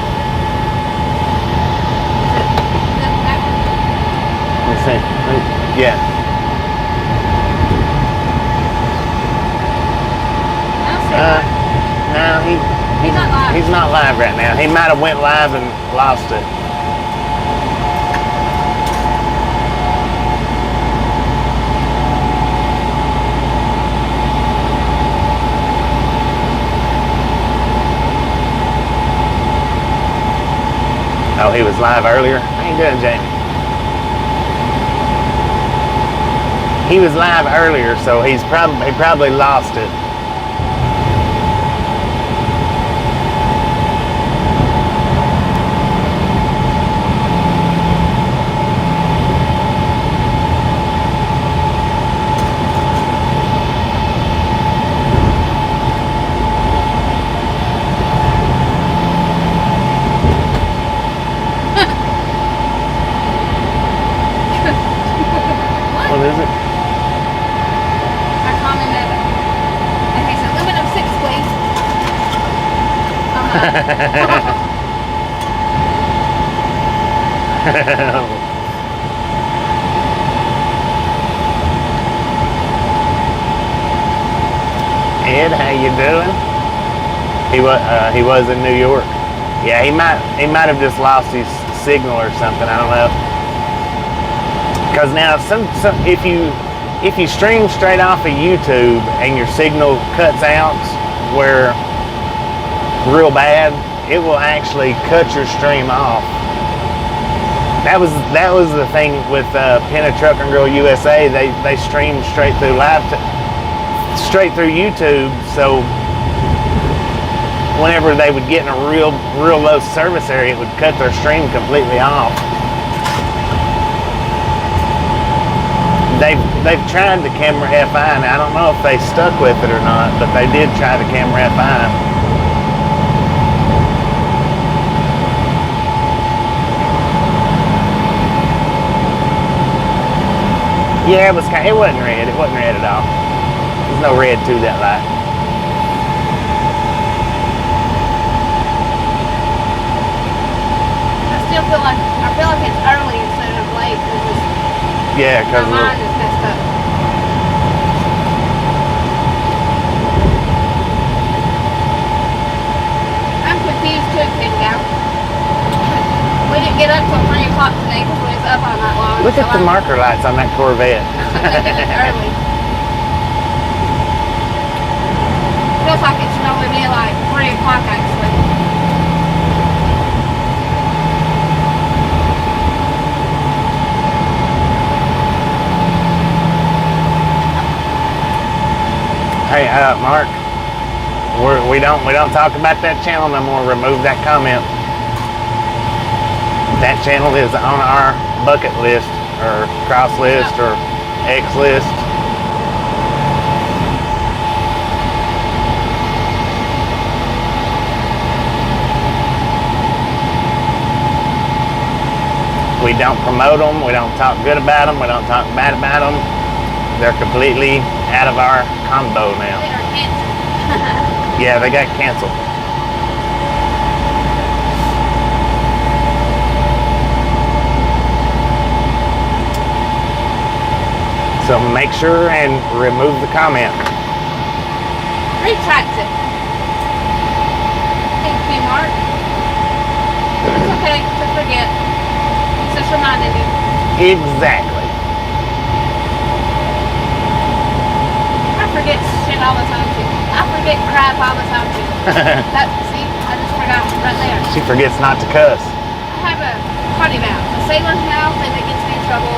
S1: Let me see. Yeah. No,
S2: He's not live.
S1: He's not live right now. He might have went live and lost it. Oh, he was live earlier? How you doing, Jamie? He was live earlier, so he probably lost it. What is it?
S2: I commented, and he said, limit of 6, please.
S1: Ed, how you doing? He was in New York. Yeah, he might have just lost his signal or something. I don't know. Because now, if you stream straight off of YouTube and your signal cuts out where real bad, it will actually cut your stream off. That was the thing with Pin a Truckin' Girl USA. They streamed straight through straight through YouTube. So whenever they would get in a real low service area, it would cut their stream completely off. They've tried the camera FI, and I don't know if they stuck with it or not, but they did try the camera FI. Yeah, it wasn't red. It wasn't red at all. There's no red to that light.
S2: I feel like it's early instead of late.
S1: Yeah, because
S2: my mind is messed up. I'm confused too, Kid Gal. We didn't get up till 3 o'clock today because we was up all night long.
S1: look at the marker lights on that Corvette.
S2: I think it's early. Feels like it should only be like 3 o'clock actually.
S1: Hey, Mark, we don't talk about that channel no more. Remove that comment. That channel is on our bucket list, or cross list, or X list. We don't promote them. We don't talk good about them. We don't talk bad about them. They're completely out of our combo now.
S2: They are canceled.
S1: Yeah, they got canceled. So make sure and remove the comment.
S2: Retract it. Thank you, Mark. It's okay to forget. It's just reminding you.
S1: Exactly.
S2: I forget shit all the time too. I forget crap all the time too. See, I just forgot right there.
S1: She forgets not to cuss.
S2: I have a potty mouth, a sailor's mouth, and it gets me in trouble.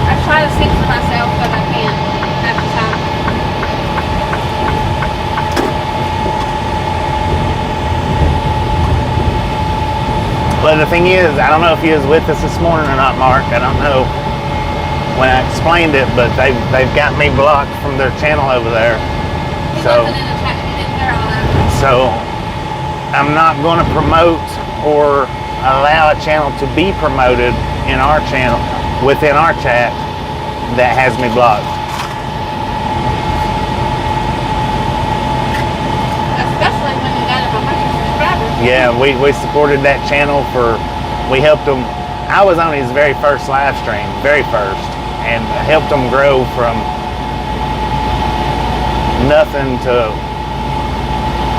S2: I try to censor myself, but I can't half the time.
S1: Well, the thing is, I don't know if you was with us this morning or not, Mark. I don't know when I explained it, but they've got me blocked from their channel over there.
S2: He wasn't in the chat. He didn't hear all that.
S1: So I'm not going to promote or allow a channel to be promoted in our channel, within our chat, that has me blocked.
S2: Especially when you got a bunch of subscribers.
S1: Yeah, we supported that channel we helped them. I was on his very first live stream, and helped him grow from nothing to,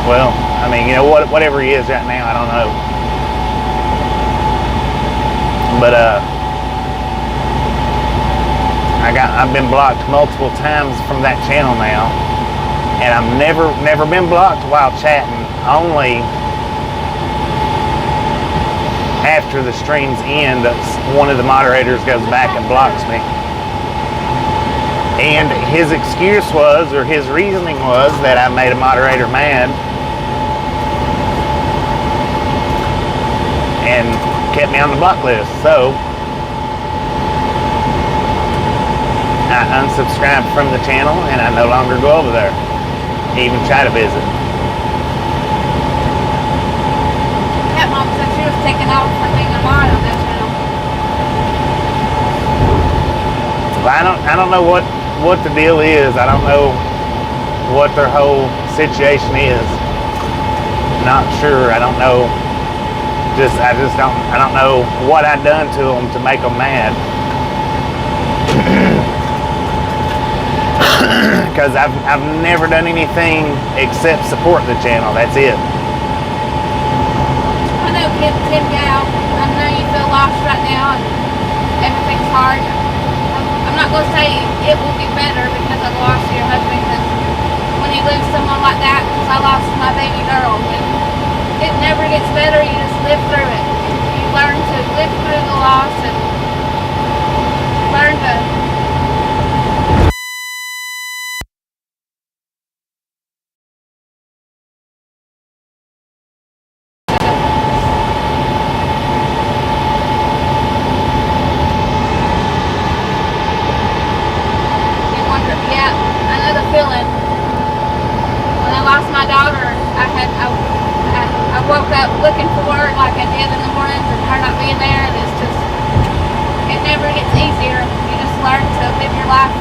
S1: well, I mean, you know, whatever he is right now, I don't know. But I've been blocked multiple times from that channel now, and I've never been blocked while chatting, only after the streams end, one of the moderators goes back and blocks me. And his excuse was, or his reasoning was, that I made a moderator mad and kept me on the block list. So I unsubscribed from the channel and I no longer go over there, even try to visit.
S2: Cat Mom said she was taken off for being a mod on that channel.
S1: Well, I don't know what the deal is. I don't know what their whole situation is. Not sure. I don't know. I don't know what I done to them to make them mad. Because I've never done anything except support the channel. That's it.
S2: I know, Tim Gal. I know you feel lost right now and everything's hard. I'm not going to say it will get better because I lost your husband, because when you lose someone like that, because I lost my baby girl, it never gets better. You just live through it. You learn to live through the loss and learn to feeling. When I lost my daughter, I woke up looking for her like I did in the mornings, and her not being there, and it never gets easier. You just learn to live your life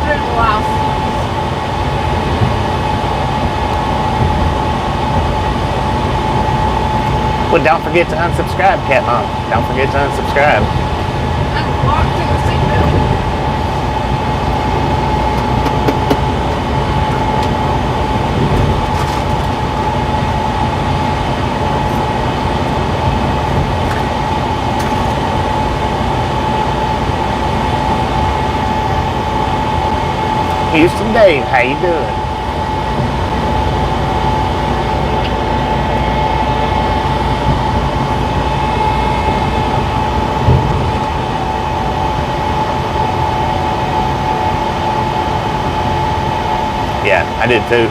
S2: through the loss.
S1: Well, don't forget to unsubscribe, Cat Mom. Don't forget to unsubscribe.
S2: I walked to the seatbelt.
S1: Houston Dave, how you doing? Yeah, I did too.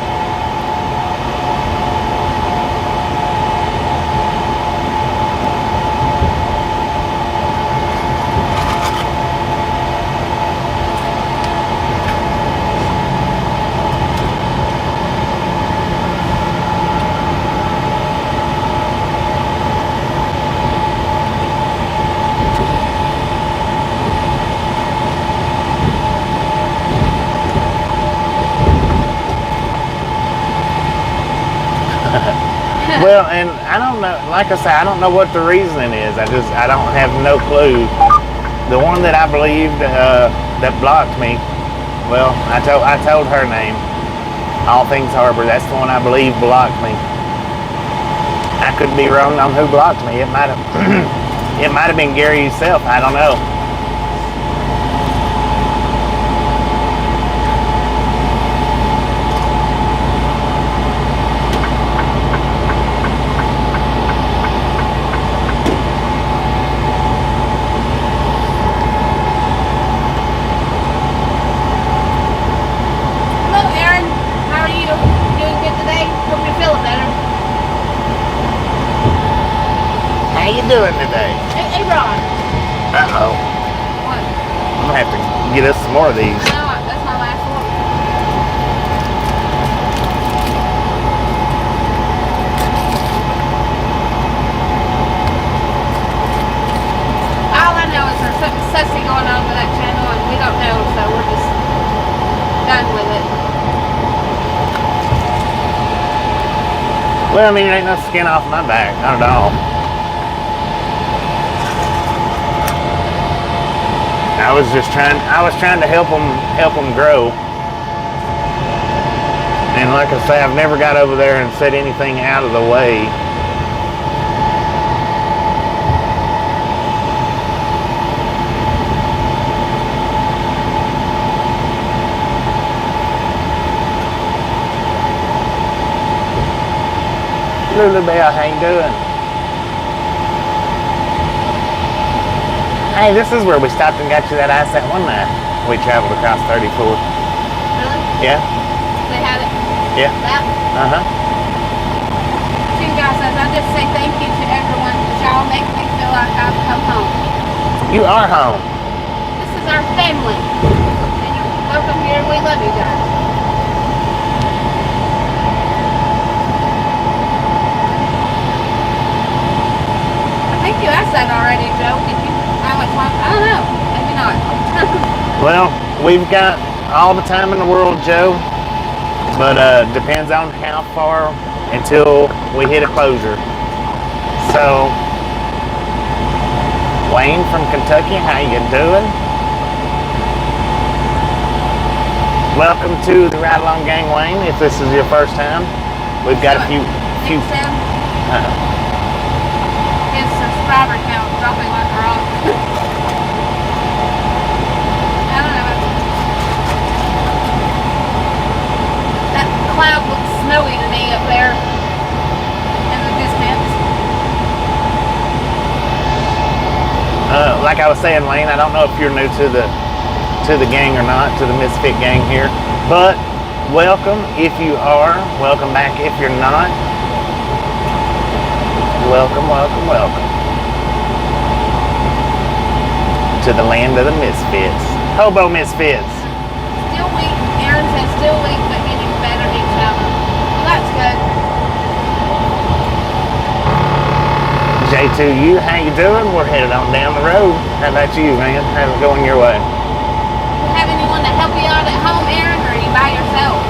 S1: Well, and I don't know, like I said, I don't know what the reasoning is. I don't have no clue. The one that I believed that blocked me, well, I told her name, All Things Harbor. That's the one I believe blocked me. I could be wrong on who blocked me. It might have been Gary himself. I don't know. How you doing today?
S2: Hey, Ron.
S1: Uh-oh.
S2: What?
S1: I'm gonna have to get us some more of these.
S2: I know, that's my last one. All I know is there's something sussy going on with that channel, and we don't know, so we're just done with it.
S1: Well, I mean, there ain't no skin off my back, not at all. I was trying to help them grow. And like I say, I've never got over there and said anything out of the way. Lulu Bell, how you doing? Hey, this is where we stopped and got you that ice that one night. We traveled across 34.
S2: Really?
S1: Yeah?
S2: They had it?
S1: Yeah.
S2: That?
S1: Uh-huh.
S2: Two guys says, I just say thank you to everyone, because y'all make me feel like I've come home.
S1: You are home.
S2: This is our family. And you're welcome here, and we love you guys. I think you asked that already, Joe. Did you? How much longer? I don't know. Maybe not.
S1: Well, we've got all the time in the world, Joe. But depends on how far until we hit a closure. So, Wayne from Kentucky, how you doing? Welcome to the Ride Along Gang, Wayne. If this is your first time, we've got a few.
S2: His subscriber count dropping like a rock. I don't know. That cloud looks snowy to me up there in the distance.
S1: Like I was saying, Wayne, I don't know if you're new to the gang or not, to the Misfit gang here, but welcome if you are. Welcome back if you're not. Welcome, welcome, welcome to the land of the Misfits. Hobo Misfits.
S2: Still weak. Aaron says still weak, but getting better each hour. Well, that's good.
S1: J2U, how you doing? We're headed on down the road. How about you, man? How's it going your way?
S2: Do you have anyone to help you out at home, Aaron, or are you by yourself?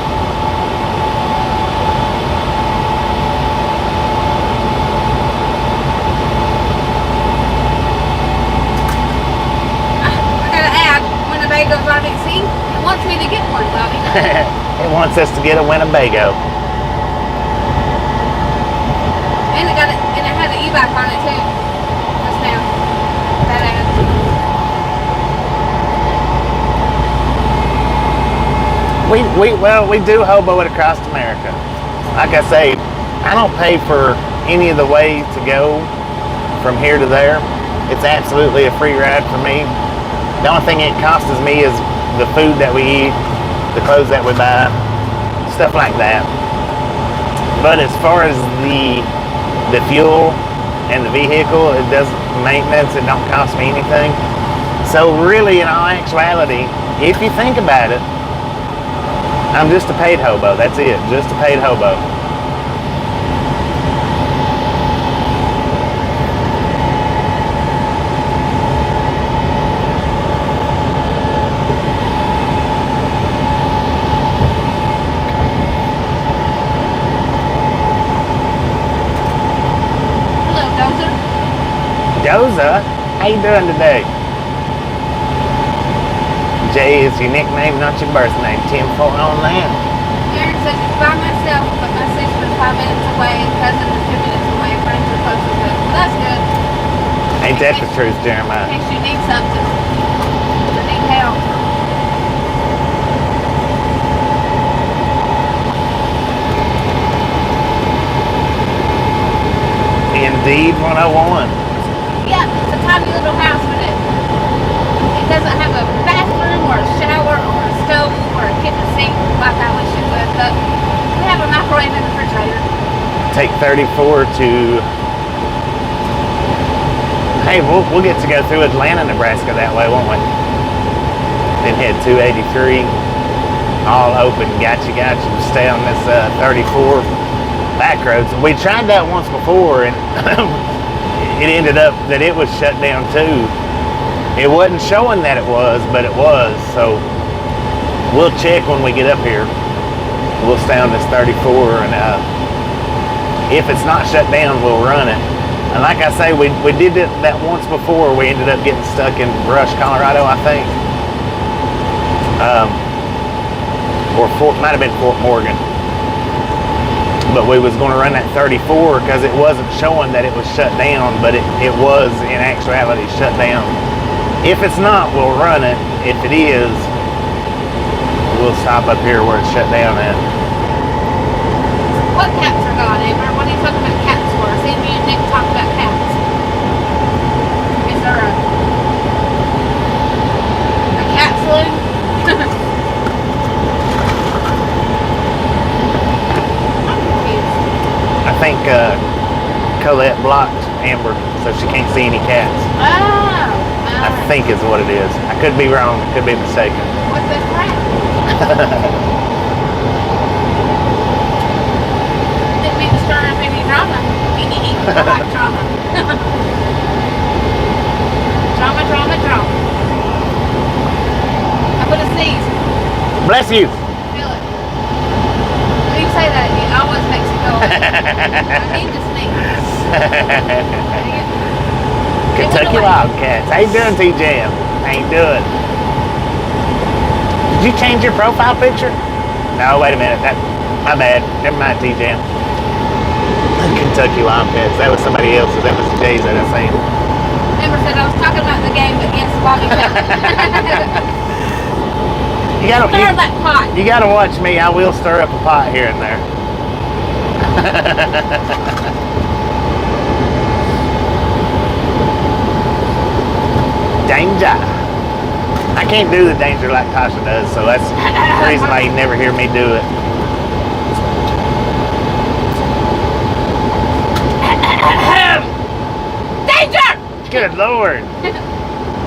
S2: Winnebago's Bobby. See, it wants me to get one, Bobby.
S1: It wants us to get a Winnebago.
S2: And it has an e-bike on it too. Just now. That ad.
S1: We do hobo it across America. Like I say, I don't pay for any of the way to go from here to there. It's absolutely a free ride for me. The only thing it costs me is the food that we eat, the clothes that we buy, stuff like that. But as far as the fuel and the vehicle, it doesn't maintenance, it don't cost me anything. So really, in all actuality, if you think about it, I'm just a paid hobo. That's it, just a paid hobo. Doza, how you doing today? Jay is your nickname, not your birth name. 10-4 on that.
S2: Aaron says it's by myself, but my sister's 5 minutes away, cousin is 2 minutes away, friends are close to us. Well, that's good.
S1: Ain't that the truth, Jeremiah?
S2: In case you need something, you need help.
S1: Indeed 101.
S2: Yeah, it's a tiny little house, but it doesn't have a bathroom or a shower or a stove or a kitchen sink like I wish it would, but we have a microwave and a refrigerator.
S1: Take 34 to Hey, we'll get to go through Atlanta, Nebraska that way, won't we? Then head 283, all open, gotcha. Stay on this 34 back roads. We tried that once before, and it ended up that it was shut down too. It wasn't showing that it was, but it was. So we'll check when we get up here. We'll stay on this 34, and if it's not shut down, we'll run it. And like I say, we did that once before. We ended up getting stuck in Rush, Colorado, I think. Or might have been Fort Morgan. But we was going to run that 34 because it wasn't showing that it was shut down, but it was in actuality shut down. If it's not, we'll run it. If it is, we'll stop up here where it's shut down at.
S2: What cats are gone, Amber? What are you talking about cats for? See, me and Nick talk about cats. Is there a cat saloon? I'm confused.
S1: I think Colette blocked Amber so she can't see any cats.
S2: Oh.
S1: I think is what it is. I could be wrong. I could be mistaken.
S2: What's that crap? Didn't mean to stir up any drama. I like drama. Drama. I put a sneeze.
S1: Bless you.
S2: Feel it. When you say that, it always makes it go away. I need to sneeze.
S1: Kentucky Wildcats. How you doing, T-Jam? How you doing? Did you change your profile picture? No, wait a minute. My bad. Never mind, T-Jam. Kentucky Wildcats. That was somebody else's. That was Jay's that I seen.
S2: Amber said I was talking about the game against Bobby. Stir that pot.
S1: You gotta watch me. I will stir up a pot here and there. Danger. I can't do the danger like Tasha does, so that's the reason why you never hear me do it.
S2: Danger!
S1: Good Lord.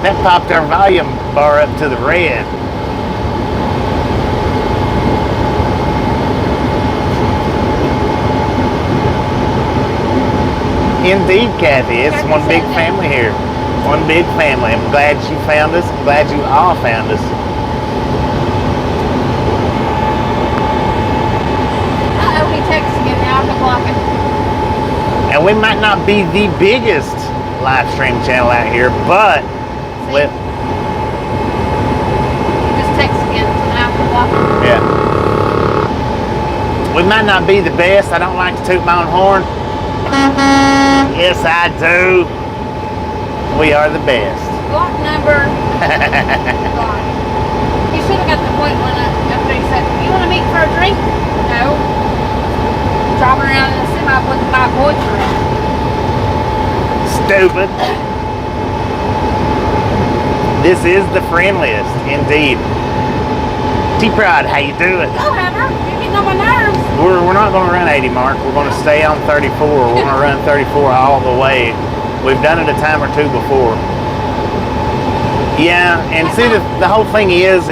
S1: That popped our volume bar up to the red. Indeed, Kathy. It's one big family here. One big family. I'm glad you found us. I'm glad you all found us.
S2: Uh-oh, he texted me now. I can block it.
S1: And we might not be the biggest live stream channel out here, but
S2: just text again. Now I can block it.
S1: yeah. We might not be the best. I don't like to toot my own horn. Yes, I do. We are the best.
S2: Block number. God. He should have got the point when after he said, "You want to meet for a drink?" No. Driving around in a semi with my boyfriend.
S1: Stupid. This is the friendliest, indeed. T-Prod, how you doing?
S2: Go, Haber. You're getting on my nerves.
S1: We're not going to run 80, Mark. We're going to stay on 34. We're going to run 34 all the way. We've done it a time or two before. Yeah, and see, the whole thing is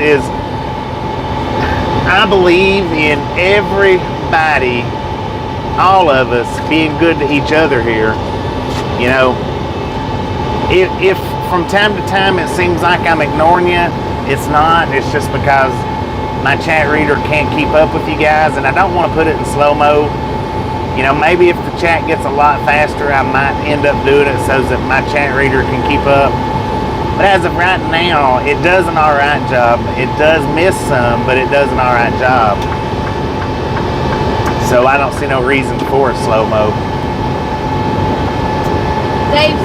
S1: I believe in everybody, all of us, being good to each other here. You know, if from time to time it seems like I'm ignoring you, it's not. It's just because my chat reader can't keep up with you guys, and I don't want to put it in slow-mo. You know, maybe if the chat gets a lot faster, I might end up doing it so that my chat reader can keep up. But as of right now, it does an alright job. It does miss some, but it does an alright job. So I don't see no reason for slow-mo.
S2: Dave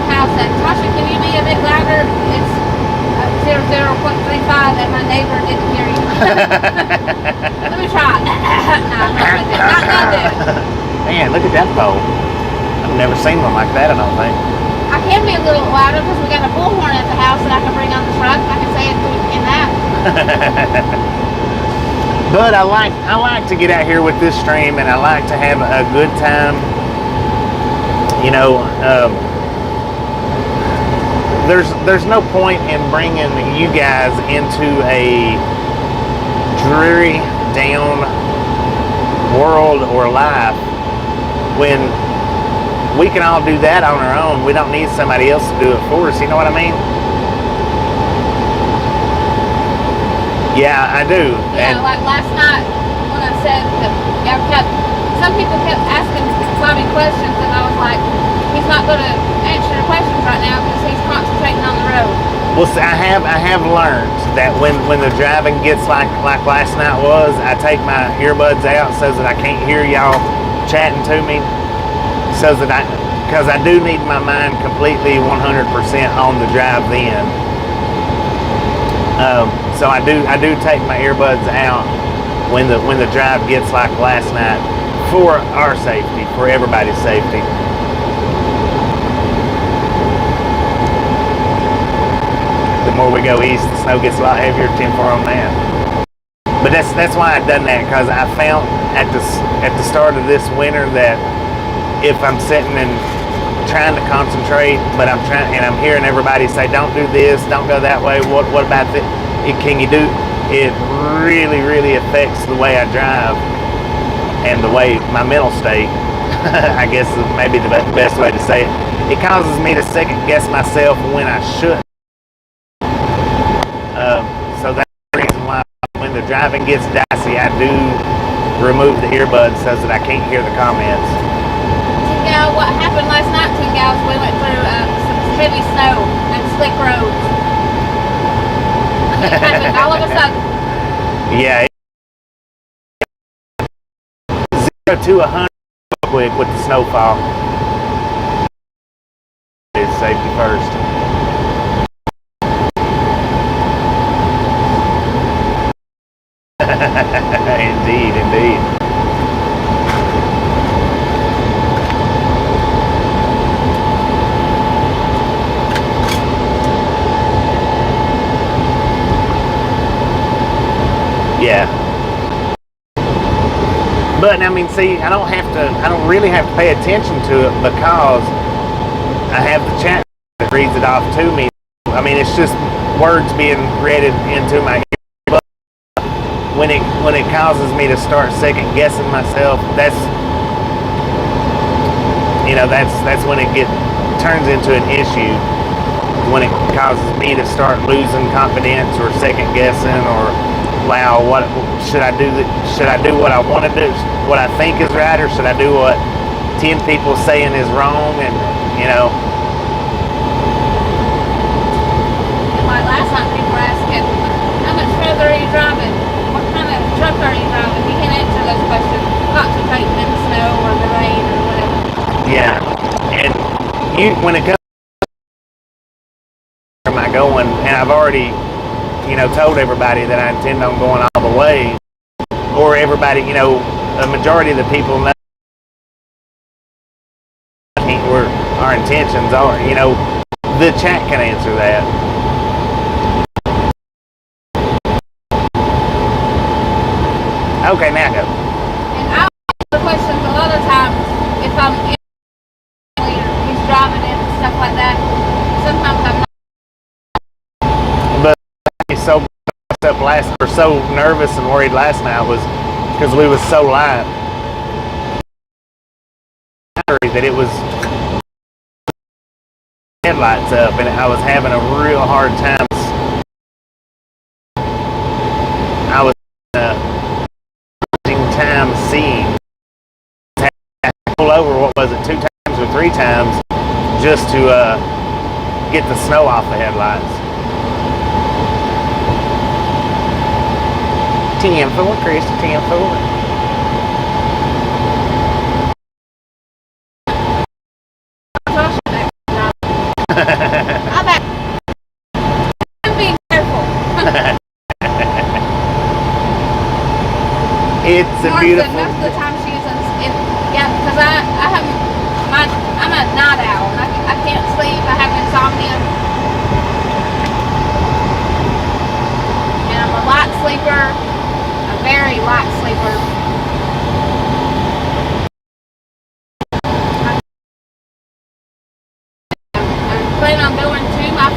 S2: House said, "Tasha, can you be a bit louder? It's 0.35 and my neighbor didn't hear you." Let me try. No, I'm not gonna do it.
S1: Man, look at that bowl. I've never seen one like that, I don't think.
S2: I can be a little louder because we got a bullhorn at the house that I can bring on the truck. I can say it in that.
S1: But I like to get out here with this stream, and I like to have a good time. You know, there's no point in bringing you guys into a dreary down world or life when we can all do that on our own. We don't need somebody else to do it for us. You know what I mean? Yeah, I do.
S2: Yeah, like last night when I said that some people kept asking Bobby questions, and I was like, he's not going to answer the questions right now because he's concentrating on the road.
S1: Well, see, I have learned that when the driving gets like last night was, I take my earbuds out so that I can't hear y'all chatting to me, so that because I do need my mind completely 100% on the drive then. So I do take my earbuds out when the drive gets like last night, for our safety, for everybody's safety. The more we go east, the snow gets a lot heavier. 10-4 on that. But that's why I've done that, because I found at the start of this winter that if I'm sitting and trying to concentrate, but I'm hearing everybody say, "Don't do this, don't go that way. What about this? Can you do?" It really affects the way I drive and the way my mental state. I guess is maybe the best way to say it. It causes me to second guess myself when I should. So that's the reason why when the driving gets dicey, I do remove the earbuds so that I can't hear the comments.
S2: Tingal, what happened last night, Tingal, we went through some heavy snow and slick roads. It happened all of a sudden.
S1: Yeah. 0 to 100 quick with the snowfall. It's safety first. Indeed. Yeah. But I mean, see, I don't really have to pay attention to it because I have the chat that reads it off to me. I mean, it's just words being read into my ear. But when it causes me to start second guessing myself, that's when it turns into an issue. When it causes me to start losing confidence or second guessing, or wow, what should I do? Should I do what I want to do, what I think is right, or should I do what 10 people saying is wrong? And
S2: Like last night, people were asking, how much further are you driving? What kind of truck are you driving? You can answer those questions, concentrating in the snow or the rain or whatever.
S1: Yeah, and when it comes to where am I going, and I've already told everybody that I intend on going all the way, or everybody, a majority of the people know where our intentions are. The chat can answer that. Okay, now go.
S2: And I ask the questions a lot of times if I'm in he's driving it and stuff like that. Sometimes I'm not.
S1: But so nervous and worried last night was because we was so light that it was headlights up, and I was having a real hard time. I was time seeing. I had to pull over, what was it, 2 times or 3 times just to get the snow off the headlights. 10-4, Chris, 10-4.
S2: I'm being careful.
S1: It's a beautiful.
S2: Most of the time she's because I'm a night owl. I can't sleep. I have insomnia, and I'm a light sleeper, a very light sleeper. I'm planning on going to my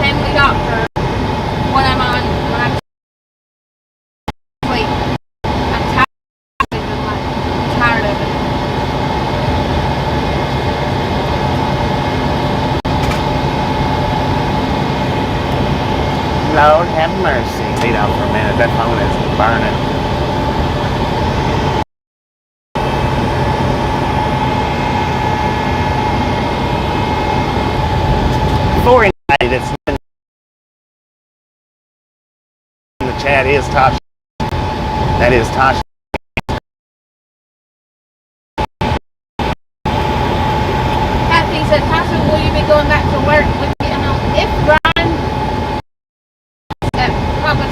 S1: Lord have mercy. Lead off for a minute. That phone is burning. For anybody that's in the chat is Tasha. That is Tasha.
S2: Kathy said, Tasha, will you be going back to work? If Brian Papa's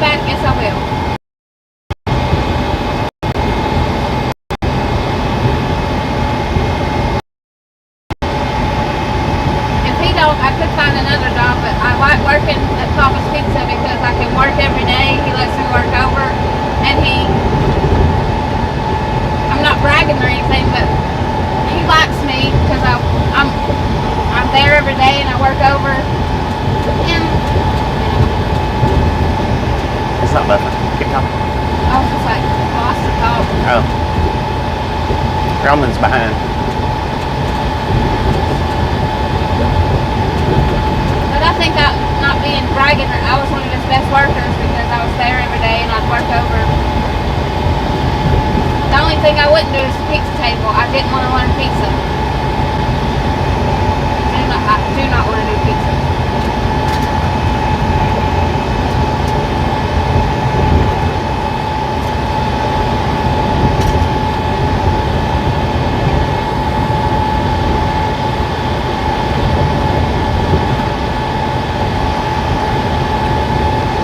S2: back, yes I will. If he don't, I could find another job, but I like working at Papa's Pizza because I can work every day. He lets me work over, and I'm not bragging or anything, but he likes me because I'm there every day and I work over. And
S1: It's not buffering. Keep talking.
S2: I was just like lost the thought.
S1: Oh. Roman's behind.
S2: But I think not being bragging, I was one of his best workers because I was there every day and I'd work over. The only thing I wouldn't do is the pizza table. I didn't want to learn pizza. I do not want to do pizza.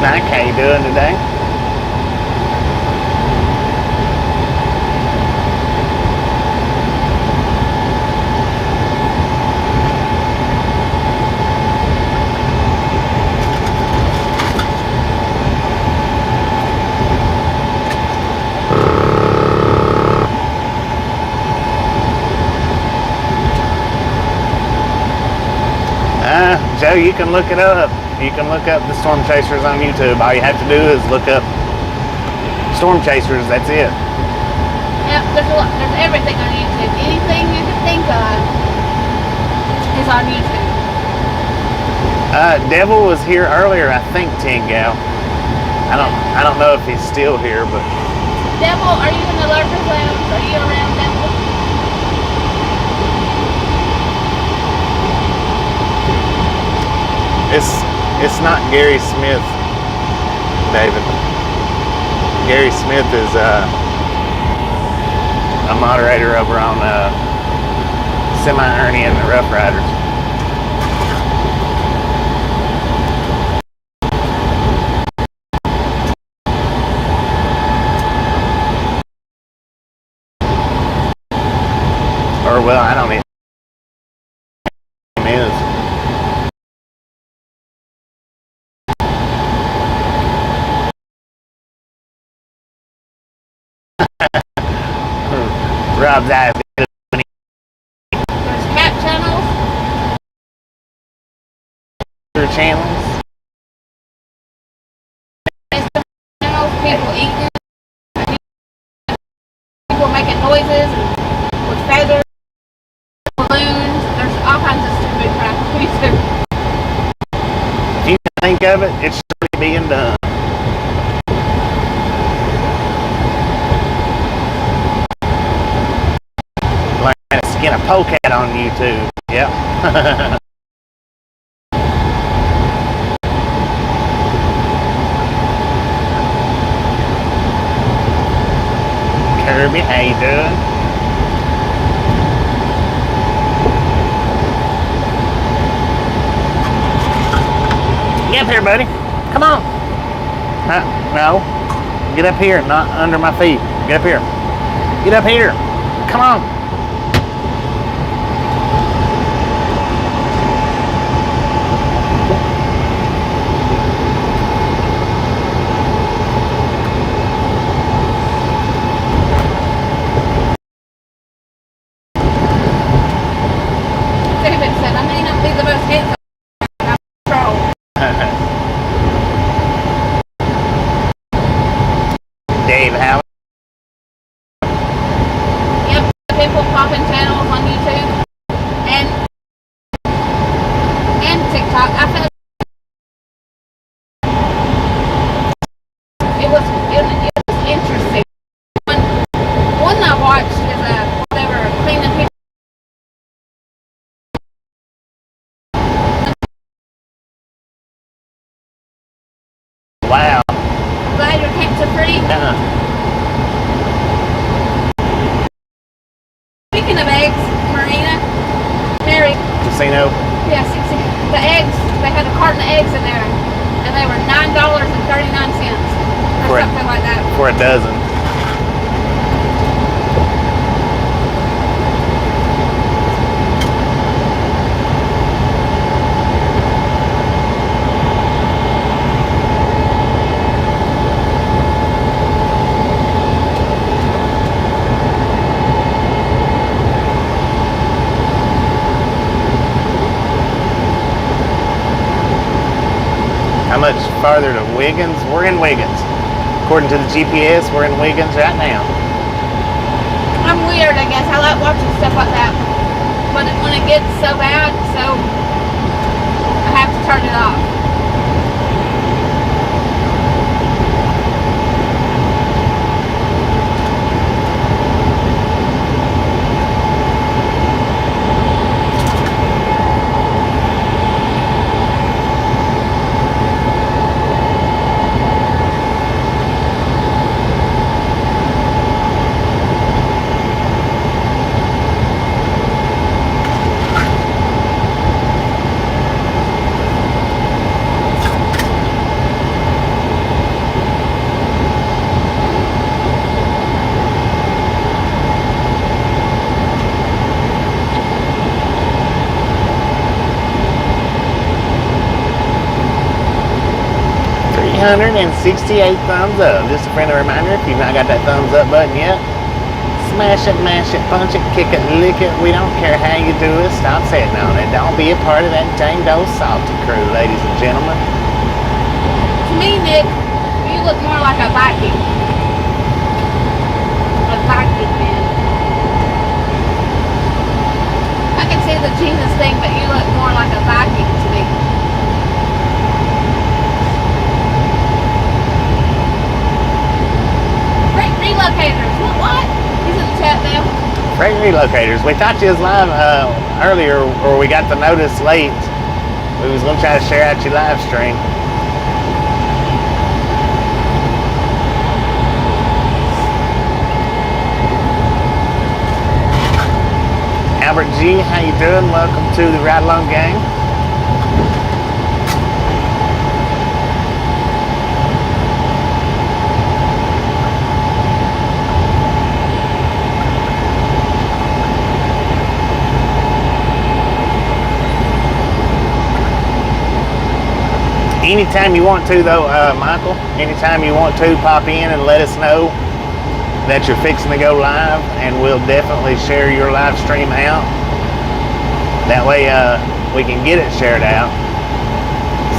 S1: Mike, how you doing today? Joe, you can look it up. You can look up the Storm Chasers on YouTube. All you have to do is look up Storm Chasers. That's it.
S2: Yep, there's everything on YouTube. Anything you can think of is on YouTube.
S1: Devil was here earlier, I think, Tingal. I don't know if he's still here, but
S2: Devil, are you in the lurker lounge? Are you around, Devil?
S1: it's not Gary Smith, David. Gary Smith is a moderator over on Semi-Ernie and the Rough Riders. Or, well, I don't even know who his name is. Rob's eyes.
S2: There's cat channels.
S1: Channels.
S2: Channels, people eating. People making noises with feathers, balloons. There's all kinds of stupid crap on YouTube.
S1: If you think of it, it's already being done. Learn to skin a polecat on YouTube. Yep. Kirby, how you doing? Get up here, buddy. Come on. No. Get up here, not under my feet. Get up here. Get up here. Come on.
S2: David said, I may not be the most handsome. I'm troll.
S1: Dave Howard.
S2: Yep, people popping channels on YouTube and TikTok. I found
S1: casino?
S2: Yeah, 60. The eggs, they had a carton of eggs in there, and they were $9.39 or something like that.
S1: For a dozen. How much farther to Wiggins? We're in Wiggins. According to the GPS, we're in Wiggins right now.
S2: I'm weird, I guess. I like watching stuff like that. But when it gets so bad, I have to turn it off.
S1: And 68 thumbs up. Just a friendly reminder, if you've not got that thumbs up button yet, smash it, mash it, punch it, kick it, lick it. We don't care how you do it. Stop sitting on it. Don't be a part of that dang old salty crew, ladies and gentlemen.
S2: To me, Nick, you look more like a Viking. A Viking man. I can see the Jesus thing, but you look more like a Viking to me. Relocators. What? He's in the chat now.
S1: Freight relocators. We thought you was live earlier, or we got the notice late. We was gonna try to share out your live stream. Albert G, how you doing? Welcome to the Ride Along Gang. Anytime you want to, though, Michael, anytime you want to, pop in and let us know that you're fixing to go live, and we'll definitely share your live stream out. That way we can get it shared out.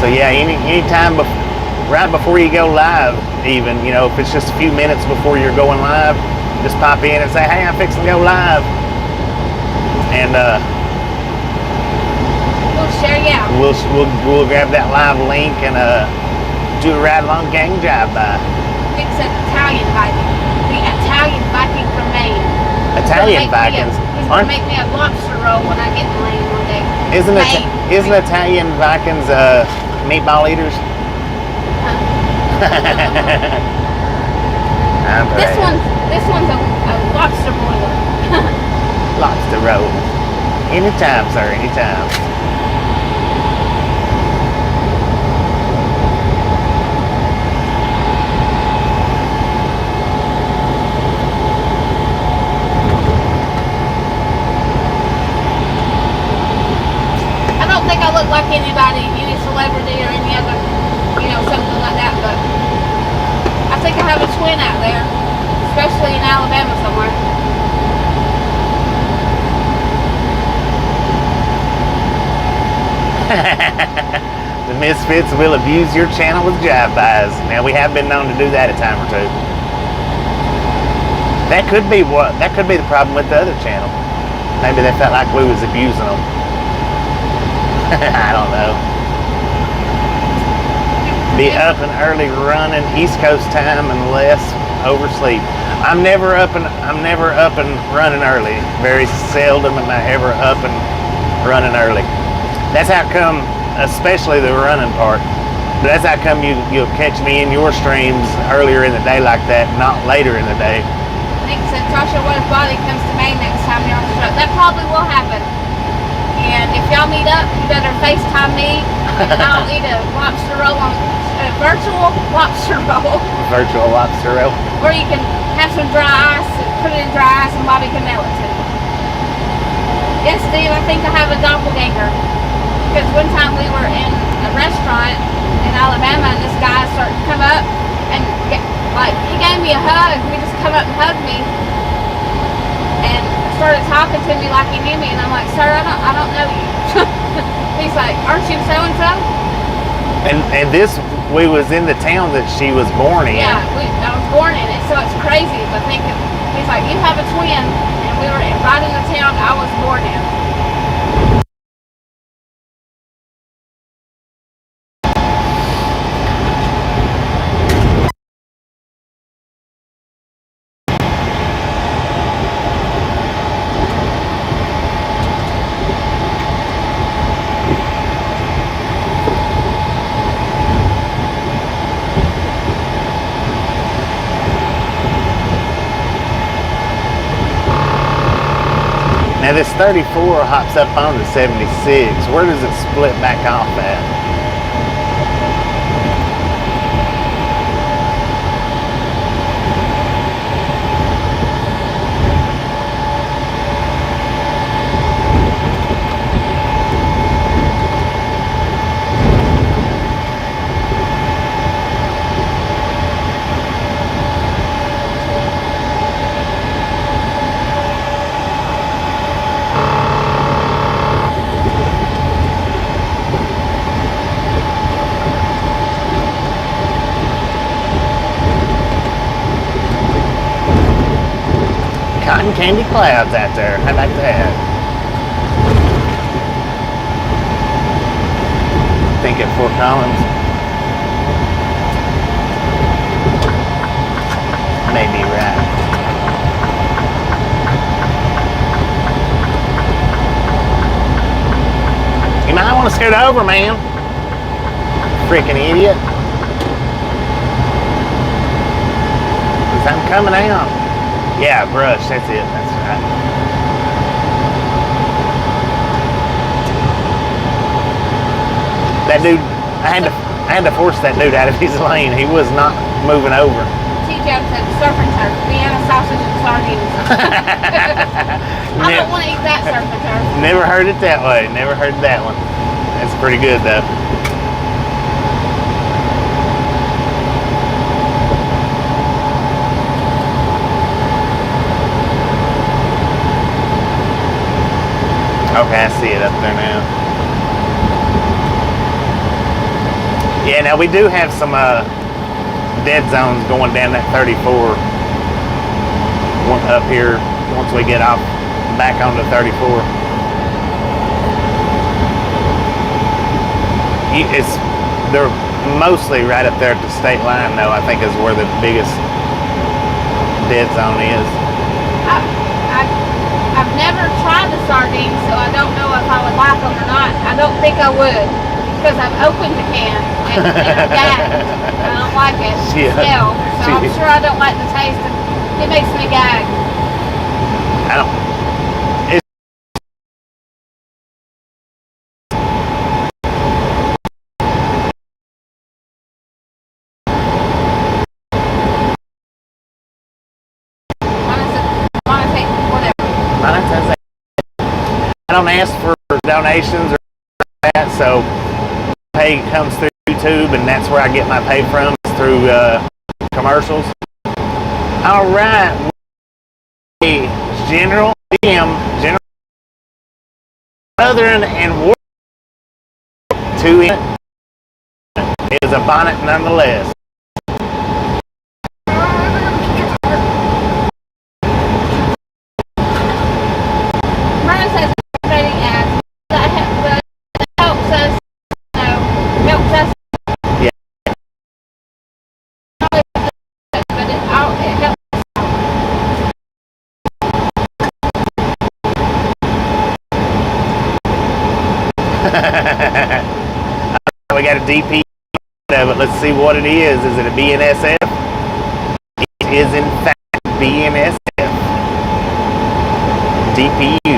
S1: So yeah, anytime right before you go live, even, you know, if it's just a few minutes before you're going live, just pop in and say, hey, I'm fixing to go live. And
S2: share, yeah.
S1: We'll grab that live link and do a Ride Along Gang drive-by.
S2: Nick said Italian Viking. The Italian Viking from Maine.
S1: Italian Vikings.
S2: He's gonna make me a lobster roll when I get in Maine one day.
S1: Isn't Italian Vikings meatball eaters?
S2: This one's a lobster boiler.
S1: Lobster roll. Anytime, sir. Anytime.
S2: I look like anybody, any celebrity or any other, you know, something like that, but I think I have a twin out there, especially in Alabama somewhere.
S1: The Misfits will abuse your channel with drive-bys. Now, we have been known to do that a time or two. That could be the problem with the other channel. Maybe they felt like we was abusing them. I don't know. Be up and early running East Coast time and less oversleep. I'm never up and running early. Very seldom am I ever up and running early. That's how come, especially the running part. But that's how come you'll catch me in your streams earlier in the day like that, not later in the day.
S2: Nick said, Tasha, what if Bobby comes to Maine next time you're on the show? That probably will happen. You And if y'all meet up, you better FaceTime me, and I'll eat a lobster roll on a virtual lobster roll.
S1: Virtual lobster roll.
S2: Or you can have some dry ice, put it in dry ice, and Bobby can mail it to you. Yes, Steve, I think I have a doppelganger. Because one time we were in a restaurant in Alabama, and this guy started to come up, and he gave me a hug. He just come up and hugged me, and started talking to me like he knew me, and I'm like, sir, I don't know you. He's like, aren't you so and so?
S1: And this, we was in the town that she was born in.
S2: Yeah, I was born in it, so it's crazy. But thinking, he's like, you have a twin, and we were right in the town I was born in.
S1: Now this 34 hops up on the 76. Where does it split back off at? Cotton candy clouds out there. How about that? Think at Fort Collins. Maybe right. You might want to scoot over, man. Freaking idiot. 'Cause I'm coming out. Yeah, brush, that's it, that's right. That dude, I had to force that dude out of his lane. He was not moving over.
S2: TJ said surf and turf, Vienna sausage and sardines. I don't want to eat that surf and turf.
S1: Never heard it that way, never heard that one. That's pretty good though. Okay, I see it up there now. Yeah, now we do have some dead zones going down that 34 one up here once we get off back onto 34. They're mostly right up there at the state line though, I think is where the biggest dead zone is.
S2: I've never tried the sardines, so I don't know if I would like them or not. I don't think I would, because I've opened the can and I'm gagged. I don't like it.
S1: Yeah.
S2: Smell. So I'm sure I don't like the taste. It makes me gag.
S1: I don't. I don't ask for donations or that, so pay comes through YouTube, and that's where I get my pay from, through commercials. All right, General Southern and War to it is a bonnet nonetheless. We got a DP of it. Let's see what it is. Is it a BNSF? It is in fact BNSF. DPU.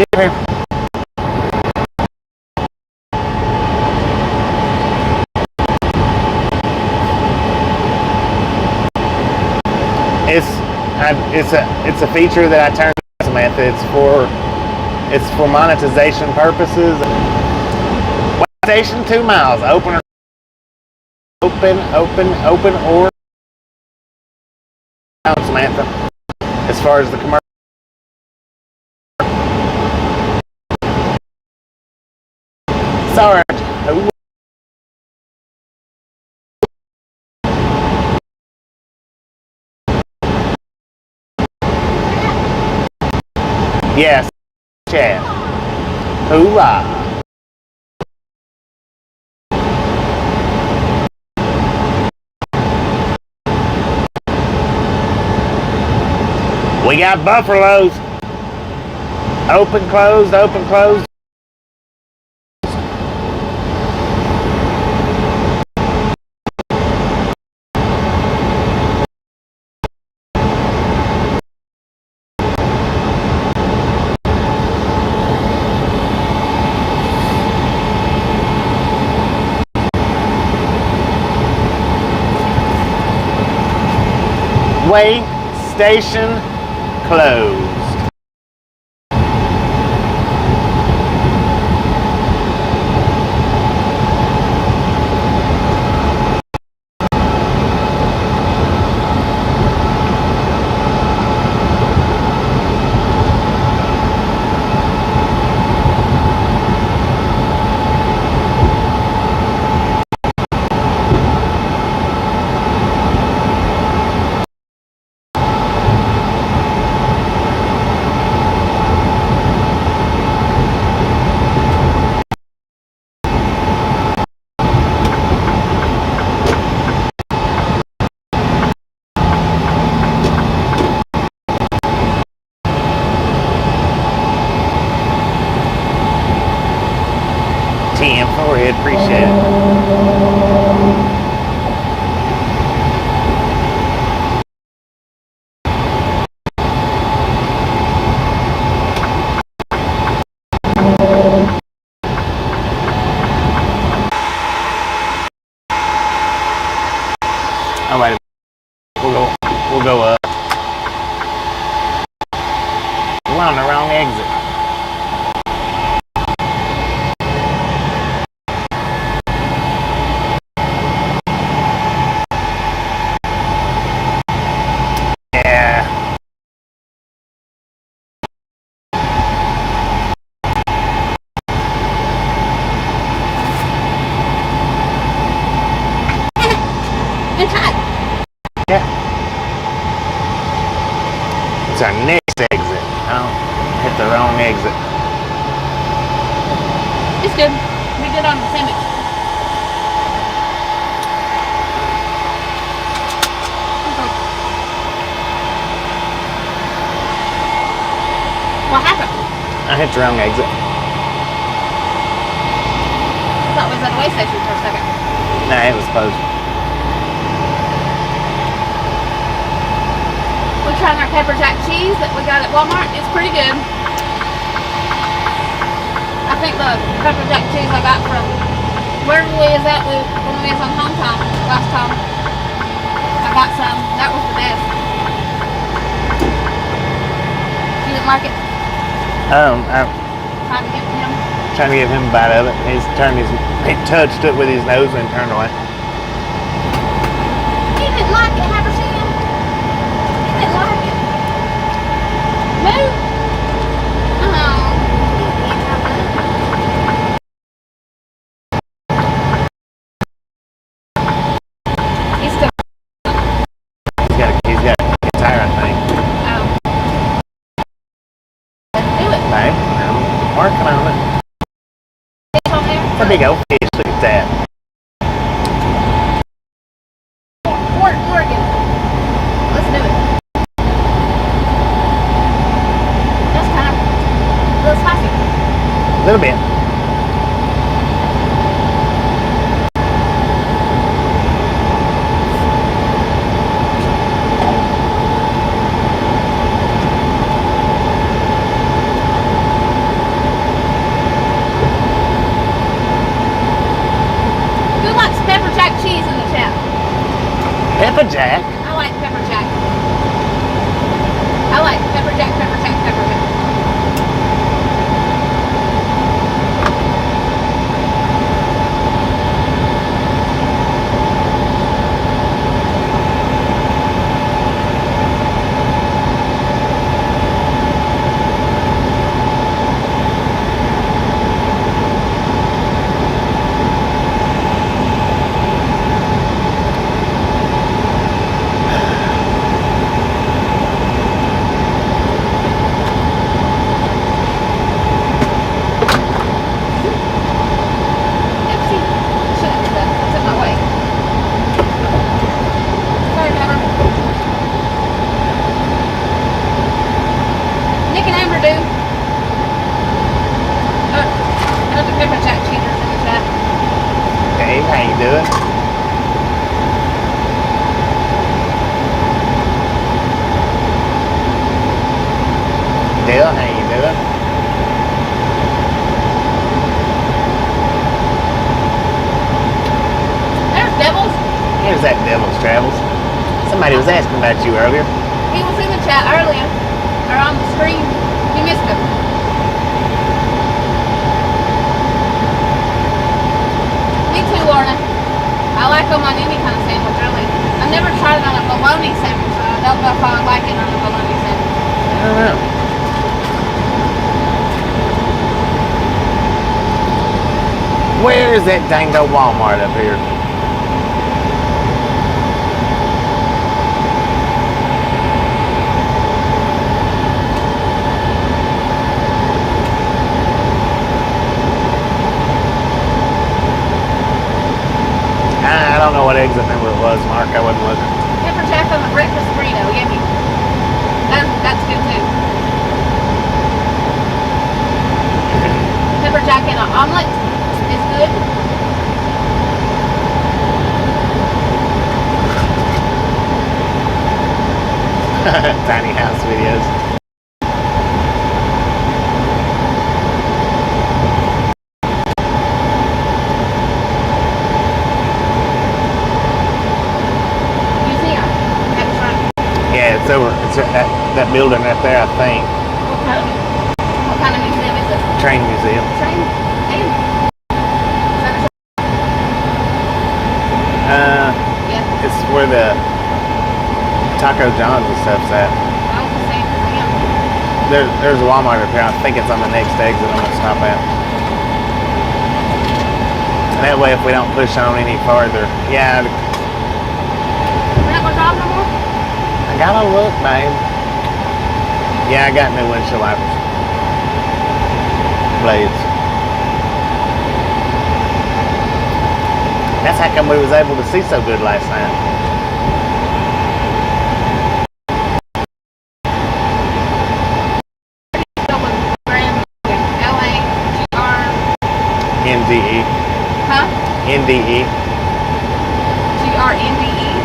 S1: Get here. It's a feature that I turned on, Samantha. It's for monetization purposes. Station 2 miles. Open or down, Samantha. As far as the commercial. Sorry. Yes, Chad. Hoorah. We got buffaloes. Open, closed, open, closed. Way station closed. Forehead, appreciate it. Oh wait, we'll go up. We're on the wrong exit. It's our next exit. I don't hit the wrong exit.
S2: It's good. We good on the sandwich. What happened?
S1: I hit the wrong exit.
S2: I thought it was at a way station for a second.
S1: Nah, it was closed.
S2: We're trying our pepper jack cheese that we got at Walmart. It's pretty good. I think the pepper jack cheese I got from where we was at when we was on hometown last time. I got some. That was the best. You didn't like it?
S1: I'm
S2: Trying to give him.
S1: trying to give him a bite of it. He touched it with his nose and turned away.
S2: You didn't like it, Haberson? You didn't like it? Move. He's still.
S1: He's got a tire, I think.
S2: Oh. Let's do it.
S1: Babe, I'm working on it.
S2: It's on there.
S1: It's a big old fish. Look at that.
S2: Oregon. Let's do it. That's kind of a little spicy.
S1: A little bit. pepper jack.
S2: I like pepper jack. I like pepper jack, pepper jack, pepper jack.
S1: Somebody was asking about you earlier.
S2: He was in the chat earlier, or on the screen. You missed him. Me too, Lorna. I like them on any kind of sandwich, really. I've never tried it on a bologna sandwich, so I don't know if I would like it on a bologna sandwich.
S1: I don't know. Where is that dango Walmart up here? I don't know what exit number it was, Mark. I wasn't looking.
S2: Pepper jack on the breakfast burrito. Yummy. That's good too. Pepper jack in an omelet is good.
S1: Tiny house videos. It's that building right there, I think.
S2: What kind of museum is it?
S1: Train museum.
S2: Train? Yeah.
S1: It's where the Taco John's and stuff's at.
S2: I was the same museum.
S1: There's a Walmart up here. I think it's on the next exit I'm gonna stop at. And that way, if we don't push on any farther, yeah.
S2: We're not gonna drive no more?
S1: I gotta look, babe. Yeah, I got new windshield wipers. Blades. That's how come we was able to see so good last night. NDE.
S2: Huh?
S1: NDE.
S2: GRNDE?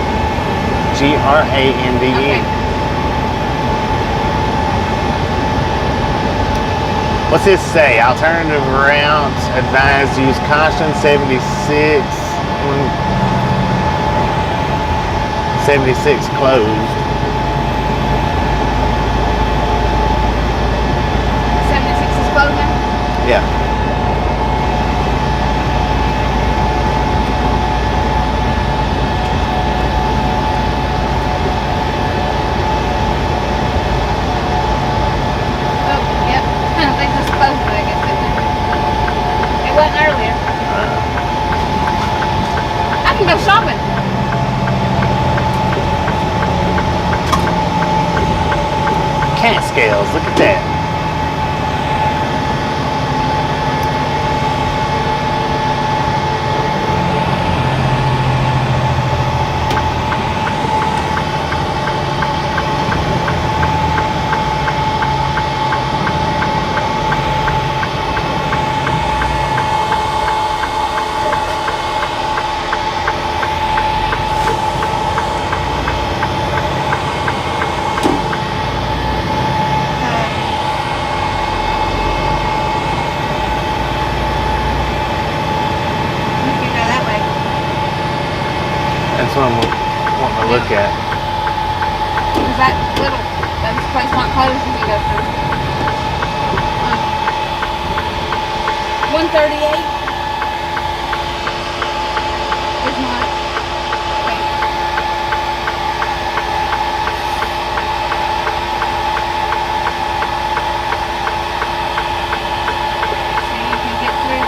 S1: GRANDE.
S2: Okay.
S1: What's this say? Alternative routes advised use caution 76. 76 closed.
S2: 76 is closed now?
S1: Yeah.
S2: Go shopping.
S1: Cat scales, look at that.
S2: guys want clothes, you can go through. 138 is my weight. So you can get through.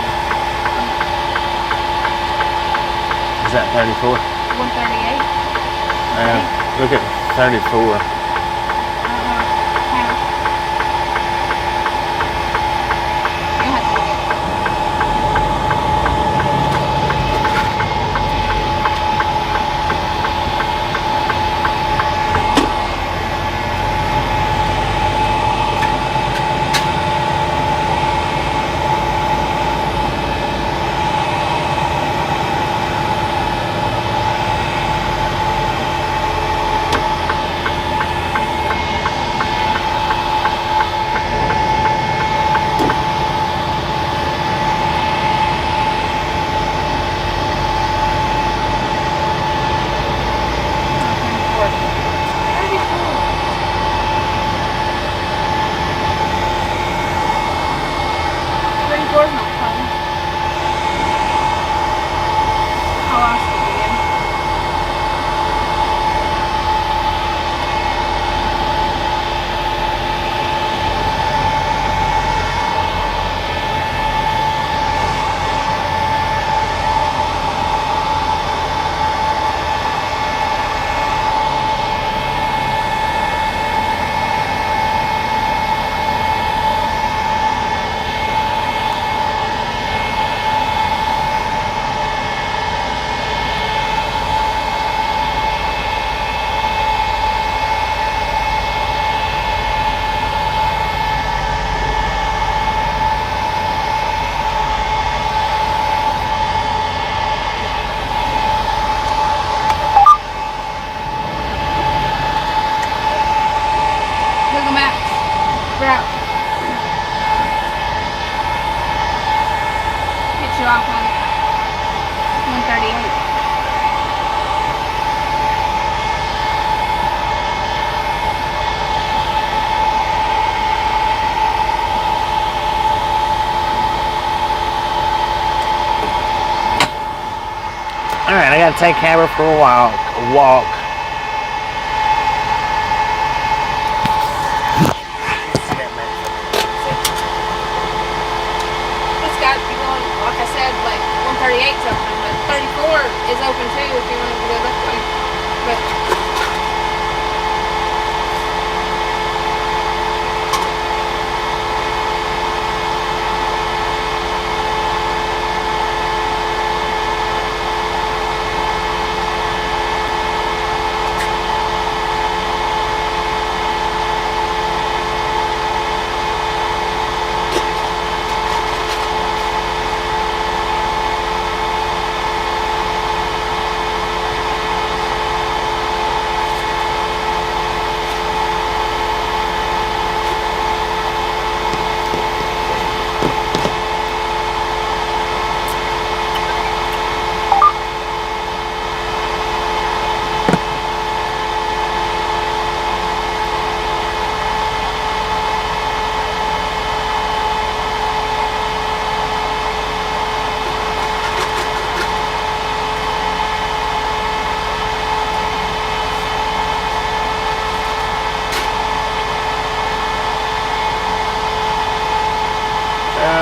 S1: Is that 34?
S2: 138.
S1: Look at 34.
S2: You'll have to look at it. off on 138.
S1: All right, I gotta take Haber for a walk.
S2: It's got to be going, like I said, like 138 something, but 34 is open too if you want to go that way. But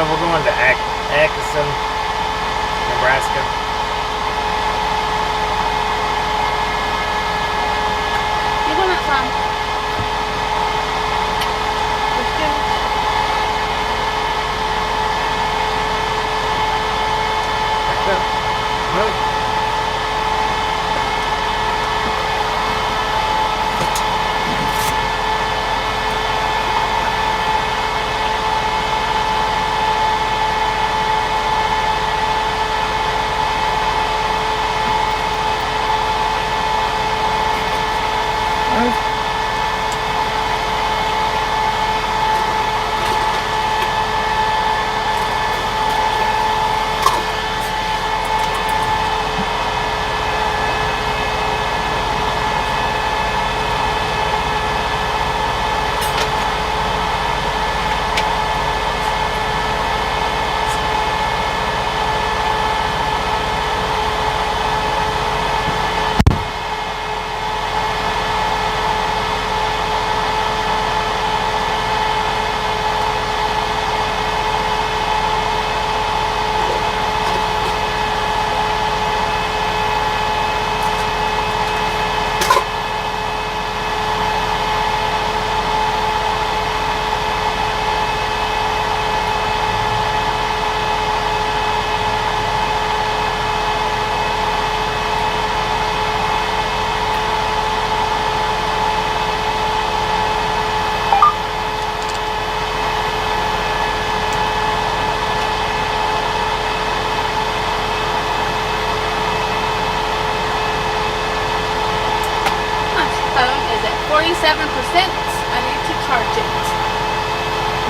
S1: we're going to Atkinson, Nebraska.
S2: you're going outside. Let's do it.
S1: Move.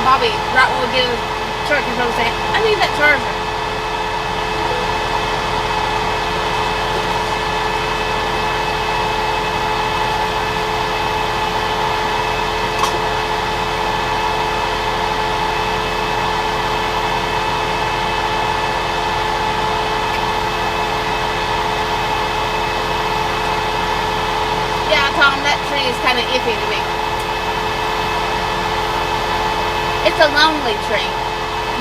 S2: Bobby, right when we get in the truck, he's going to say, I need that charger. Tom, that tree is kind of iffy to me. It's a lonely tree.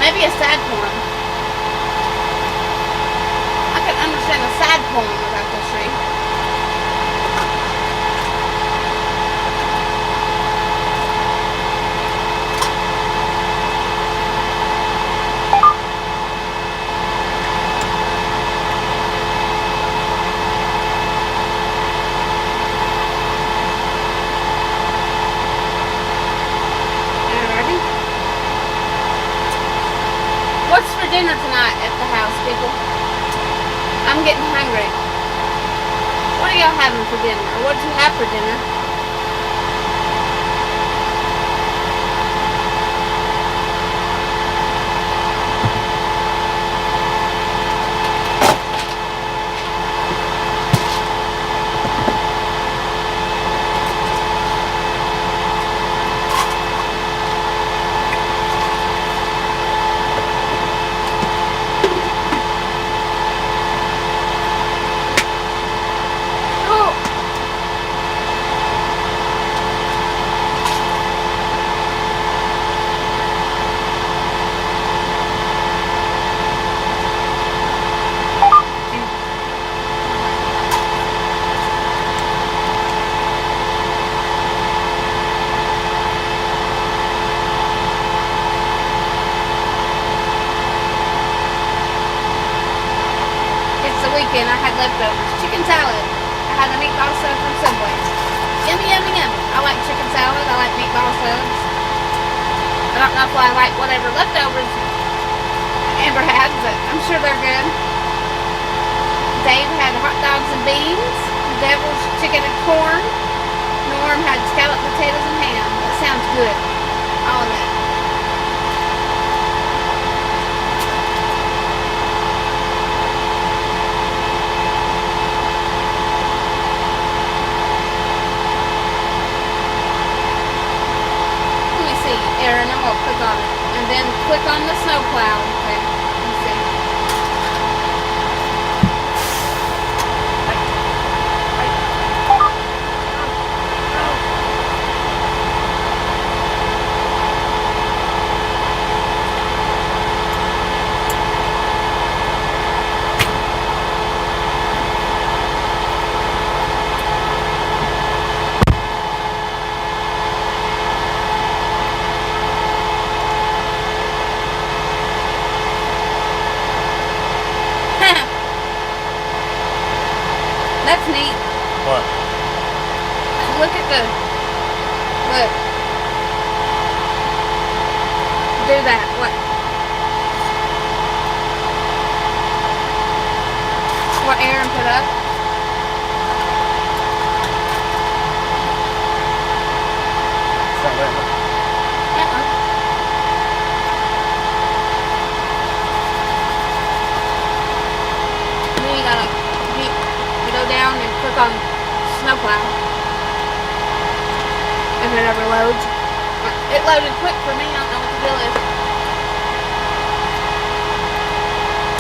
S2: Maybe a sad poem. I can understand a sad poem about this tree. What's for dinner tonight at the house, people? I'm getting hungry. What are y'all having for dinner? Or what did you have for dinner? Weekend, I had leftovers. Chicken salad. I had a meatball sub from Subway. Yummy, yummy, yummy. I like chicken salad. I like meatball subs. I don't know if I like whatever leftovers Amber had, but I'm sure they're good. Dave had hot dogs and beans. Devil's chicken and corn. Norm had scalloped potatoes and ham. That sounds good. All of that. Aaron, I'm gonna click on it and then click on the snowplow. Okay, let's see. That's neat.
S1: What?
S2: Look at the... Look. Do that. What? What Aaron put up?
S1: It's not letting me.
S2: Then you gotta... Go down and click on snowplow and it never loads. It loaded quick for me. I don't know what the deal is.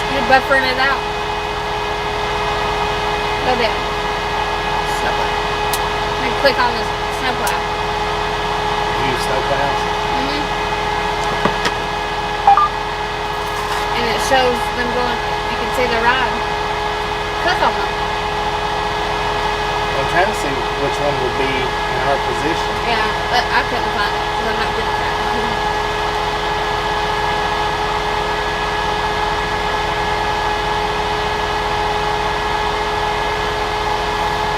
S2: You're buffering it out. Go down. Snowplow. And click on this snowplow.
S1: Use snowplows?
S2: And it shows them going. You can see the ride. Click on them.
S1: I'm trying to see which one would be in our position.
S2: Yeah, but I couldn't find it because I'm not good at that.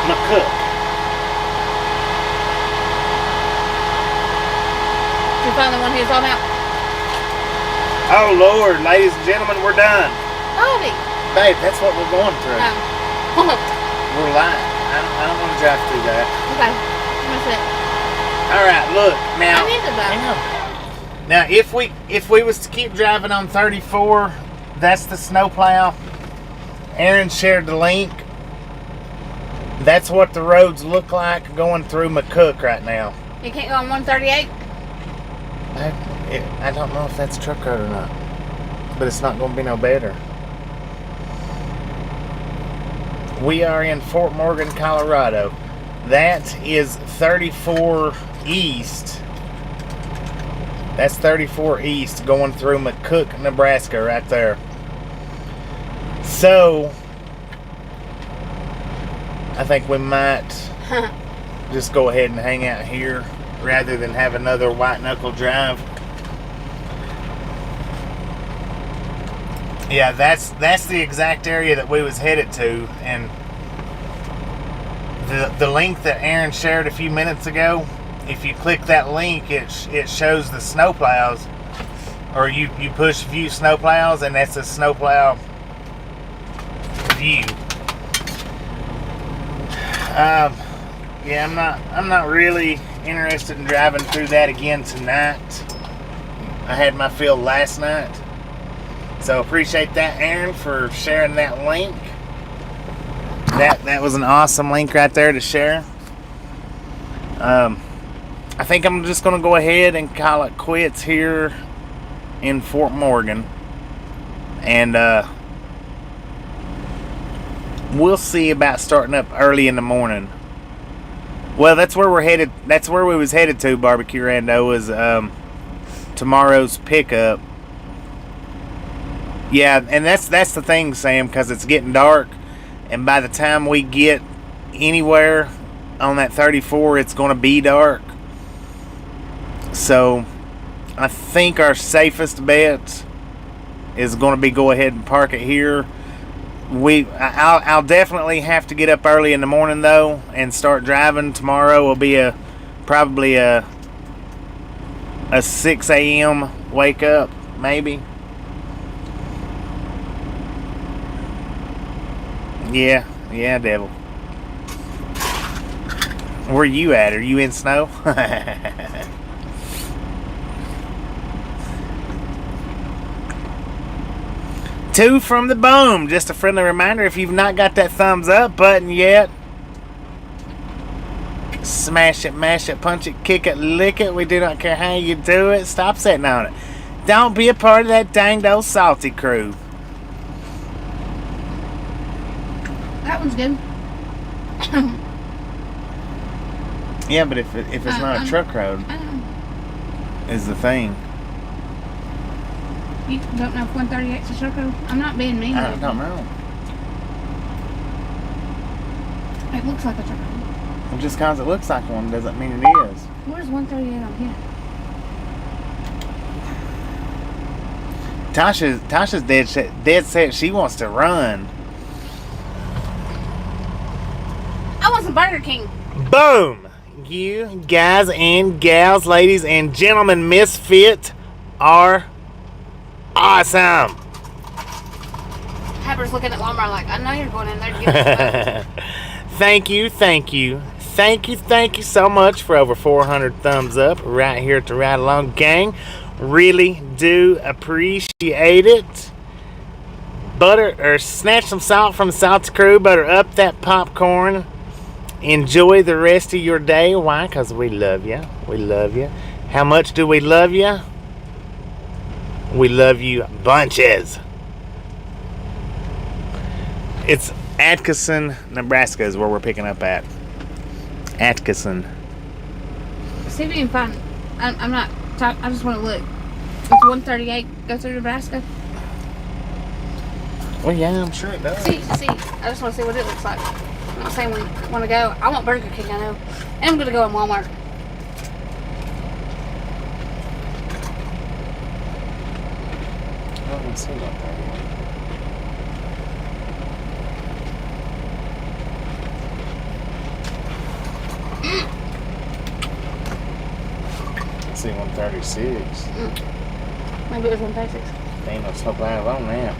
S1: I'm a cook.
S2: Did you find the one he was on out?
S1: Oh Lord, ladies and gentlemen, we're done.
S2: Bobby!
S1: Babe, that's what we're going through.
S2: Oh.
S1: We're lying. I don't want to drive through that.
S2: Okay, that's it.
S1: Alright, look, now.
S2: I need to buy.
S1: Hang on. Now, if we was to keep driving on 34, that's the snowplow. Aaron shared the link. That's what the roads look like going through McCook right now.
S2: You can't go on 138?
S1: I don't know if that's truck road or not, but it's not going to be no better. We are in Fort Morgan, Colorado. That is 34 East. That's 34 East going through McCook, Nebraska right there. So, I think we might just go ahead and hang out here rather than have another white knuckle drive. Yeah, that's the exact area that we was headed to, and the link that Aaron shared a few minutes ago, if you click that link, it shows the snowplows, or you push view snowplows, and that's a snowplow view. Yeah, I'm not really interested in driving through that again tonight. I had my fill last night. So appreciate that, Aaron, for sharing that link. That was an awesome link right there to share. I think I'm just going to go ahead and call it quits here in Fort Morgan. And we'll see about starting up early in the morning. Well, that's where we're headed. That's where we was headed to, Barbecue Rando, was tomorrow's pickup. Yeah, and that's the thing, Sam, because it's getting dark, and by the time we get anywhere on that 34, it's going to be dark. So, I think our safest bet is going to be go ahead and park it here. I'll definitely have to get up early in the morning though and start driving. Tomorrow will be probably a 6 a.m. wake up, maybe. Yeah, devil. Where you at? Are you in snow? Two from the boom. Just a friendly reminder, if you've not got that thumbs up button yet, smash it, mash it, punch it, kick it, lick it. We do not care how you do it. Stop sitting on it. Don't be a part of that danged old salty crew.
S2: That one's good.
S1: Yeah, but if it's not a truck road, is the thing.
S2: You don't know if 138's a truck road? I'm not being mean.
S1: I don't know.
S2: It looks like a truck road.
S1: Well, just because it looks like one doesn't mean it is.
S2: Where's 138 on here?
S1: Tasha's dead set she wants to run.
S2: I want some Burger King.
S1: Boom! You guys and gals, ladies and gentlemen, misfit are awesome.
S2: Haber's looking at Walmart like, I know you're going in there to get me.
S1: Thank you so much for over 400 thumbs up right here at the Ride Along Gang. Really do appreciate it. Snatch some salt from the Salty Crew. Butter up that popcorn. Enjoy the rest of your day. Why? Because we love you. We love you. How much do we love you? We love you bunches. It's Atkinson, Nebraska is where we're picking up at. Atkinson.
S2: See if you can find. I'm not talking. I just want to look. It's 138. Go through Nebraska.
S1: Well, yeah, I'm sure it does.
S2: See. I just want to see what it looks like. I'm not saying we want to go. I want Burger King, I know. And I'm going to go in Walmart.
S1: I don't see that there. I see 136.
S2: Maybe it was 136.
S1: Ain't no snow plows on that.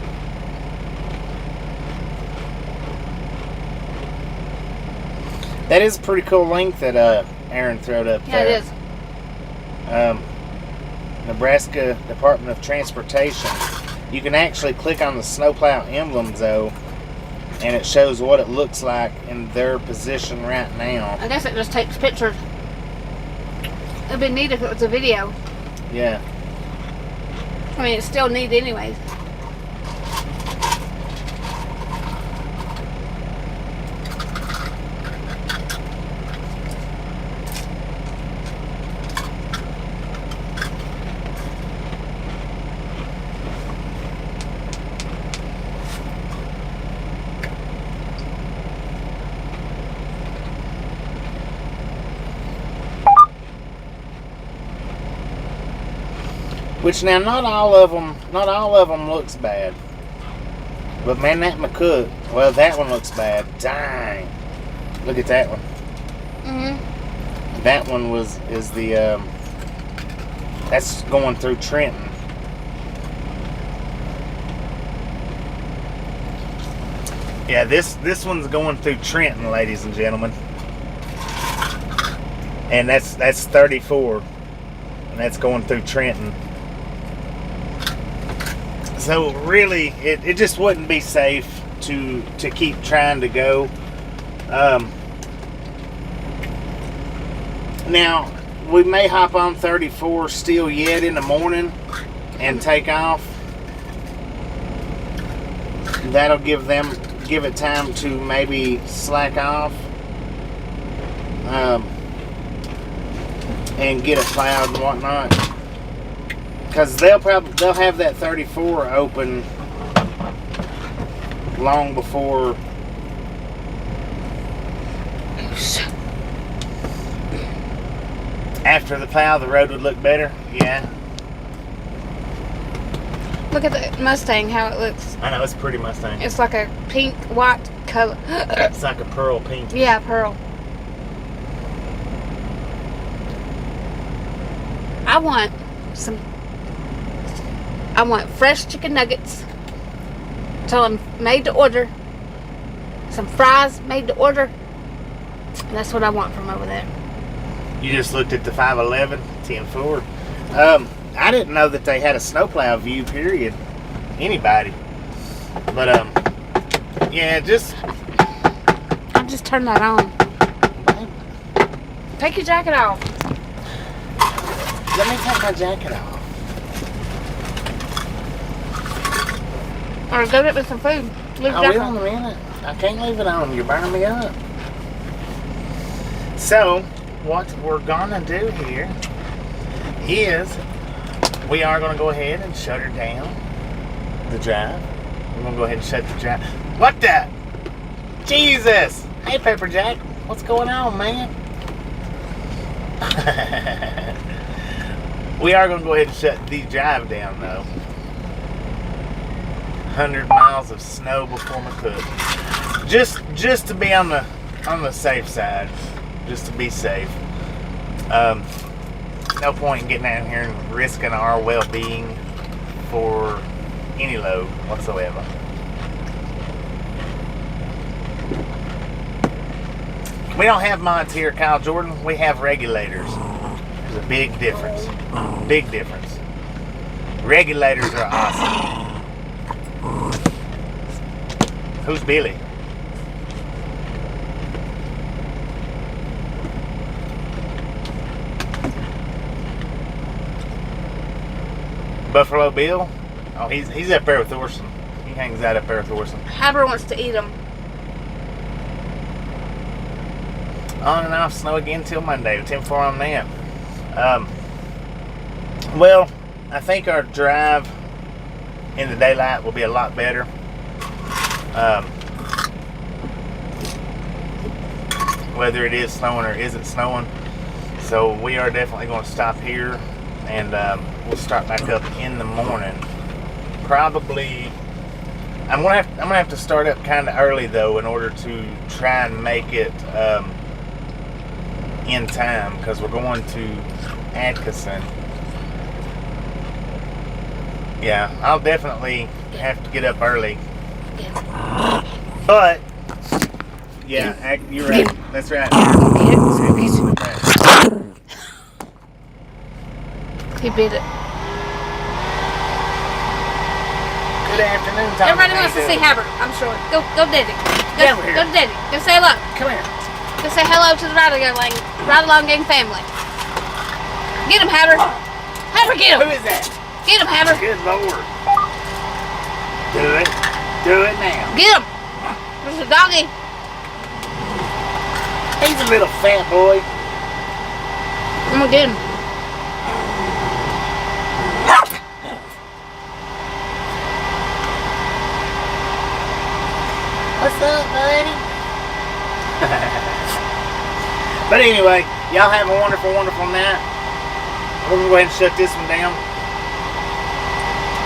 S1: That is a pretty cool link that Aaron throwed up there.
S2: Yeah, it is.
S1: Nebraska Department of Transportation. You can actually click on the snowplow emblems though, and it shows what it looks like in their position right now.
S2: I guess it just takes pictures. It'd be neat if it was a video.
S1: Yeah.
S2: I mean, it's still neat anyways.
S1: Which now, not all of them looks bad. But man, that McCook, well, that one looks bad. Dang. Look at that one.
S2: Mm-hmm.
S1: That one is the, that's going through Trenton. Yeah, this one's going through Trenton, ladies and gentlemen. And that's 34. And that's going through Trenton. So really, it just wouldn't be safe to keep trying to go. Now, we may hop on 34 still yet in the morning and take off. That'll give it time to maybe slack off and get it plowed and whatnot. Because they'll have that 34 open long before. After the plow, the road would look better. Yeah.
S2: Look at the Mustang, how it looks.
S1: I know, it's a pretty Mustang.
S2: It's like a pink, white color.
S1: It's like a pearl pink.
S2: Yeah, pearl. I want fresh chicken nuggets. Tell them made to order. Some fries made to order. And that's what I want from over there.
S1: You just looked at the 511, 10-4. I didn't know that they had a snowplow view, period. Anybody. But, yeah,
S2: I'll just turn that on. Take your jacket off.
S1: Let me take my jacket off.
S2: Or go get me some food. Leave
S1: I will in a minute. I can't leave it on. You're burning me up. So, what we're gonna do here is we are gonna go ahead and shut her down the drive. We're gonna go ahead and shut the drive. What the? Jesus! Hey, Pepper Jack, what's going on, man? We are gonna go ahead and shut the drive down, though. 100 miles of snow before McCook. Just to be on the safe side. Just to be safe. No point in getting out here and risking our well-being for any load whatsoever. We don't have mods here, Kyle Jordan. We have regulators. There's a big difference. Big difference. Regulators are awesome. Who's Billy? Buffalo Bill? Oh, he's up there with Thorson. He hangs out up there with Thorson.
S2: Haber wants to eat them.
S1: On and off snow again till Monday. 10-4 on that. Well, I think our drive in the daylight will be a lot better. Whether it is snowing or isn't snowing. So we are definitely going to stop here and we'll start back up in the morning. Probably I'm gonna have to start up kind of early though in order to try and make it in time, because we're going to Atkinson. Yeah, I'll definitely have to get up early. But yeah, you're right. That's right.
S2: He bit it.
S1: Good afternoon, Tommy.
S2: Everybody
S1: How
S2: wants
S1: you
S2: to see
S1: doing?
S2: Haber, I'm sure. Go, Daddy.
S1: Get over here.
S2: Go to Daddy. Go say hello.
S1: Come here.
S2: Go say hello to the Ride Along Gang family. Get him, Haber. Haber, get him.
S1: Who is that?
S2: Get him, Haber.
S1: Good Lord. Do it. Do it now.
S2: Get him. There's a doggy.
S1: He's a little fat boy.
S2: I'm gonna get him.
S1: What's up, buddy? But anyway, y'all have a wonderful, wonderful night. We're gonna go ahead and shut this one down.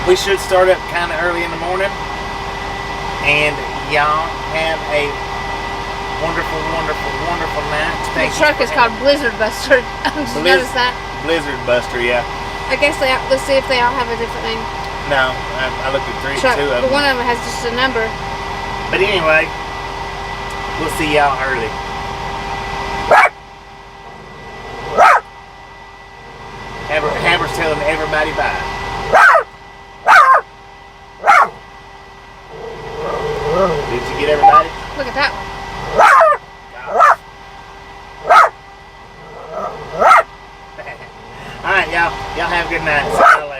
S1: We should start up kind of early in the morning. And y'all have a wonderful, wonderful, wonderful night.
S2: The truck is called Blizzard Buster. Did you notice that?
S1: Blizzard Buster, yeah.
S2: I guess let's see if they all have a different name.
S1: No, I looked at
S2: Truck,
S1: two of
S2: but
S1: them.
S2: one of them has just a number.
S1: But anyway, we'll see y'all early. Haber's telling everybody bye. Did you get everybody?
S2: Look at that one.
S1: All right, y'all. Y'all have a good night. See y'all later.